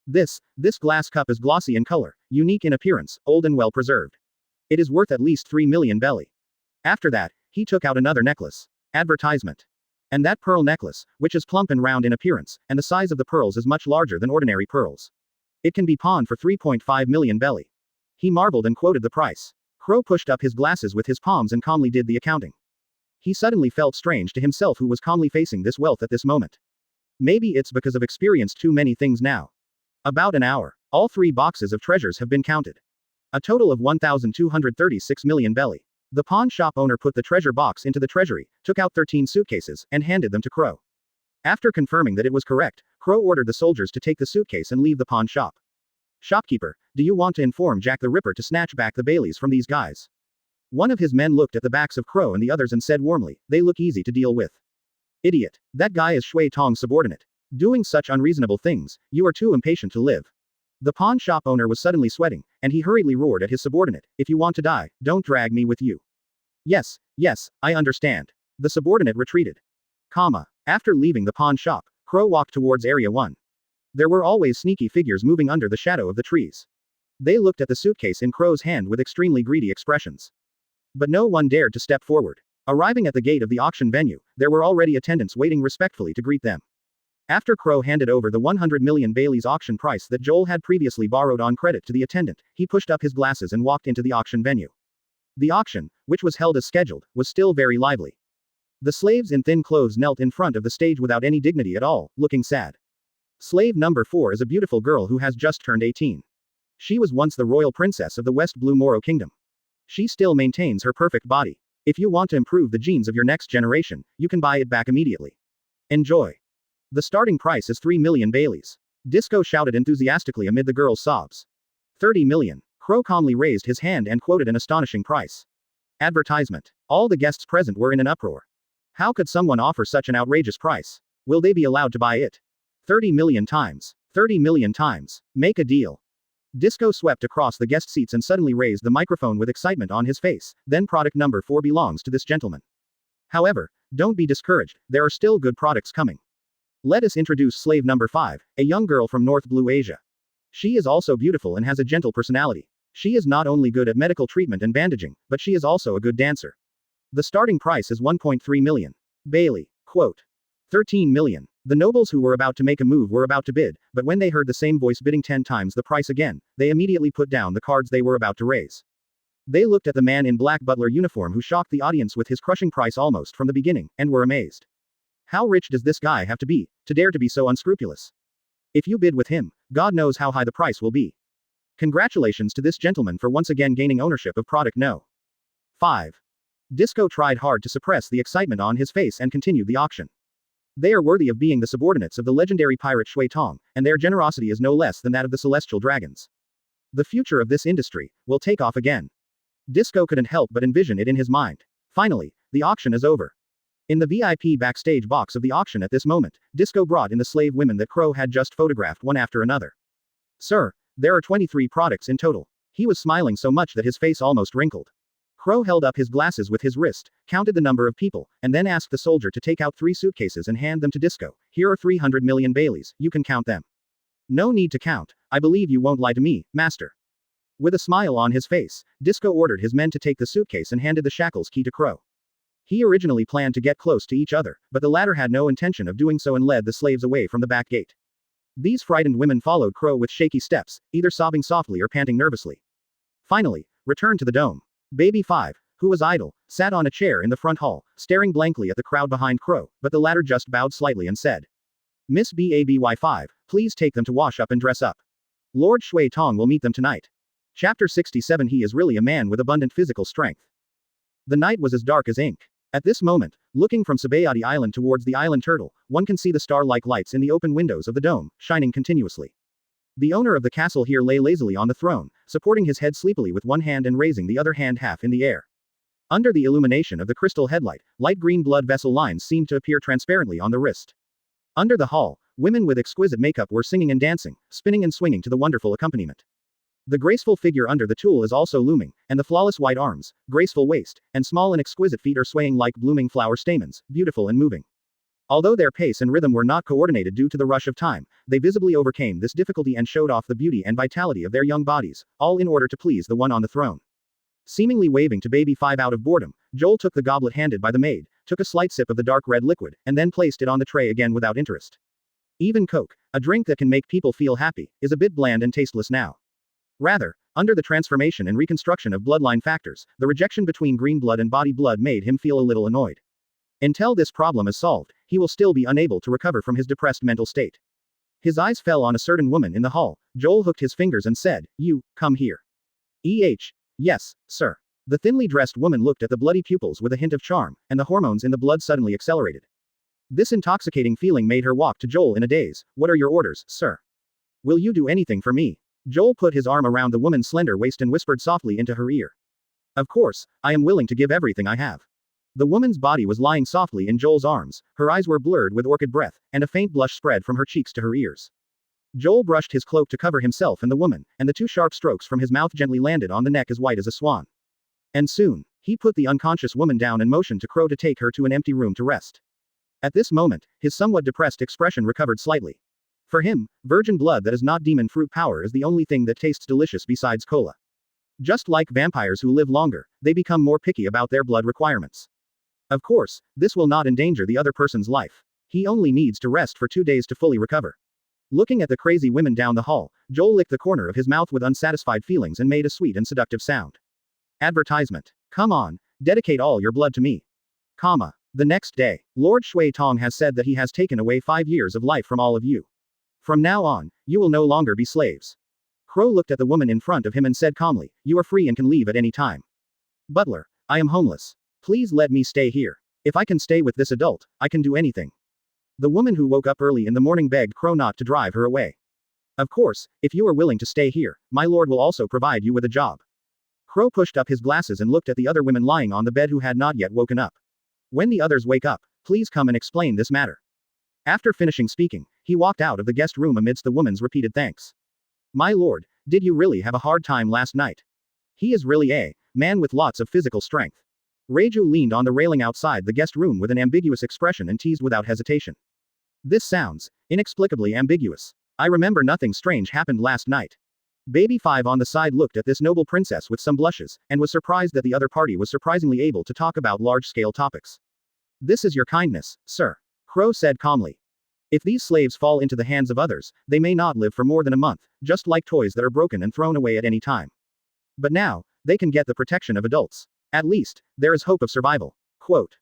This glass cup is glossy in color, unique in appearance, old and well preserved. It is worth at least 3 million belly. After that, he took out another necklace. Advertisement. And that pearl necklace, which is plump and round in appearance, and the size of the pearls is much larger than ordinary pearls. It can be pawned for 3.5 million belly. He marveled and quoted the price. Crow pushed up his glasses with his palms and calmly did the accounting. He suddenly felt strange to himself who was calmly facing this wealth at this moment. Maybe it's because of experienced too many things now. About an hour. All 3 boxes of treasures have been counted. A total of 1,236 million belly. The pawn shop owner put the treasure box into the treasury, took out 13 suitcases, and handed them to Crow. After confirming that it was correct, Crow ordered the soldiers to take the suitcase and leave the pawn shop. Shopkeeper, do you want to inform Jack the Ripper to snatch back the Baileys from these guys? One of his men looked at the backs of Crow and the others and said warmly, they look easy to deal with. Idiot. That guy is Shui Tong's subordinate. Doing such unreasonable things, you are too impatient to live. The pawn shop owner was suddenly sweating, and he hurriedly roared at his subordinate, if you want to die, don't drag me with you. Yes, I understand. The subordinate retreated. After leaving the pawn shop, Crow walked towards Area 1. There were always sneaky figures moving under the shadow of the trees. They looked at the suitcase in Crow's hand with extremely greedy expressions. But no one dared to step forward. Arriving at the gate of the auction venue, there were already attendants waiting respectfully to greet them. After Crow handed over the 100 million Bailey's auction price that Joel had previously borrowed on credit to the attendant, he pushed up his glasses and walked into the auction venue. The auction, which was held as scheduled, was still very lively. The slaves in thin clothes knelt in front of the stage without any dignity at all, looking sad. Slave number 4 is a beautiful girl who has just turned 18. She was once the royal princess of the West Blue Moro Kingdom. She still maintains her perfect body. If you want to improve the genes of your next generation, you can buy it back immediately. Enjoy. The starting price is 3 million Baileys. Disco shouted enthusiastically amid the girl's sobs. 30 million. Crow calmly raised his hand and quoted an astonishing price. Advertisement. All the guests present were in an uproar. How could someone offer such an outrageous price? Will they be allowed to buy it? 30 million times. 30 million times. Make a deal. Disco swept across the guest seats and suddenly raised the microphone with excitement on his face. Then product number 4 belongs to this gentleman. However, don't be discouraged, there are still good products coming. Let us introduce slave number 5, a young girl from North Blue Asia. She is also beautiful and has a gentle personality. She is not only good at medical treatment and bandaging, but she is also a good dancer. The starting price is 1.3 million. Bailey. Quote. 13 million. The nobles who were about to make a move were about to bid, but when they heard the same voice bidding 10 times the price again, they immediately put down the cards they were about to raise. They looked at the man in black butler uniform who shocked the audience with his crushing price almost from the beginning, and were amazed. How rich does this guy have to be, to dare to be so unscrupulous? If you bid with him, God knows how high the price will be. Congratulations to this gentleman for once again gaining ownership of product No. 5. Disco tried hard to suppress the excitement on his face and continued the auction. They are worthy of being the subordinates of the legendary pirate Shui Tong, and their generosity is no less than that of the celestial dragons. The future of this industry will take off again. Disco couldn't help but envision it in his mind. Finally, the auction is over. In the VIP backstage box of the auction at this moment, Disco brought in the slave women that Crow had just photographed one after another. Sir, there are 23 products in total. He was smiling so much that his face almost wrinkled. Crow held up his glasses with his wrist, counted the number of people, and then asked the soldier to take out 3 suitcases and hand them to Disco. Here are 300 million Baileys, you can count them. No need to count, I believe you won't lie to me, master. With a smile on his face, Disco ordered his men to take the suitcase and handed the shackles key to Crow. He originally planned to get close to each other, but the latter had no intention of doing so and led the slaves away from the back gate. These frightened women followed Crow with shaky steps, either sobbing softly or panting nervously. Finally, returned to the dome. Baby 5, who was idle, sat on a chair in the front hall, staring blankly at the crowd behind Crow, but the latter just bowed slightly and said, Miss Baby5, please take them to wash up and dress up. Lord Shui Tong will meet them tonight. Chapter 67. He is really a man with abundant physical strength. The night was as dark as ink. At this moment, looking from Sabaody Island towards the island turtle, one can see the star-like lights in the open windows of the dome, shining continuously. The owner of the castle here lay lazily on the throne, supporting his head sleepily with one hand and raising the other hand half in the air. Under the illumination of the crystal headlight, light green blood vessel lines seemed to appear transparently on the wrist. Under the hall, women with exquisite makeup were singing and dancing, spinning and swinging to the wonderful accompaniment. The graceful figure under the tulle is also looming, and the flawless white arms, graceful waist, and small and exquisite feet are swaying like blooming flower stamens, beautiful and moving. Although their pace and rhythm were not coordinated due to the rush of time, they visibly overcame this difficulty and showed off the beauty and vitality of their young bodies, all in order to please the one on the throne. Seemingly waving to Baby 5 out of boredom, Joel took the goblet handed by the maid, took a slight sip of the dark red liquid, and then placed it on the tray again without interest. Even Coke, a drink that can make people feel happy, is a bit bland and tasteless now. Rather, under the transformation and reconstruction of bloodline factors, the rejection between green blood and body blood made him feel a little annoyed. Until this problem is solved, he will still be unable to recover from his depressed mental state. His eyes fell on a certain woman in the hall. Joel hooked his fingers and said, You, come here. Yes, sir. The thinly dressed woman looked at the bloody pupils with a hint of charm, and the hormones in the blood suddenly accelerated. This intoxicating feeling made her walk to Joel in a daze. What are your orders, sir? Will you do anything for me? Joel put his arm around the woman's slender waist and whispered softly into her ear. Of course, I am willing to give everything I have. The woman's body was lying softly in Joel's arms, her eyes were blurred with orchid breath, and a faint blush spread from her cheeks to her ears. Joel brushed his cloak to cover himself and the woman, and the two sharp strokes from his mouth gently landed on the neck as white as a swan. And soon, he put the unconscious woman down and motioned to Crow to take her to an empty room to rest. At this moment, his somewhat depressed expression recovered slightly. For him, virgin blood that is not demon fruit power is the only thing that tastes delicious besides cola. Just like vampires who live longer, they become more picky about their blood requirements. Of course, this will not endanger the other person's life. He only needs to rest for 2 days to fully recover. Looking at the crazy women down the hall, Joel licked the corner of his mouth with unsatisfied feelings and made a sweet and seductive sound. Advertisement. Come on, dedicate all your blood to me. Comma. The next day, Lord Shui Tong has said that he has taken away 5 years of life from all of you. From now on, you will no longer be slaves. Crow looked at the woman in front of him and said calmly, you are free and can leave at any time. Butler, I am homeless. Please let me stay here. If I can stay with this adult, I can do anything. The woman who woke up early in the morning begged Crow not to drive her away. Of course, if you are willing to stay here, my lord will also provide you with a job. Crow pushed up his glasses and looked at the other women lying on the bed who had not yet woken up. When the others wake up, please come and explain this matter. After finishing speaking, he walked out of the guest room amidst the woman's repeated thanks. My lord, did you really have a hard time last night? He is really a man with lots of physical strength. Reiju leaned on the railing outside the guest room with an ambiguous expression and teased without hesitation. This sounds inexplicably ambiguous. I remember nothing strange happened last night. Baby 5 on the side looked at this noble princess with some blushes, and was surprised that the other party was surprisingly able to talk about large-scale topics. This is your kindness, sir. Crow said calmly. If these slaves fall into the hands of others, they may not live for more than a month, just like toys that are broken and thrown away at any time. But now, they can get the protection of adults. At least, there is hope of survival. Quote.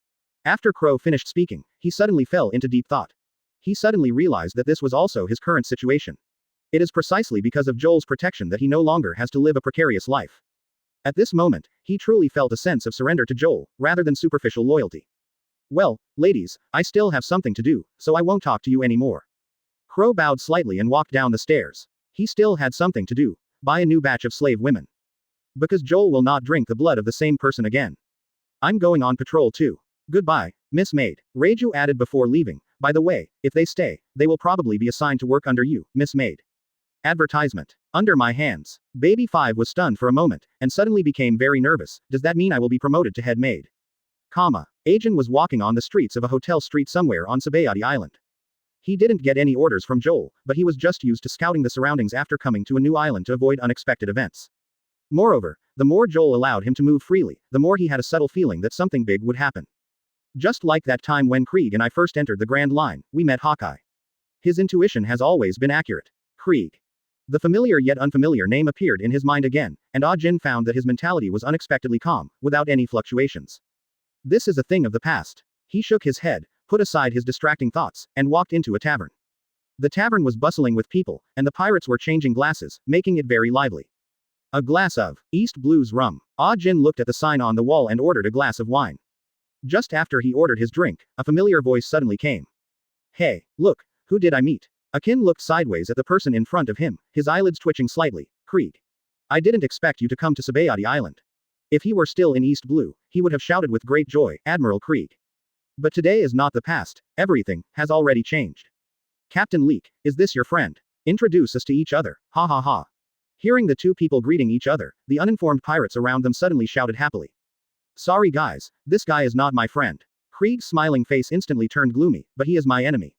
After Crow finished speaking, he suddenly fell into deep thought. He suddenly realized that this was also his current situation. It is precisely because of Joel's protection that he no longer has to live a precarious life. At this moment, he truly felt a sense of surrender to Joel, rather than superficial loyalty. Well, ladies, I still have something to do, so I won't talk to you anymore. Crow bowed slightly and walked down the stairs. He still had something to do. Buy a new batch of slave women. Because Joel will not drink the blood of the same person again. I'm going on patrol too. Goodbye, Miss Maid, Reiju added before leaving. By the way, if they stay, they will probably be assigned to work under you, Miss Maid. Advertisement. Under my hands. Baby 5 was stunned for a moment, and suddenly became very nervous. Does that mean I will be promoted to head maid? Comma. A-Jin was walking on the streets of a hotel street somewhere on Sabaody Island. He didn't get any orders from Joel, but he was just used to scouting the surroundings after coming to a new island to avoid unexpected events. Moreover, the more Joel allowed him to move freely, the more he had a subtle feeling that something big would happen. Just like that time when Krieg and I first entered the Grand Line, we met Hawkeye. His intuition has always been accurate. Krieg. The familiar yet unfamiliar name appeared in his mind again, and A-Jin found that his mentality was unexpectedly calm, without any fluctuations. This is a thing of the past. He shook his head, put aside his distracting thoughts, and walked into a tavern. The tavern was bustling with people, and the pirates were changing glasses, making it very lively. A glass of East Blues rum. A-Jin looked at the sign on the wall and ordered a glass of wine. Just after he ordered his drink, a familiar voice suddenly came. Hey, look, who did I meet? A-Jin looked sideways at the person in front of him, his eyelids twitching slightly. Krieg. I didn't expect you to come to Sabaody Island. If he were still in East Blue, he would have shouted with great joy, Admiral Krieg. But today is not the past, everything has already changed. Captain Leek, is this your friend? Introduce us to each other, ha ha ha. Hearing the two people greeting each other, the uninformed pirates around them suddenly shouted happily. Sorry guys, this guy is not my friend. Krieg's smiling face instantly turned gloomy, but he is my enemy.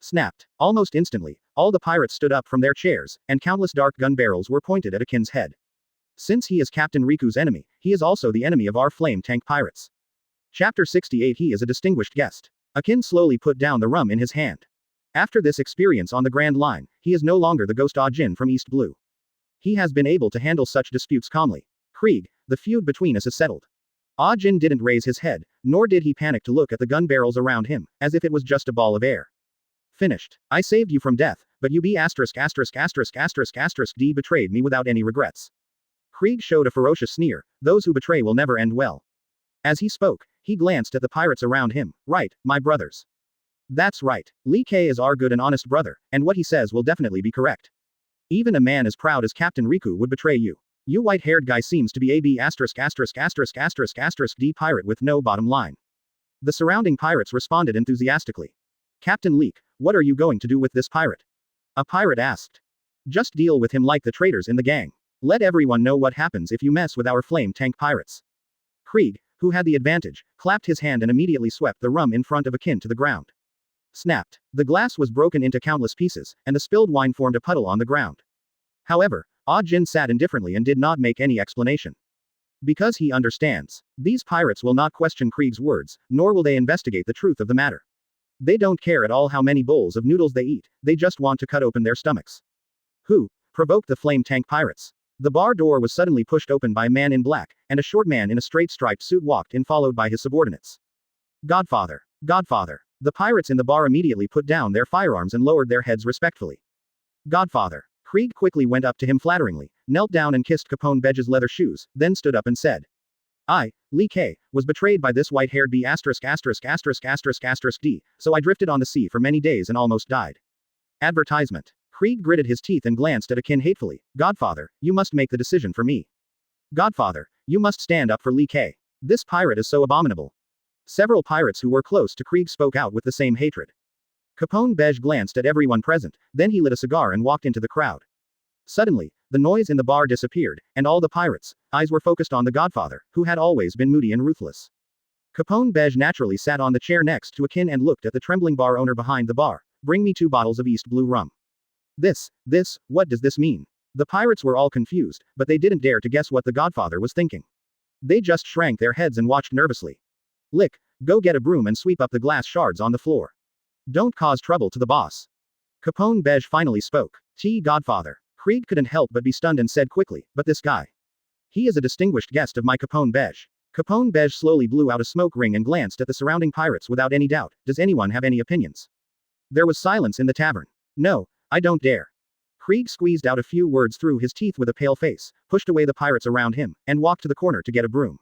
Snapped. Almost instantly, all the pirates stood up from their chairs, and countless dark gun barrels were pointed at Akin's head. Since he is Captain Riku's enemy, he is also the enemy of our flame tank pirates. Chapter 68. He is a distinguished guest. Akin slowly put down the rum in his hand. After this experience on the Grand Line, he is no longer the ghost A-Jin from East Blue. He has been able to handle such disputes calmly. Krieg, the feud between us is settled. A-Jin didn't raise his head, nor did he panic to look at the gun barrels around him, as if it was just a ball of air. Finished. I saved you from death, but you D betrayed me without any regrets. Krieg showed a ferocious sneer. Those who betray will never end well. As he spoke, he glanced at the pirates around him. Right, my brothers. That's right. Lee K is our good and honest brother, and what he says will definitely be correct. Even a man as proud as Captain Riku would betray you. You white-haired guy seems to be a B asterisk asterisk asterisk asterisk asterisk D pirate with no bottom line. The surrounding pirates responded enthusiastically. Captain Leek, what are you going to do with this pirate? A pirate asked. Just deal with him like the traitors in the gang. Let everyone know what happens if you mess with our flame tank pirates. Krieg, who had the advantage, clapped his hand and immediately swept the rum in front of A-Jin to the ground. Snapped. The glass was broken into countless pieces, and the spilled wine formed a puddle on the ground. However, A-Jin sat indifferently and did not make any explanation. Because he understands. These pirates will not question Krieg's words, nor will they investigate the truth of the matter. They don't care at all how many bowls of noodles they eat, they just want to cut open their stomachs. Who provoked the flame tank pirates? The bar door was suddenly pushed open by a man in black, and a short man in a straight striped suit walked in followed by his subordinates. Godfather. Godfather. The pirates in the bar immediately put down their firearms and lowered their heads respectfully. Godfather. Krieg quickly went up to him flatteringly, knelt down and kissed Capone Bedge's leather shoes, then stood up and said. I, Lee K, was betrayed by this white-haired B asterisk asterisk asterisk asterisk asterisk D, so I drifted on the sea for many days and almost died. Advertisement. Krieg gritted his teeth and glanced at A-Jin hatefully. Godfather, you must make the decision for me. Godfather, you must stand up for Lee K. This pirate is so abominable. Several pirates who were close to Krieg spoke out with the same hatred. Capone Bedge glanced at everyone present, then he lit a cigar and walked into the crowd. Suddenly, the noise in the bar disappeared, and all the pirates' eyes were focused on the Godfather, who had always been moody and ruthless. Capone Bedge naturally sat on the chair next to A-Jin and looked at the trembling bar owner behind the bar. Bring me 2 bottles of East Blue rum. What does this mean? The pirates were all confused, but they didn't dare to guess what the Godfather was thinking. They just shrank their heads and watched nervously. Lick, go get a broom and sweep up the glass shards on the floor. Don't cause trouble to the boss. Capone Bedge finally spoke. Godfather. Krieg couldn't help but be stunned and said quickly, but this guy. He is a distinguished guest of my Capone Bedge. Capone Bedge slowly blew out a smoke ring and glanced at the surrounding pirates without any doubt. Does anyone have any opinions? There was silence in the tavern. No, I don't dare. Krieg squeezed out a few words through his teeth with a pale face, pushed away the pirates around him, and walked to the corner to get a broom.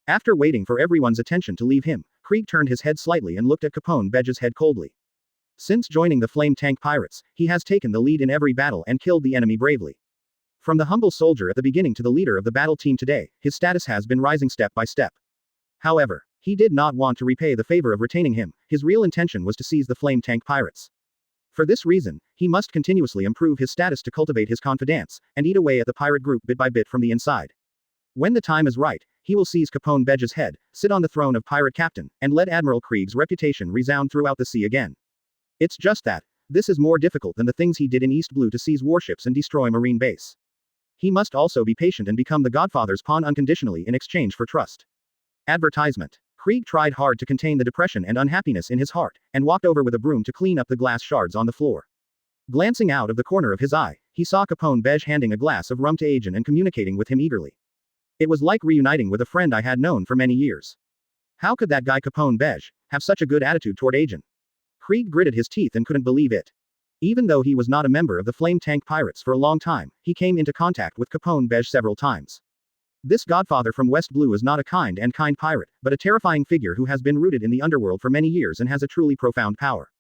After waiting for everyone's attention to leave him, Krieg turned his head slightly and looked at Capone Bedge's head coldly. Since joining the Flame Tank Pirates, he has taken the lead in every battle and killed the enemy bravely. From the humble soldier at the beginning to the leader of the battle team today, his status has been rising step by step. However, he did not want to repay the favor of retaining him, his real intention was to seize the Flame Tank Pirates. For this reason, he must continuously improve his status to cultivate his confidence, and eat away at the pirate group bit by bit from the inside. When the time is right, he will seize Capone Bedge's head, sit on the throne of pirate captain, and let Admiral Krieg's reputation resound throughout the sea again. It's just that, this is more difficult than the things he did in East Blue to seize warships and destroy marine base. He must also be patient and become the Godfather's pawn unconditionally in exchange for trust. Advertisement. Krieg tried hard to contain the depression and unhappiness in his heart, and walked over with a broom to clean up the glass shards on the floor. Glancing out of the corner of his eye, he saw Capone Bedge handing a glass of rum to A-Jin and communicating with him eagerly. It was like reuniting with a friend I had known for many years. How could that guy Capone Bedge have such a good attitude toward A-Jin? Krieg gritted his teeth and couldn't believe it. Even though he was not a member of the Flame Tank Pirates for a long time, he came into contact with Capone Bedge several times. This Godfather from West Blue is not a kind pirate, but a terrifying figure who has been rooted in the underworld for many years and has a truly profound power.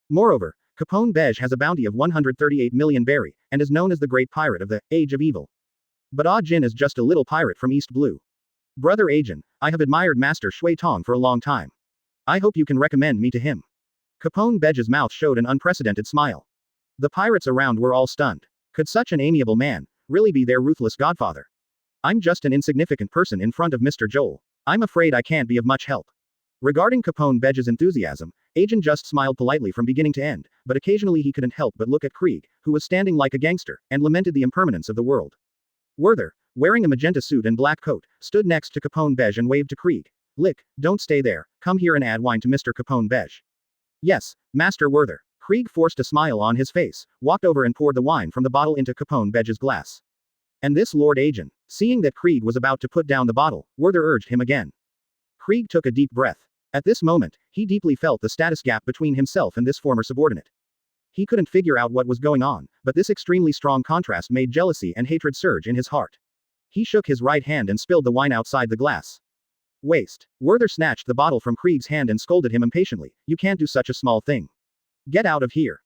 Moreover, Capone Bedge has a bounty of 138 million berry, and is known as the Great Pirate of the Age of Evil. But A-Jin is just a little pirate from East Blue. Brother A-Jin, I have admired Master Shui Tong for a long time. I hope you can recommend me to him. Capone Bedge's mouth showed an unprecedented smile. The pirates around were all stunned. Could such an amiable man really be their ruthless godfather? I'm just an insignificant person in front of Mr. Joel. I'm afraid I can't be of much help. Regarding Capone Bedge's enthusiasm, A-Jin just smiled politely from beginning to end, but occasionally he couldn't help but look at Krieg, who was standing like a gangster, and lamented the impermanence of the world. Werther, wearing a magenta suit and black coat, stood next to Capone Bedge and waved to Krieg. Lick, don't stay there, come here and add wine to Mr. Capone Bedge. Yes, Master Werther. Krieg forced a smile on his face, walked over and poured the wine from the bottle into Capone Bedge's glass. And this Lord A-Jin. Seeing that Krieg was about to put down the bottle, Werther urged him again. Krieg took a deep breath. At this moment, he deeply felt the status gap between himself and this former subordinate. He couldn't figure out what was going on, but this extremely strong contrast made jealousy and hatred surge in his heart. He shook his right hand and spilled the wine outside the glass. Waste. Werther snatched the bottle from Krieg's hand and scolded him impatiently. You can't do such a small thing. Get out of here.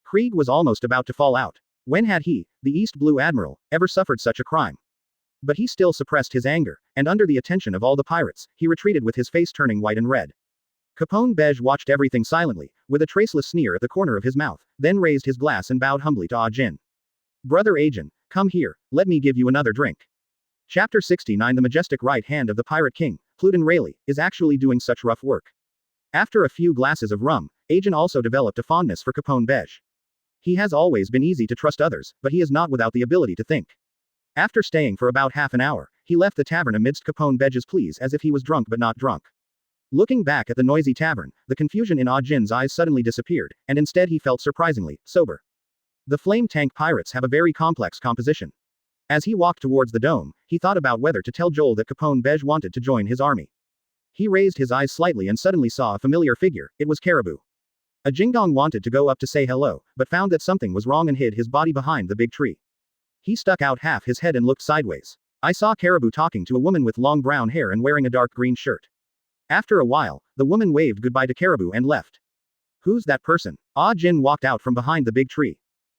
Krieg was almost about to fall out. When had he, the East Blue Admiral, ever suffered such a crime? But he still suppressed his anger, and under the attention of all the pirates, he retreated with his face turning white and red. Capone Beige watched everything silently, with a traceless sneer at the corner of his mouth, then raised his glass and bowed humbly to A-Jin. Brother A-Jin, come here, let me give you another drink. Chapter 69. The majestic right hand of the Pirate King, Rayleigh, is actually doing such rough work. After a few glasses of rum, A-Jin also developed a fondness for Capone Beige. He has always been easy to trust others, but he is not without the ability to think. After staying for about half an hour, he left the tavern amidst Capone Beige's pleas as if he was drunk but not drunk. Looking back at the noisy tavern, the confusion in A-Jin's eyes suddenly disappeared, and instead he felt surprisingly sober. The flame tank pirates have a very complex composition. As he walked towards the dome, he thought about whether to tell Joel that Capone Beige wanted to join his army. He raised his eyes slightly and suddenly saw a familiar figure. It was Caribou. A Jingdong wanted to go up to say hello, but found that something was wrong and hid his body behind the big tree. He stuck out half his head and looked sideways. I saw Caribou talking to a woman with long brown hair and wearing a dark green shirt. After a while, the woman waved goodbye to Caribou and left. Who's that person? A-Jin walked out from behind the big tree.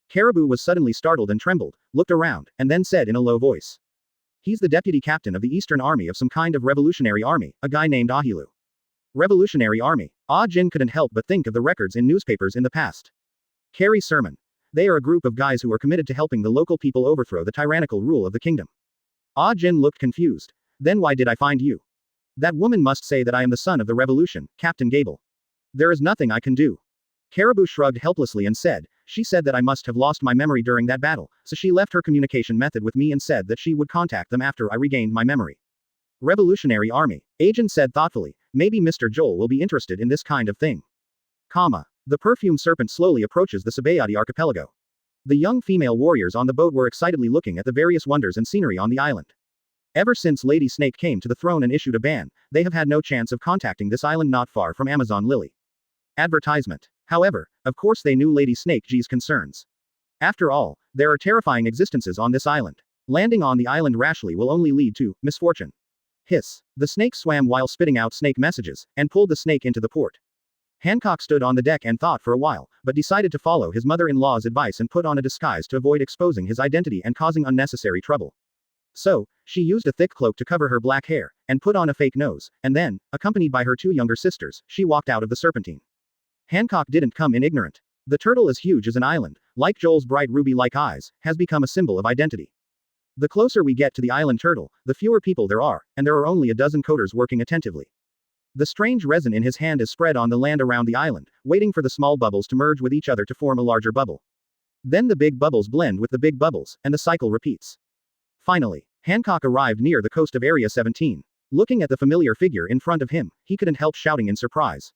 Caribou was suddenly startled and trembled, looked around, and then said in a low voice. He's the deputy captain of the Eastern Army of some kind of revolutionary army, a guy named Ahilu. Revolutionary Army. A-Jin couldn't help but think of the records in newspapers in the past. Carrie Sermon. They are a group of guys who are committed to helping the local people overthrow the tyrannical rule of the kingdom. A-Jin looked confused. Then why did I find you? That woman must say that I am the son of the revolution, Captain Gable. There is nothing I can do. Caribou shrugged helplessly and said, she said that I must have lost my memory during that battle, so she left her communication method with me and said that she would contact them after I regained my memory. Revolutionary Army. A-Jin said thoughtfully, maybe Mr. Joel will be interested in this kind of thing. The perfume serpent slowly approaches the Sabaody archipelago. The young female warriors on the boat were excitedly looking at the various wonders and scenery on the island. Ever since Lady Snake came to the throne and issued a ban, they have had no chance of contacting this island not far from Amazon Lily. Advertisement. However, of course they knew Lady Snake G's concerns. After all, there are terrifying existences on this island. Landing on the island rashly will only lead to misfortune. Hiss. The snake swam while spitting out snake messages, and pulled the snake into the port. Hancock stood on the deck and thought for a while, but decided to follow his mother-in-law's advice and put on a disguise to avoid exposing his identity and causing unnecessary trouble. So, she used a thick cloak to cover her black hair, and put on a fake nose, and then, accompanied by her two younger sisters, she walked out of the Serpentine. Hancock didn't come in ignorant. The turtle as huge as an island, like Joel's bright ruby-like eyes, has become a symbol of identity. The closer we get to the island turtle, the fewer people there are, and there are only a dozen coders working attentively. The strange resin in his hand is spread on the land around the island, waiting for the small bubbles to merge with each other to form a larger bubble. Then the big bubbles blend with the big bubbles, and the cycle repeats. Finally, Hancock arrived near the coast of Area 17. Looking at the familiar figure in front of him, he couldn't help shouting in surprise.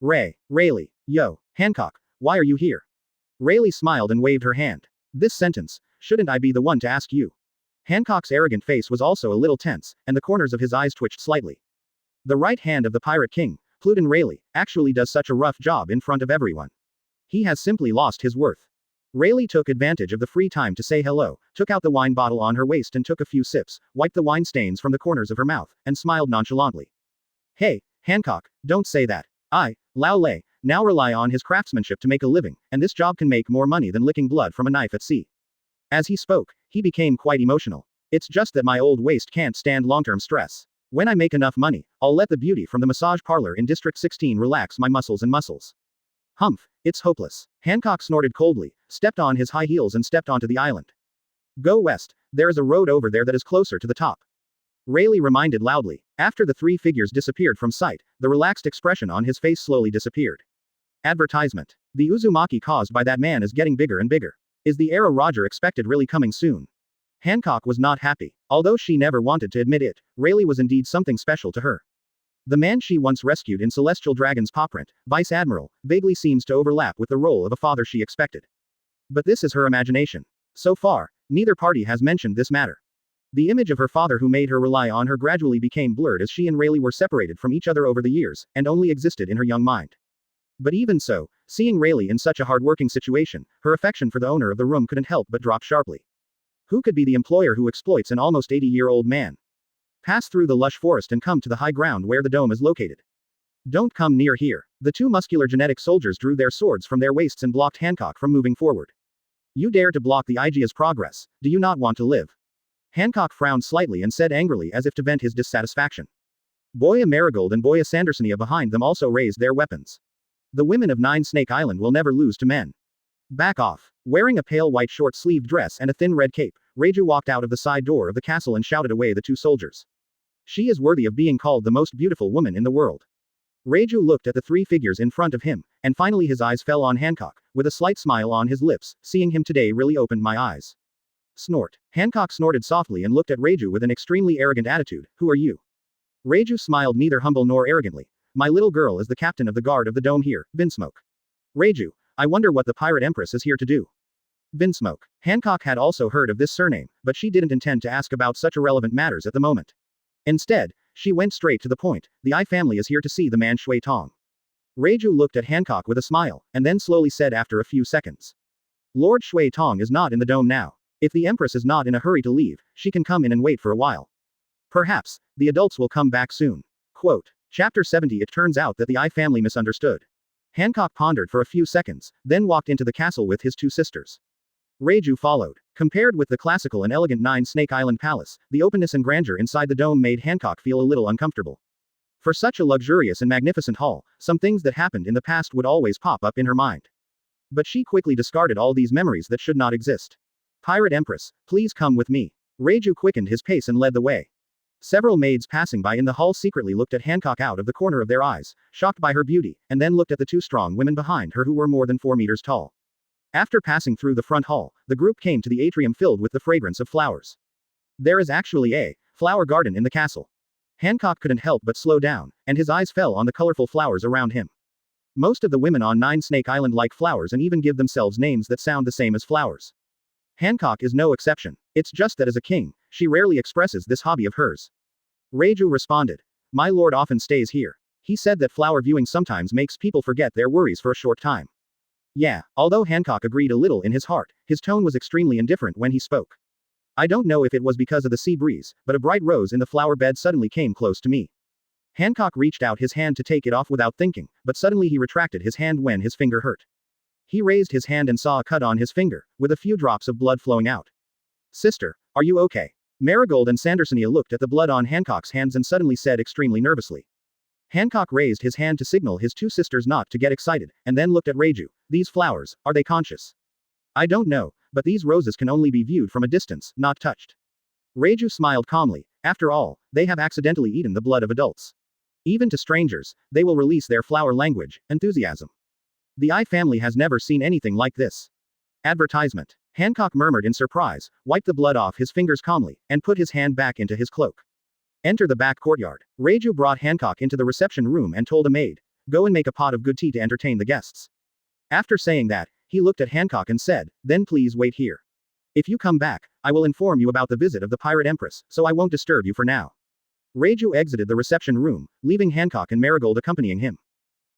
Rayleigh, yo, Hancock, why are you here? Rayleigh smiled and waved her hand. This sentence, shouldn't I be the one to ask you? Hancock's arrogant face was also a little tense, and the corners of his eyes twitched slightly. The right hand of the Pirate King, Rayleigh, actually does such a rough job in front of everyone. He has simply lost his worth. Rayleigh took advantage of the free time to say hello, took out the wine bottle on her waist and took a few sips, wiped the wine stains from the corners of her mouth, and smiled nonchalantly. Hey, Hancock, don't say that. I, Rayleigh, now rely on his craftsmanship to make a living, and this job can make more money than licking blood from a knife at sea. As he spoke, he became quite emotional. It's just that my old waist can't stand long-term stress. When I make enough money, I'll let the beauty from the massage parlor in District 16 relax my muscles and muscles. Humph, it's hopeless. Hancock snorted coldly, stepped on his high heels and stepped onto the island. Go west, there is a road over there that is closer to the top. Rayleigh reminded loudly. After the three figures disappeared from sight, the relaxed expression on his face slowly disappeared. Advertisement. The Uzumaki caused by that man is getting bigger and bigger. Is the era Roger expected really coming soon? Hancock was not happy. Although she never wanted to admit it, Rayleigh was indeed something special to her. The man she once rescued in Celestial Dragon's Pawprint, Vice Admiral, vaguely seems to overlap with the role of a father she expected. But this is her imagination. So far, neither party has mentioned this matter. The image of her father who made her rely on her gradually became blurred as she and Rayleigh were separated from each other over the years, and only existed in her young mind. But even so, seeing Rayleigh in such a hard-working situation, her affection for the owner of the room couldn't help but drop sharply. Who could be the employer who exploits an almost 80-year-old man? Pass through the lush forest and come to the high ground where the dome is located. Don't come near here. The two muscular genetic soldiers drew their swords from their waists and blocked Hancock from moving forward. You dare to block the IGA's progress. Do you not want to live? Hancock frowned slightly and said angrily as if to vent his dissatisfaction. Boya Marigold and Boya Sandersonia behind them also raised their weapons. The women of Nine Snake Island will never lose to men. Back off. Wearing a pale white short-sleeved dress and a thin red cape, Reiju walked out of the side door of the castle and shouted away the two soldiers. She is worthy of being called the most beautiful woman in the world. Reiju looked at the three figures in front of him, and finally his eyes fell on Hancock, with a slight smile on his lips. Seeing him today really opened my eyes. Snort. Hancock snorted softly and looked at Reiju with an extremely arrogant attitude. Who are you? Reiju smiled neither humble nor arrogantly. My little girl is the captain of the guard of the dome here, Vinsmoke. Reiju, I wonder what the pirate empress is here to do. Vinsmoke. Hancock had also heard of this surname, but she didn't intend to ask about such irrelevant matters at the moment. Instead, she went straight to the point. The I family is here to see the man Shui Tong. Reiju looked at Hancock with a smile, and then slowly said after a few seconds. Lord Shui Tong is not in the dome now. If the empress is not in a hurry to leave, she can come in and wait for a while. Perhaps, the adults will come back soon. Quote. Chapter 70. It turns out that the I family misunderstood. Hancock pondered for a few seconds, then walked into the castle with his two sisters. Reiju followed. Compared with the classical and elegant Nine Snake Island palace, the openness and grandeur inside the dome made Hancock feel a little uncomfortable. For such a luxurious and magnificent hall, some things that happened in the past would always pop up in her mind. But she quickly discarded all these memories that should not exist. Pirate Empress, please come with me. Reiju quickened his pace and led the way. Several maids passing by in the hall secretly looked at Hancock out of the corner of their eyes, shocked by her beauty, and then looked at the two strong women behind her who were more than 4 meters tall. After passing through the front hall, the group came to the atrium filled with the fragrance of flowers. There is actually a flower garden in the castle. Hancock couldn't help but slow down, and his eyes fell on the colorful flowers around him. Most of the women on Nine Snake Island like flowers and even give themselves names that sound the same as flowers. Hancock is no exception. It's just that as a king, she rarely expresses this hobby of hers. Reiju responded. My lord often stays here. He said that flower viewing sometimes makes people forget their worries for a short time. Yeah, although Hancock agreed a little in his heart, his tone was extremely indifferent when he spoke. I don't know if it was because of the sea breeze, but a bright rose in the flower bed suddenly came close to me. Hancock reached out his hand to take it off without thinking, but suddenly he retracted his hand when his finger hurt. He raised his hand and saw a cut on his finger, with a few drops of blood flowing out. Sister, are you okay? Marigold and Sandersonia looked at the blood on Hancock's hands and suddenly said extremely nervously. Hancock raised his hand to signal his two sisters not to get excited, and then looked at Reiju. These flowers, are they conscious? I don't know, but these roses can only be viewed from a distance, not touched. Reiju smiled calmly. After all, they have accidentally eaten the blood of adults. Even to strangers, they will release their flower language, enthusiasm. The I family has never seen anything like this. Advertisement. Hancock murmured in surprise, wiped the blood off his fingers calmly, and put his hand back into his cloak. Enter the back courtyard. Reiju brought Hancock into the reception room and told a maid, go and make a pot of good tea to entertain the guests. After saying that, he looked at Hancock and said, then please wait here. If you come back, I will inform you about the visit of the Pirate Empress, so I won't disturb you for now. Reiju exited the reception room, leaving Hancock and Marigold accompanying him.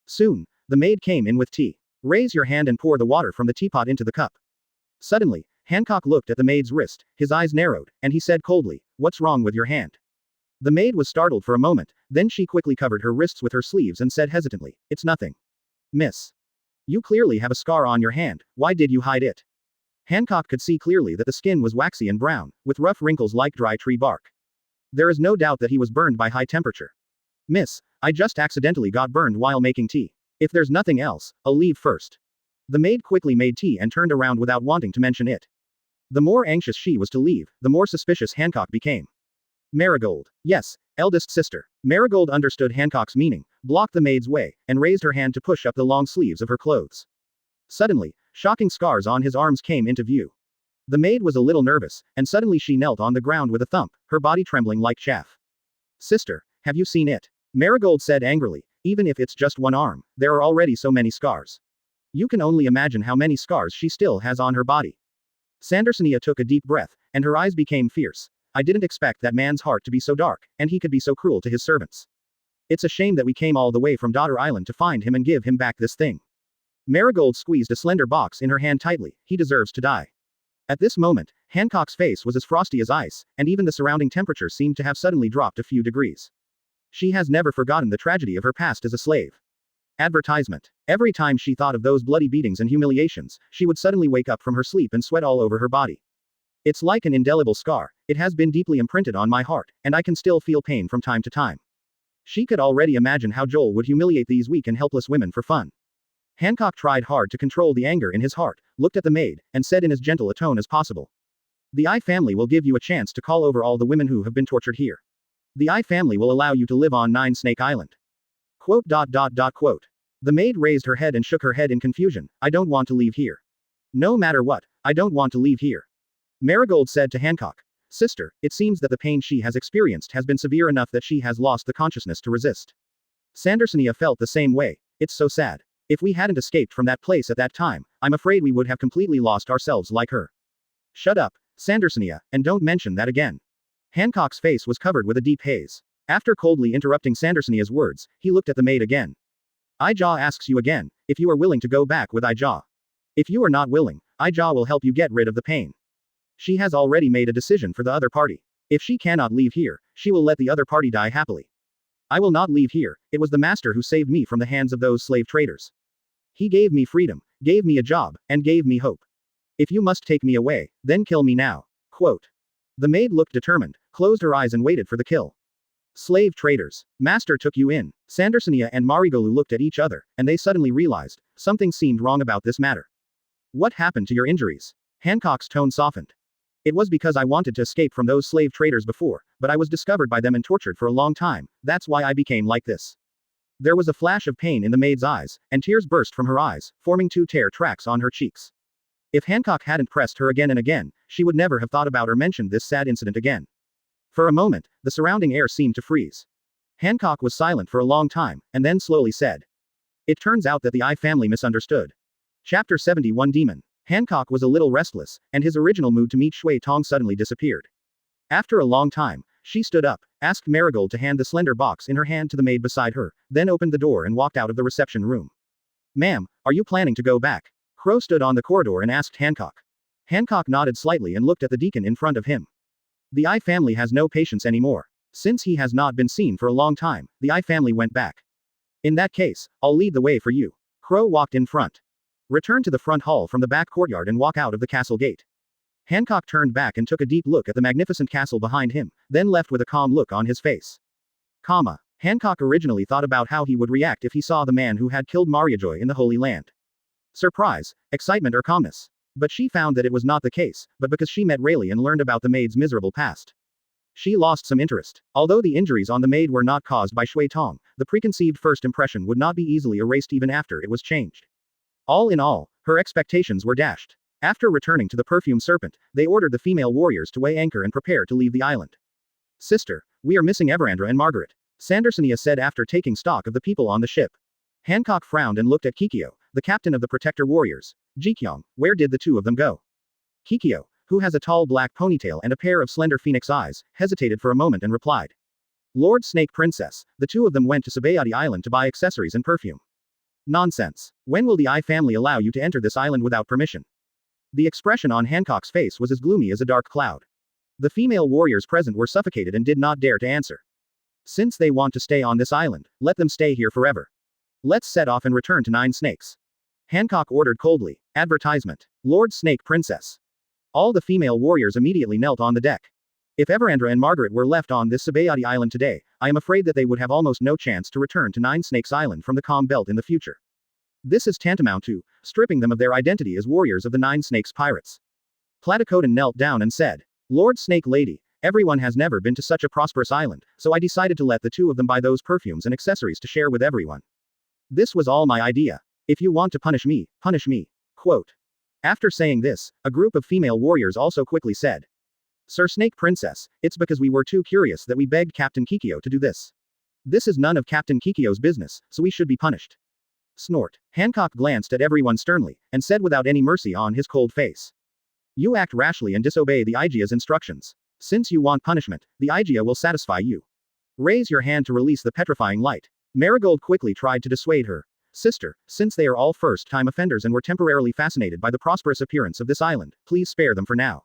Soon, the maid came in with tea. Raise your hand and pour the water from the teapot into the cup. Suddenly, Hancock looked at the maid's wrist, his eyes narrowed, and he said coldly, what's wrong with your hand? The maid was startled for a moment, then she quickly covered her wrists with her sleeves and said hesitantly, it's nothing. Miss. You clearly have a scar on your hand, why did you hide it? Hancock could see clearly that the skin was waxy and brown, with rough wrinkles like dry tree bark. There is no doubt that he was burned by high temperature. Miss, I just accidentally got burned while making tea. If there's nothing else, I'll leave first. The maid quickly made tea and turned around without wanting to mention it. The more anxious she was to leave, the more suspicious Hancock became. Marigold. Yes, eldest sister. Marigold understood Hancock's meaning, blocked the maid's way, and raised her hand to push up the long sleeves of her clothes. Suddenly, shocking scars on his arms came into view. The maid was a little nervous, and suddenly she knelt on the ground with a thump, her body trembling like chaff. Sister, have you seen it? Marigold said angrily, even if it's just one arm, there are already so many scars. You can only imagine how many scars she still has on her body. Sandersonia took a deep breath, and her eyes became fierce. I didn't expect that man's heart to be so dark, and he could be so cruel to his servants. It's a shame that we came all the way from Daughter Island to find him and give him back this thing. Marigold squeezed a slender box in her hand tightly, he deserves to die. At this moment, Hancock's face was as frosty as ice, and even the surrounding temperature seemed to have suddenly dropped a few degrees. She has never forgotten the tragedy of her past as a slave. Advertisement. Every time she thought of those bloody beatings and humiliations, she would suddenly wake up from her sleep and sweat all over her body. It's like an indelible scar, it has been deeply imprinted on my heart, and I can still feel pain from time to time. She could already imagine how Joel would humiliate these weak and helpless women for fun. Hancock tried hard to control the anger in his heart, looked at the maid, and said in as gentle a tone as possible. The I family will give you a chance to call over all the women who have been tortured here. The I family will allow you to live on Nine Snake Island. Quote. The maid raised her head and shook her head in confusion. I don't want to leave here. No matter what, I don't want to leave here. Marigold said to Hancock. Sister, it seems that the pain she has experienced has been severe enough that she has lost the consciousness to resist. Sandersonia felt the same way. It's so sad. If we hadn't escaped from that place at that time, I'm afraid we would have completely lost ourselves like her. Shut up, Sandersonia, and don't mention that again. Hancock's face was covered with a deep haze. After coldly interrupting Sandersonia's words, he looked at the maid again. Ijaw asks you again, if you are willing to go back with Ijaw. If you are not willing, Ijaw will help you get rid of the pain. She has already made a decision for the other party. If she cannot leave here, she will let the other party die happily. I will not leave here, it was the master who saved me from the hands of those slave traders. He gave me freedom, gave me a job, and gave me hope. If you must take me away, then kill me now. Quote. The maid looked determined, closed her eyes and waited for the kill. Slave traders. Master took you in. Sandersonia and Marigolu looked at each other, and they suddenly realized, something seemed wrong about this matter. What happened to your injuries? Hancock's tone softened. It was because I wanted to escape from those slave traders before, but I was discovered by them and tortured for a long time, that's why I became like this. There was a flash of pain in the maid's eyes, and tears burst from her eyes, forming two tear tracks on her cheeks. If Hancock hadn't pressed her again and again, she would never have thought about or mentioned this sad incident again. For a moment, the surrounding air seemed to freeze. Hancock was silent for a long time, and then slowly said. It turns out that the I family misunderstood. Chapter 71 Demon. Hancock was a little restless, and his original mood to meet Shui Tong suddenly disappeared. After a long time, she stood up, asked Marigold to hand the slender box in her hand to the maid beside her, then opened the door and walked out of the reception room. Ma'am, are you planning to go back? Crow stood on the corridor and asked Hancock. Hancock nodded slightly and looked at the deacon in front of him. The I family has no patience anymore. Since he has not been seen for a long time, the I family went back. In that case, I'll lead the way for you. Crow walked in front. Return to the front hall from the back courtyard and walk out of the castle gate. Hancock turned back and took a deep look at the magnificent castle behind him, then left with a calm look on his face. Hancock originally thought about how he would react if he saw the man who had killed Mariajoy in the Holy Land. Surprise, excitement or calmness. But she found that it was not the case, but because she met Rayleigh and learned about the maid's miserable past. She lost some interest. Although the injuries on the maid were not caused by Shui Tong, the preconceived first impression would not be easily erased even after it was changed. All in all, her expectations were dashed. After returning to the Perfume Serpent, they ordered the female warriors to weigh anchor and prepare to leave the island. Sister, we are missing Everandra and Margaret, Sandersonia said after taking stock of the people on the ship. Hancock frowned and looked at Kikyo, the captain of the Protector Warriors. Jikyong, where did the two of them go? Kikyo, who has a tall black ponytail and a pair of slender phoenix eyes, hesitated for a moment and replied. Lord Snake Princess, the two of them went to Sabaody Island to buy accessories and perfume. Nonsense. When will the I family allow you to enter this island without permission? The expression on Hancock's face was as gloomy as a dark cloud. The female warriors present were suffocated and did not dare to answer. Since they want to stay on this island, let them stay here forever. Let's set off and return to Nine Snakes. Hancock ordered coldly. Advertisement. Lord Snake Princess. All the female warriors immediately knelt on the deck. If Everandra and Margaret were left on this Sabaody Island today, I am afraid that they would have almost no chance to return to Nine Snakes Island from the Calm Belt in the future. This is tantamount to stripping them of their identity as warriors of the Nine Snakes Pirates. Platycodon knelt down and said, Lord Snake Lady, everyone has never been to such a prosperous island, so I decided to let the two of them buy those perfumes and accessories to share with everyone. This was all my idea. If you want to punish me, punish me. Quote. After saying this, a group of female warriors also quickly said, Sir Snake Princess, it's because we were too curious that we begged Captain Kikyo to do this. This is none of Captain Kikyo's business, so we should be punished. Snort. Hancock glanced at everyone sternly, and said without any mercy on his cold face. You act rashly and disobey the Igia's instructions. Since you want punishment, the Igia will satisfy you. Raise your hand to release the petrifying light. Marigold quickly tried to dissuade her. Sister, since they are all first-time offenders and were temporarily fascinated by the prosperous appearance of this island, please spare them for now.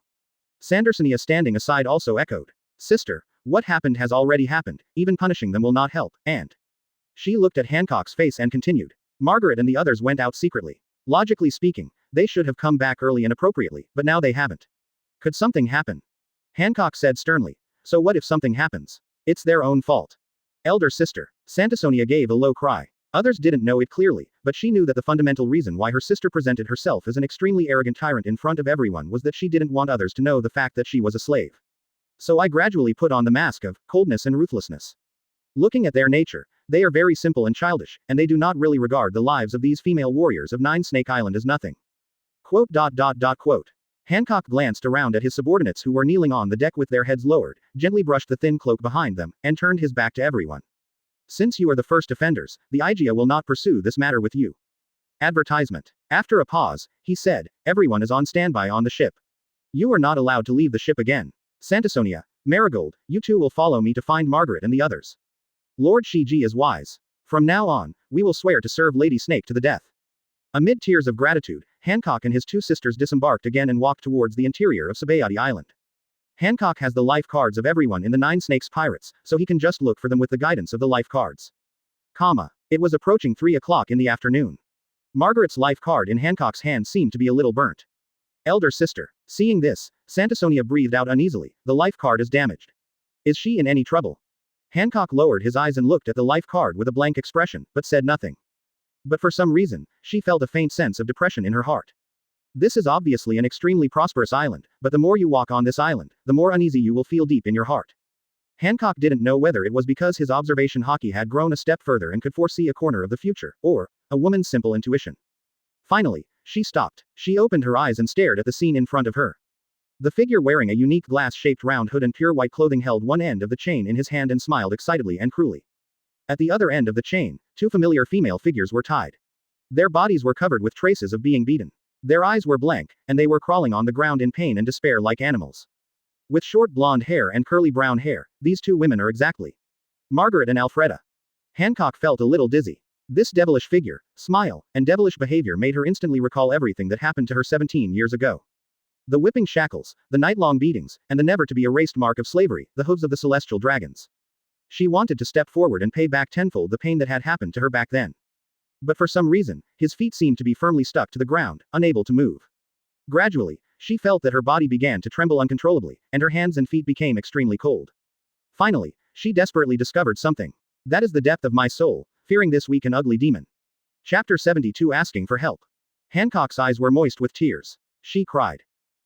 Sandersonia standing aside also echoed. Sister, what happened has already happened, even punishing them will not help, and. She looked at Hancock's face and continued. Margaret and the others went out secretly. Logically speaking, they should have come back early and appropriately, but now they haven't. Could something happen? Hancock said sternly. So what if something happens? It's their own fault. Elder sister. Sandersonia gave a low cry. Others didn't know it clearly, but she knew that the fundamental reason why her sister presented herself as an extremely arrogant tyrant in front of everyone was that she didn't want others to know the fact that she was a slave. So I gradually put on the mask of coldness and ruthlessness. Looking at their nature, they are very simple and childish, and they do not really regard the lives of these female warriors of Nine Snake Island as nothing. Quote. Hancock glanced around at his subordinates who were kneeling on the deck with their heads lowered, gently brushed the thin cloak behind them, and turned his back to everyone. Since you are the first offenders, the IGA will not pursue this matter with you. Advertisement. After a pause, he said, everyone is on standby on the ship. You are not allowed to leave the ship again. Sandersonia, Marigold, you two will follow me to find Margaret and the others. Lord Shiji is wise. From now on, we will swear to serve Lady Snake to the death. Amid tears of gratitude, Hancock and his two sisters disembarked again and walked towards the interior of Sabaody Island. Hancock has the life cards of everyone in the Nine Snakes Pirates, so he can just look for them with the guidance of the life cards. It was approaching 3 o'clock in the afternoon. Margaret's life card in Hancock's hand seemed to be a little burnt. Elder sister. Seeing this, Sandersonia breathed out uneasily. The life card is damaged. Is she in any trouble? Hancock lowered his eyes and looked at the life card with a blank expression, but said nothing. But for some reason, she felt a faint sense of depression in her heart. This is obviously an extremely prosperous island, but the more you walk on this island, the more uneasy you will feel deep in your heart. Hancock didn't know whether it was because his observation hockey had grown a step further and could foresee a corner of the future, or a woman's simple intuition. Finally, she stopped. She opened her eyes and stared at the scene in front of her. The figure wearing a unique glass-shaped round hood and pure white clothing held one end of the chain in his hand and smiled excitedly and cruelly. At the other end of the chain, two familiar female figures were tied. Their bodies were covered with traces of being beaten. Their eyes were blank, and they were crawling on the ground in pain and despair like animals. With short blonde hair and curly brown hair, these two women are exactly Margaret and Alfreda. Hancock felt a little dizzy. This devilish figure, smile, and devilish behavior made her instantly recall everything that happened to her 17 years ago. The whipping shackles, the night-long beatings, and the never-to-be-erased mark of slavery, the hooves of the celestial dragons. She wanted to step forward and pay back tenfold the pain that had happened to her back then. But for some reason, his feet seemed to be firmly stuck to the ground, unable to move. Gradually, she felt that her body began to tremble uncontrollably, and her hands and feet became extremely cold. Finally, she desperately discovered something. That is the depth of my soul, fearing this weak and ugly demon. Chapter 72 Asking for Help. Hancock's eyes were moist with tears. She cried.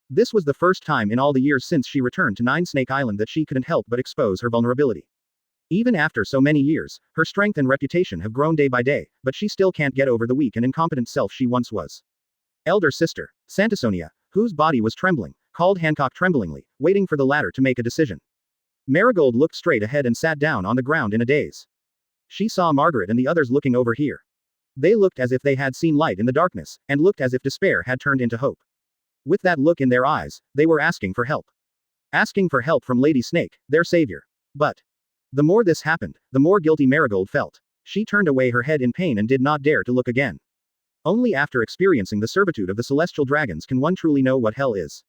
This was the first time in all the years since she returned to Nine Snake Island that she couldn't help but expose her vulnerability. Even after so many years, her strength and reputation have grown day by day, but she still can't get over the weak and incompetent self she once was. Elder sister, Sandersonia, whose body was trembling, called Hancock tremblingly, waiting for the latter to make a decision. Marigold looked straight ahead and sat down on the ground in a daze. She saw Margaret and the others looking over here. They looked as if they had seen light in the darkness, and looked as if despair had turned into hope. With that look in their eyes, they were asking for help. Asking for help from Lady Snake, their savior. But the more this happened, the more guilty Marigold felt. She turned away her head in pain and did not dare to look again. Only after experiencing the servitude of the celestial dragons can one truly know what hell is.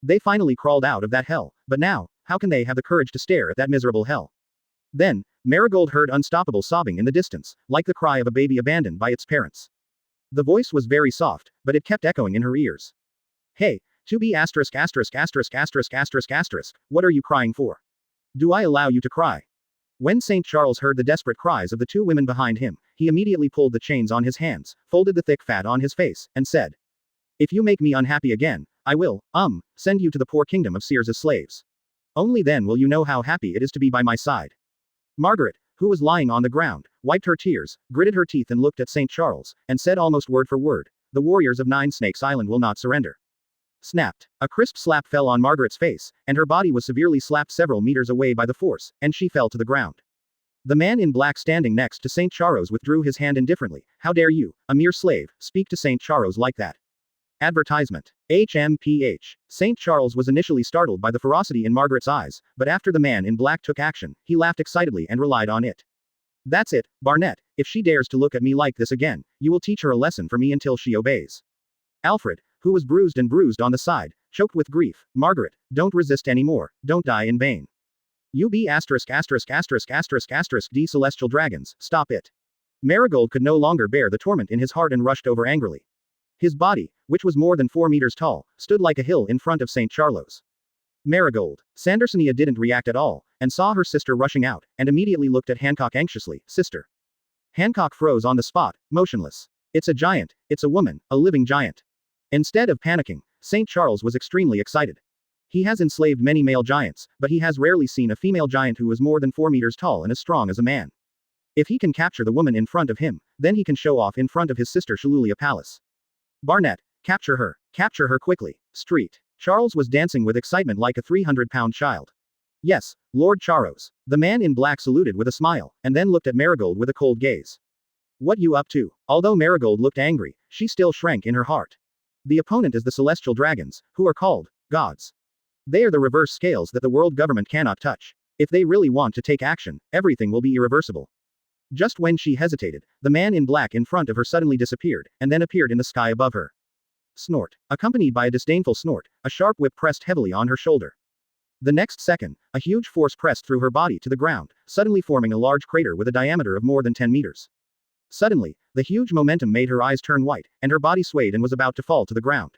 They finally crawled out of that hell, but now, how can they have the courage to stare at that miserable hell? Then, Marigold heard unstoppable sobbing in the distance, like the cry of a baby abandoned by its parents. The voice was very soft, but it kept echoing in her ears. Hey, what are you crying for? Do I allow you to cry? When St. Charles heard the desperate cries of the two women behind him, he immediately pulled the chains on his hands, folded the thick fat on his face, and said, if you make me unhappy again, I will, send you to the poor kingdom of Sears as slaves. Only then will you know how happy it is to be by my side. Margaret, who was lying on the ground, wiped her tears, gritted her teeth and looked at St. Charles, and said almost word for word, the warriors of Nine Snakes Island will not surrender. Snapped. A crisp slap fell on Margaret's face, and her body was severely slapped several meters away by the force, and she fell to the ground. The man in black standing next to St. Charles withdrew his hand indifferently. How dare you, a mere slave, speak to St. Charles like that? Advertisement. HMPH. St. Charles was initially startled by the ferocity in Margaret's eyes, but after the man in black took action, he laughed excitedly and relied on it. That's it, Barnett, if she dares to look at me like this again, you will teach her a lesson for me until she obeys. Alfred, who was bruised on the side, choked with grief. Margaret, don't resist anymore, don't die in vain. D celestial dragons, stop it. Marigold could no longer bear the torment in his heart and rushed over angrily. His body, which was more than 4 meters tall, stood like a hill in front of St. Charles. Marigold. Sandersonia didn't react at all, and saw her sister rushing out, and immediately looked at Hancock anxiously. Sister. Hancock froze on the spot, motionless. It's a giant, it's a woman, a living giant. Instead of panicking, St. Charles was extremely excited. He has enslaved many male giants, but he has rarely seen a female giant who is more than 4 meters tall and as strong as a man. If he can capture the woman in front of him, then he can show off in front of his sister Shalulia Palace. Barnett, capture her quickly. Street. Charles was dancing with excitement like a 300-pound child. Yes, Lord Charos. The man in black saluted with a smile, and then looked at Marigold with a cold gaze. What you up to? Although Marigold looked angry, she still shrank in her heart. The opponent is the celestial dragons, who are called gods. They are the reverse scales that the world government cannot touch. If they really want to take action, everything will be irreversible. Just when she hesitated, the man in black in front of her suddenly disappeared, and then appeared in the sky above her. Snort. Accompanied by a disdainful snort, a sharp whip pressed heavily on her shoulder. The next second, a huge force pressed through her body to the ground, suddenly forming a large crater with a diameter of more than 10 meters. Suddenly, the huge momentum made her eyes turn white, and her body swayed and was about to fall to the ground.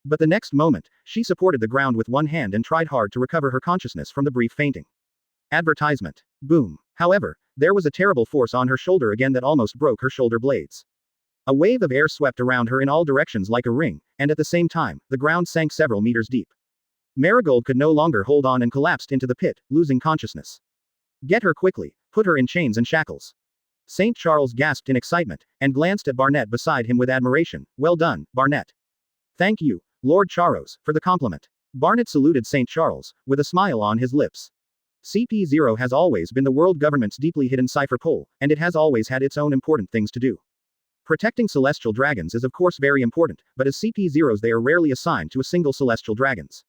But the next moment, she supported the ground with one hand and tried hard to recover her consciousness from the brief fainting. Advertisement. Boom. However, there was a terrible force on her shoulder again that almost broke her shoulder blades. A wave of air swept around her in all directions like a ring, and at the same time, the ground sank several meters deep. Marigold could no longer hold on and collapsed into the pit, losing consciousness. Get her quickly, put her in chains and shackles. St. Charles gasped in excitement, and glanced at Barnett beside him with admiration. Well done, Barnett. Thank you, Lord Charos, for the compliment. Barnett saluted St. Charles, with a smile on his lips. CP0 has always been the world government's deeply hidden cipher pole, and it has always had its own important things to do. Protecting celestial dragons is of course very important, but as CP0s they are rarely assigned to a single celestial dragons.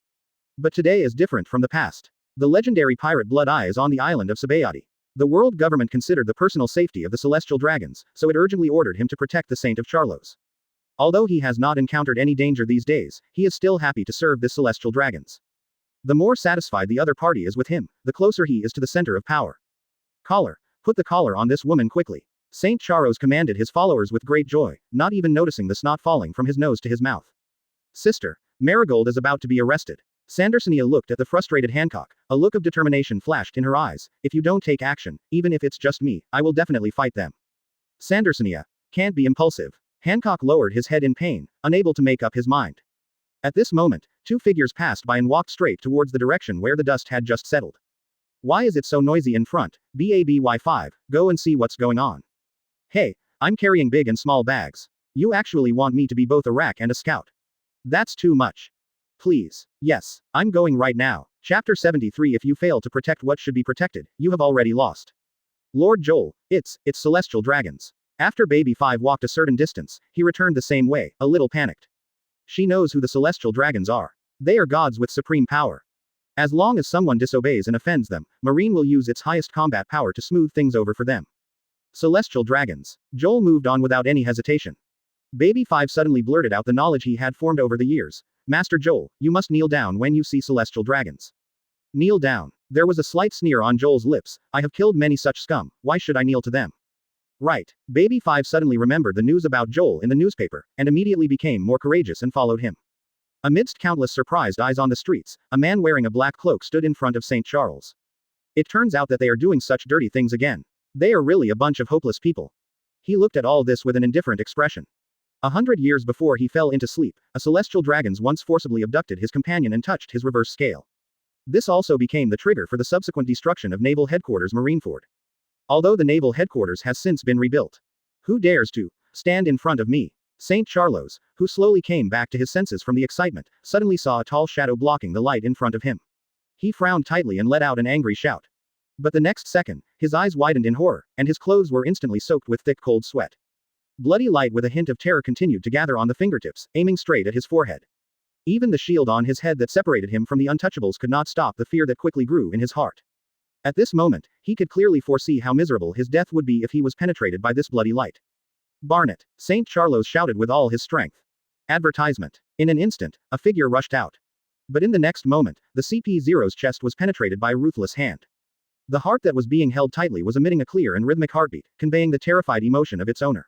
But today is different from the past. The legendary pirate Blood Eye is on the island of Sabaody. The world government considered the personal safety of the celestial dragons, so it urgently ordered him to protect the Saint of Charlos. Although he has not encountered any danger these days, he is still happy to serve the celestial dragons. The more satisfied the other party is with him, the closer he is to the center of power. Collar. Put the collar on this woman quickly. St. Charles commanded his followers with great joy, not even noticing the snot falling from his nose to his mouth. Sister. Marigold is about to be arrested. Sandersonia looked at the frustrated Hancock. A look of determination flashed in her eyes. If you don't take action, even if it's just me, I will definitely fight them. Sandersonia. Can't be impulsive. Hancock lowered his head in pain, unable to make up his mind. At this moment, 2 figures passed by and walked straight towards the direction where the dust had just settled. Why is it so noisy in front? BABY5, go and see what's going on. Hey, I'm carrying big and small bags. You actually want me to be both a rack and a scout? That's too much. Please. Yes, I'm going right now. Chapter 73. If you fail to protect what should be protected, you have already lost. Lord Joel, it's celestial dragons. After Baby 5 walked a certain distance, he returned the same way, a little panicked. She knows who the celestial dragons are. They are gods with supreme power. As long as someone disobeys and offends them, Marine will use its highest combat power to smooth things over for them. Celestial dragons. Joel moved on without any hesitation. Baby 5 suddenly blurted out the knowledge he had formed over the years. Master Joel, you must kneel down when you see celestial dragons. Kneel down. There was a slight sneer on Joel's lips. I have killed many such scum, why should I kneel to them? Right. Baby 5 suddenly remembered the news about Joel in the newspaper, and immediately became more courageous and followed him. Amidst countless surprised eyes on the streets, a man wearing a black cloak stood in front of St. Charles. It turns out that they are doing such dirty things again. They are really a bunch of hopeless people. He looked at all this with an indifferent expression. 100 years before he fell into sleep, a celestial dragons once forcibly abducted his companion and touched his reverse scale. This also became the trigger for the subsequent destruction of Naval Headquarters Marineford. Although the Naval Headquarters has since been rebuilt. Who dares to stand in front of me? St. Charles, who slowly came back to his senses from the excitement, suddenly saw a tall shadow blocking the light in front of him. He frowned tightly and let out an angry shout. But the next second, his eyes widened in horror, and his clothes were instantly soaked with thick cold sweat. Bloody light with a hint of terror continued to gather on the fingertips, aiming straight at his forehead. Even the shield on his head that separated him from the untouchables could not stop the fear that quickly grew in his heart. At this moment, he could clearly foresee how miserable his death would be if he was penetrated by this bloody light. Barnett. St. Charles shouted with all his strength. Advertisement. In an instant, a figure rushed out. But in the next moment, the CP0's chest was penetrated by a ruthless hand. The heart that was being held tightly was emitting a clear and rhythmic heartbeat, conveying the terrified emotion of its owner.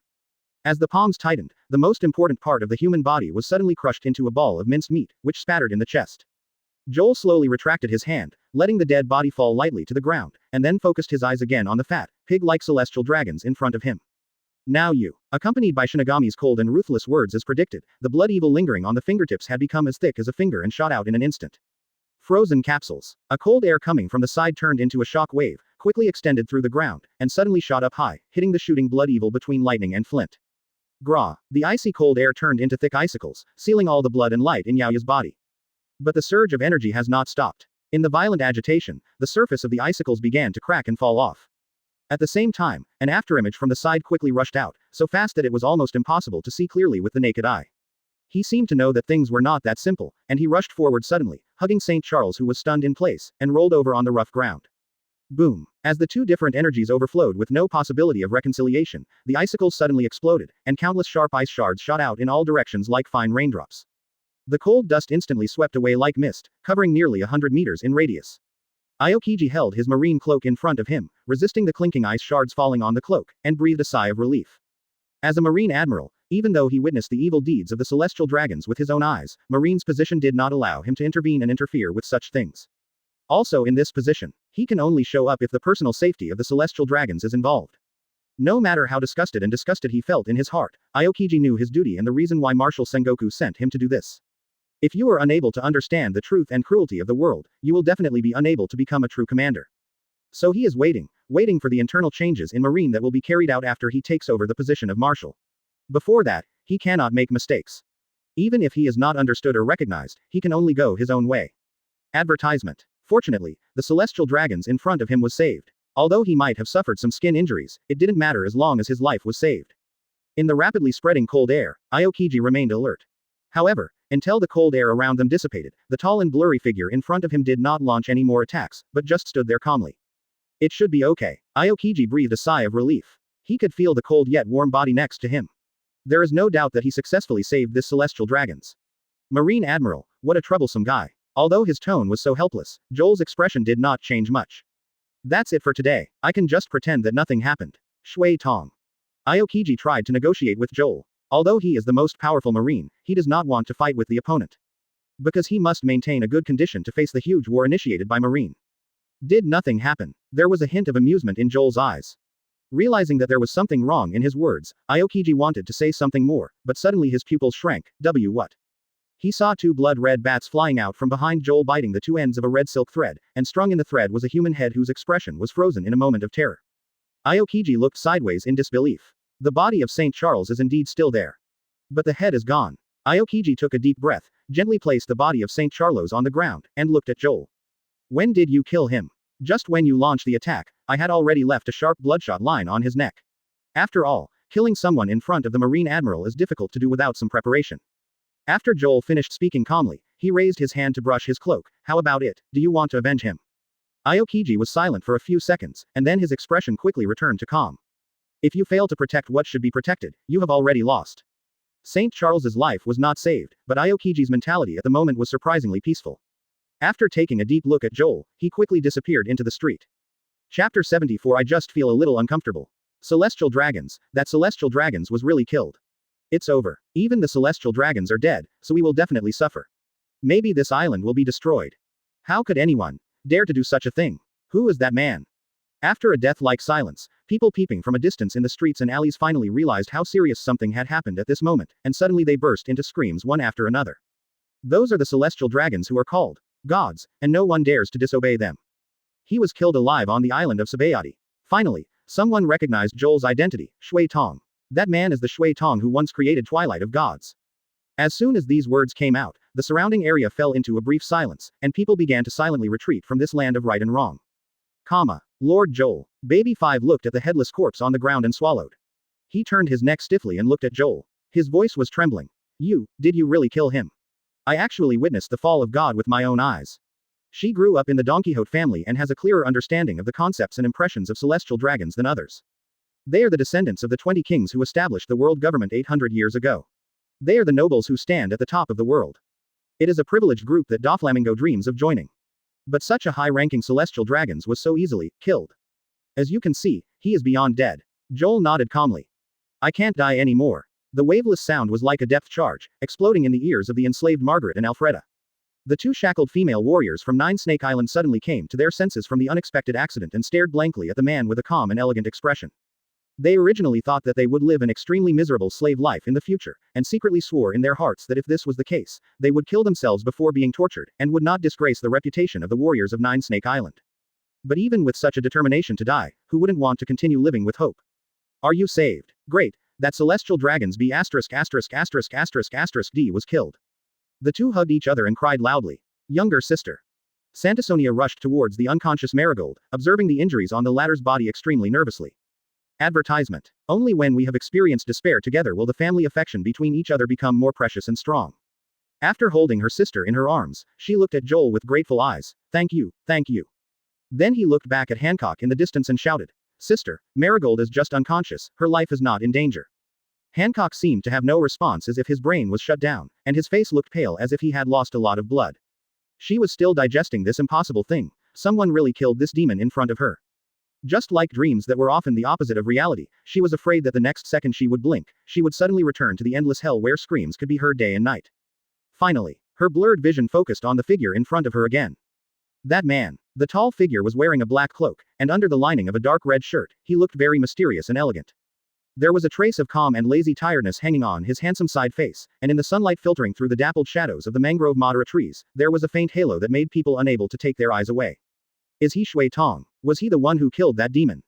As the palms tightened, the most important part of the human body was suddenly crushed into a ball of minced meat, which spattered in the chest. Joel slowly retracted his hand, letting the dead body fall lightly to the ground, and then focused his eyes again on the fat, pig-like celestial dragons in front of him. Now you. Accompanied by Shinigami's cold and ruthless words as predicted, the blood evil lingering on the fingertips had become as thick as a finger and shot out in an instant. Frozen capsules. A cold air coming from the side turned into a shock wave, quickly extended through the ground, and suddenly shot up high, hitting the shooting blood evil between lightning and flint. Gra. The icy cold air turned into thick icicles, sealing all the blood and light in Yaoya's body. But the surge of energy has not stopped. In the violent agitation, the surface of the icicles began to crack and fall off. At the same time, an afterimage from the side quickly rushed out, so fast that it was almost impossible to see clearly with the naked eye. He seemed to know that things were not that simple, and he rushed forward suddenly, hugging St. Charles, who was stunned in place, and rolled over on the rough ground. Boom. As the two different energies overflowed with no possibility of reconciliation, the icicles suddenly exploded, and countless sharp ice shards shot out in all directions like fine raindrops. The cold dust instantly swept away like mist, covering nearly 100 meters in radius. Aokiji held his marine cloak in front of him, resisting the clinking ice shards falling on the cloak, and breathed a sigh of relief. As a marine admiral, even though he witnessed the evil deeds of the celestial dragons with his own eyes, Marine's position did not allow him to intervene and interfere with such things. Also in this position, he can only show up if the personal safety of the celestial dragons is involved. No matter how disgusted he felt in his heart, Aokiji knew his duty and the reason why Marshal Sengoku sent him to do this. If you are unable to understand the truth and cruelty of the world, you will definitely be unable to become a true commander. So he is waiting for the internal changes in Marine that will be carried out after he takes over the position of Marshal. Before that, he cannot make mistakes. Even if he is not understood or recognized, he can only go his own way. Advertisement. Fortunately, the celestial dragons in front of him was saved. Although he might have suffered some skin injuries, it didn't matter as long as his life was saved. In the rapidly spreading cold air, Aokiji remained alert. However, until the cold air around them dissipated, the tall and blurry figure in front of him did not launch any more attacks, but just stood there calmly. It should be okay. Aokiji breathed a sigh of relief. He could feel the cold yet warm body next to him. There is no doubt that he successfully saved this celestial dragons. Marine Admiral, what a troublesome guy. Although his tone was so helpless, Joel's expression did not change much. That's it for today. I can just pretend that nothing happened. Shui Tong. Aokiji tried to negotiate with Joel. Although he is the most powerful Marine, he does not want to fight with the opponent. Because he must maintain a good condition to face the huge war initiated by Marine. Did nothing happen? There was a hint of amusement in Joel's eyes. Realizing that there was something wrong in his words, Aokiji wanted to say something more, but suddenly his pupils shrank. What? He saw two blood-red bats flying out from behind Joel, biting the two ends of a red silk thread, and strung in the thread was a human head whose expression was frozen in a moment of terror. Aokiji looked sideways in disbelief. The body of St. Charles is indeed still there. But the head is gone. Aokiji took a deep breath, gently placed the body of St. Charles on the ground, and looked at Joel. When did you kill him? Just when you launched the attack, I had already left a sharp bloodshot line on his neck. After all, killing someone in front of the Marine Admiral is difficult to do without some preparation. After Joel finished speaking calmly, he raised his hand to brush his cloak. How about it? Do you want to avenge him? Aokiji was silent for a few seconds, and then his expression quickly returned to calm. If you fail to protect what should be protected, you have already lost. St. Charles's life was not saved, but Aokiji's mentality at the moment was surprisingly peaceful. After taking a deep look at Joel, he quickly disappeared into the street. Chapter 74. I just feel a little uncomfortable. Celestial dragons. That celestial dragons was really killed. It's over. Even the celestial dragons are dead, so we will definitely suffer. Maybe this island will be destroyed. How could anyone dare to do such a thing? Who is that man? After a death-like silence, people peeping from a distance in the streets and alleys finally realized how serious something had happened at this moment, and suddenly they burst into screams one after another. Those are the celestial dragons who are called gods, and no one dares to disobey them. He was killed alive on the island of Sabaody. Finally, someone recognized Joel's identity, Shui Tong. That man is the Shui Tong who once created Twilight of Gods. As soon as these words came out, the surrounding area fell into a brief silence, and people began to silently retreat from this land of right and wrong. Lord Joel. Baby 5 looked at the headless corpse on the ground and swallowed. He turned his neck stiffly and looked at Joel. His voice was trembling. Did you really kill him? I actually witnessed the fall of God with my own eyes. She grew up in the Don Quixote family and has a clearer understanding of the concepts and impressions of celestial dragons than others. They are the descendants of the 20 kings who established the world government 800 years ago. They are the nobles who stand at the top of the world. It is a privileged group that Doflamingo dreams of joining. But such a high-ranking celestial dragons was so easily killed. As you can see, he is beyond dead. Joel nodded calmly. I can't die anymore. The waveless sound was like a depth charge, exploding in the ears of the enslaved Margaret and Alfreda. The two shackled female warriors from Nine Snake Island suddenly came to their senses from the unexpected accident and stared blankly at the man with a calm and elegant expression. They originally thought that they would live an extremely miserable slave life in the future, and secretly swore in their hearts that if this was the case, they would kill themselves before being tortured, and would not disgrace the reputation of the warriors of Nine Snake Island. But even with such a determination to die, who wouldn't want to continue living with hope? Are you saved? Great. That celestial dragon's B************ D was killed. The two hugged each other and cried loudly. Younger sister. Santasonia rushed towards the unconscious Marigold, observing the injuries on the latter's body extremely nervously. Advertisement. Only when we have experienced despair together will the family affection between each other become more precious and strong. After holding her sister in her arms, she looked at Joel with grateful eyes. Thank you, thank you. Then he looked back at Hancock in the distance and shouted. Sister, Marigold is just unconscious, her life is not in danger. Hancock seemed to have no response, as if his brain was shut down, and his face looked pale as if he had lost a lot of blood. She was still digesting this impossible thing. Someone really killed this demon in front of her. Just like dreams that were often the opposite of reality, she was afraid that the next second she would blink, she would suddenly return to the endless hell where screams could be heard day and night. Finally, her blurred vision focused on the figure in front of her again. That man. The tall figure was wearing a black cloak, and under the lining of a dark red shirt, he looked very mysterious and elegant. There was a trace of calm and lazy tiredness hanging on his handsome side face, and in the sunlight filtering through the dappled shadows of the mangrove madara trees, there was a faint halo that made people unable to take their eyes away. Is he Shui Tong? Was he the one who killed that demon?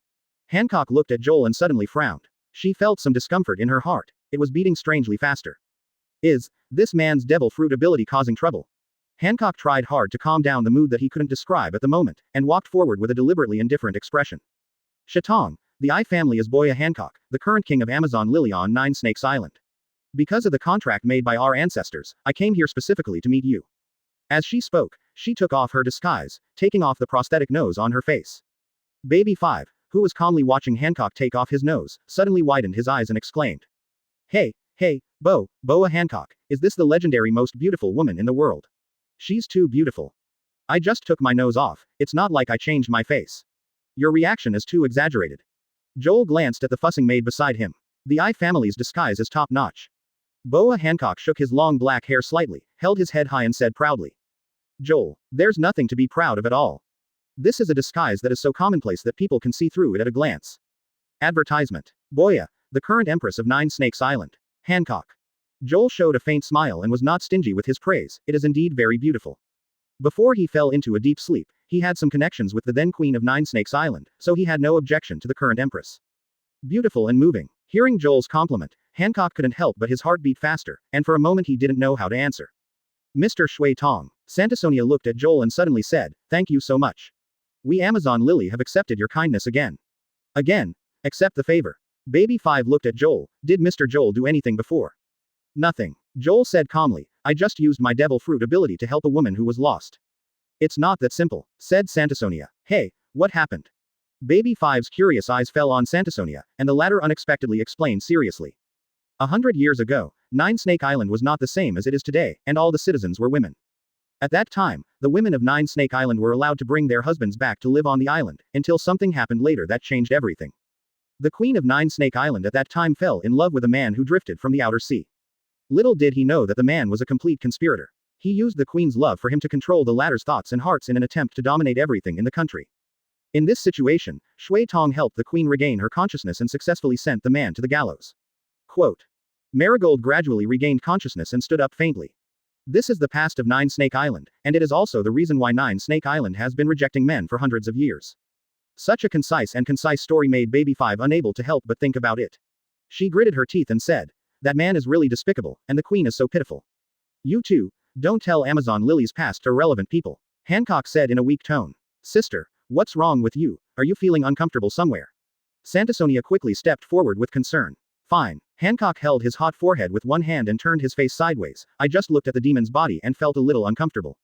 Hancock looked at Joel and suddenly frowned. She felt some discomfort in her heart. It was beating strangely faster. Is this man's devil fruit ability causing trouble? Hancock tried hard to calm down the mood that he couldn't describe at the moment, and walked forward with a deliberately indifferent expression. Shatong, the I family is Boya Hancock, the current king of Amazon Lily on Nine Snakes Island. Because of the contract made by our ancestors, I came here specifically to meet you. As she spoke, she took off her disguise, taking off the prosthetic nose on her face. Baby 5, who was calmly watching Hancock take off his nose, suddenly widened his eyes and exclaimed. Hey, Boa Hancock, is this the legendary most beautiful woman in the world? She's too beautiful. I just took my nose off, it's not like I changed my face. Your reaction is too exaggerated. Joel glanced at the fussing maid beside him. The I family's disguise is top-notch. Boa Hancock shook his long black hair slightly, held his head high and said proudly. Joel, there's nothing to be proud of at all. This is a disguise that is so commonplace that people can see through it at a glance. Advertisement. Boya, the current Empress of Nine Snakes Island. Hancock. Joel showed a faint smile and was not stingy with his praise. It is indeed very beautiful. Before he fell into a deep sleep, he had some connections with the then Queen of Nine Snakes Island, so he had no objection to the current Empress. Beautiful and moving. Hearing Joel's compliment, Hancock couldn't help but his heart beat faster, and for a moment he didn't know how to answer. Mr. Shui Tong. Santasonia looked at Joel and suddenly said, thank you so much. We Amazon Lily have accepted your kindness again. Again. Accept the favor. Baby 5 looked at Joel. Did Mr. Joel do anything before? Nothing. Joel said calmly, I just used my devil fruit ability to help a woman who was lost. It's not that simple, said Santasonia. Hey, what happened? Baby 5's curious eyes fell on Santasonia, and the latter unexpectedly explained seriously. 100 years ago, Nine Snake Island was not the same as it is today, and all the citizens were women. At that time, the women of Nine Snake Island were allowed to bring their husbands back to live on the island, until something happened later that changed everything. The Queen of Nine Snake Island at that time fell in love with a man who drifted from the outer sea. Little did he know that the man was a complete conspirator. He used the Queen's love for him to control the latter's thoughts and hearts in an attempt to dominate everything in the country. In this situation, Shui Tong helped the Queen regain her consciousness and successfully sent the man to the gallows. Quote. Marigold gradually regained consciousness and stood up faintly. This is the past of Nine Snake Island, and it is also the reason why Nine Snake Island has been rejecting men for hundreds of years. Such a concise story made Baby 5 unable to help but think about it. She gritted her teeth and said, that man is really despicable, and the Queen is so pitiful. You too, don't tell Amazon Lily's past to irrelevant people. Hancock said in a weak tone. Sister, what's wrong with you? Are you feeling uncomfortable somewhere? Santasonia quickly stepped forward with concern. Fine. Hancock held his hot forehead with one hand and turned his face sideways. I just looked at the demon's body and felt a little uncomfortable.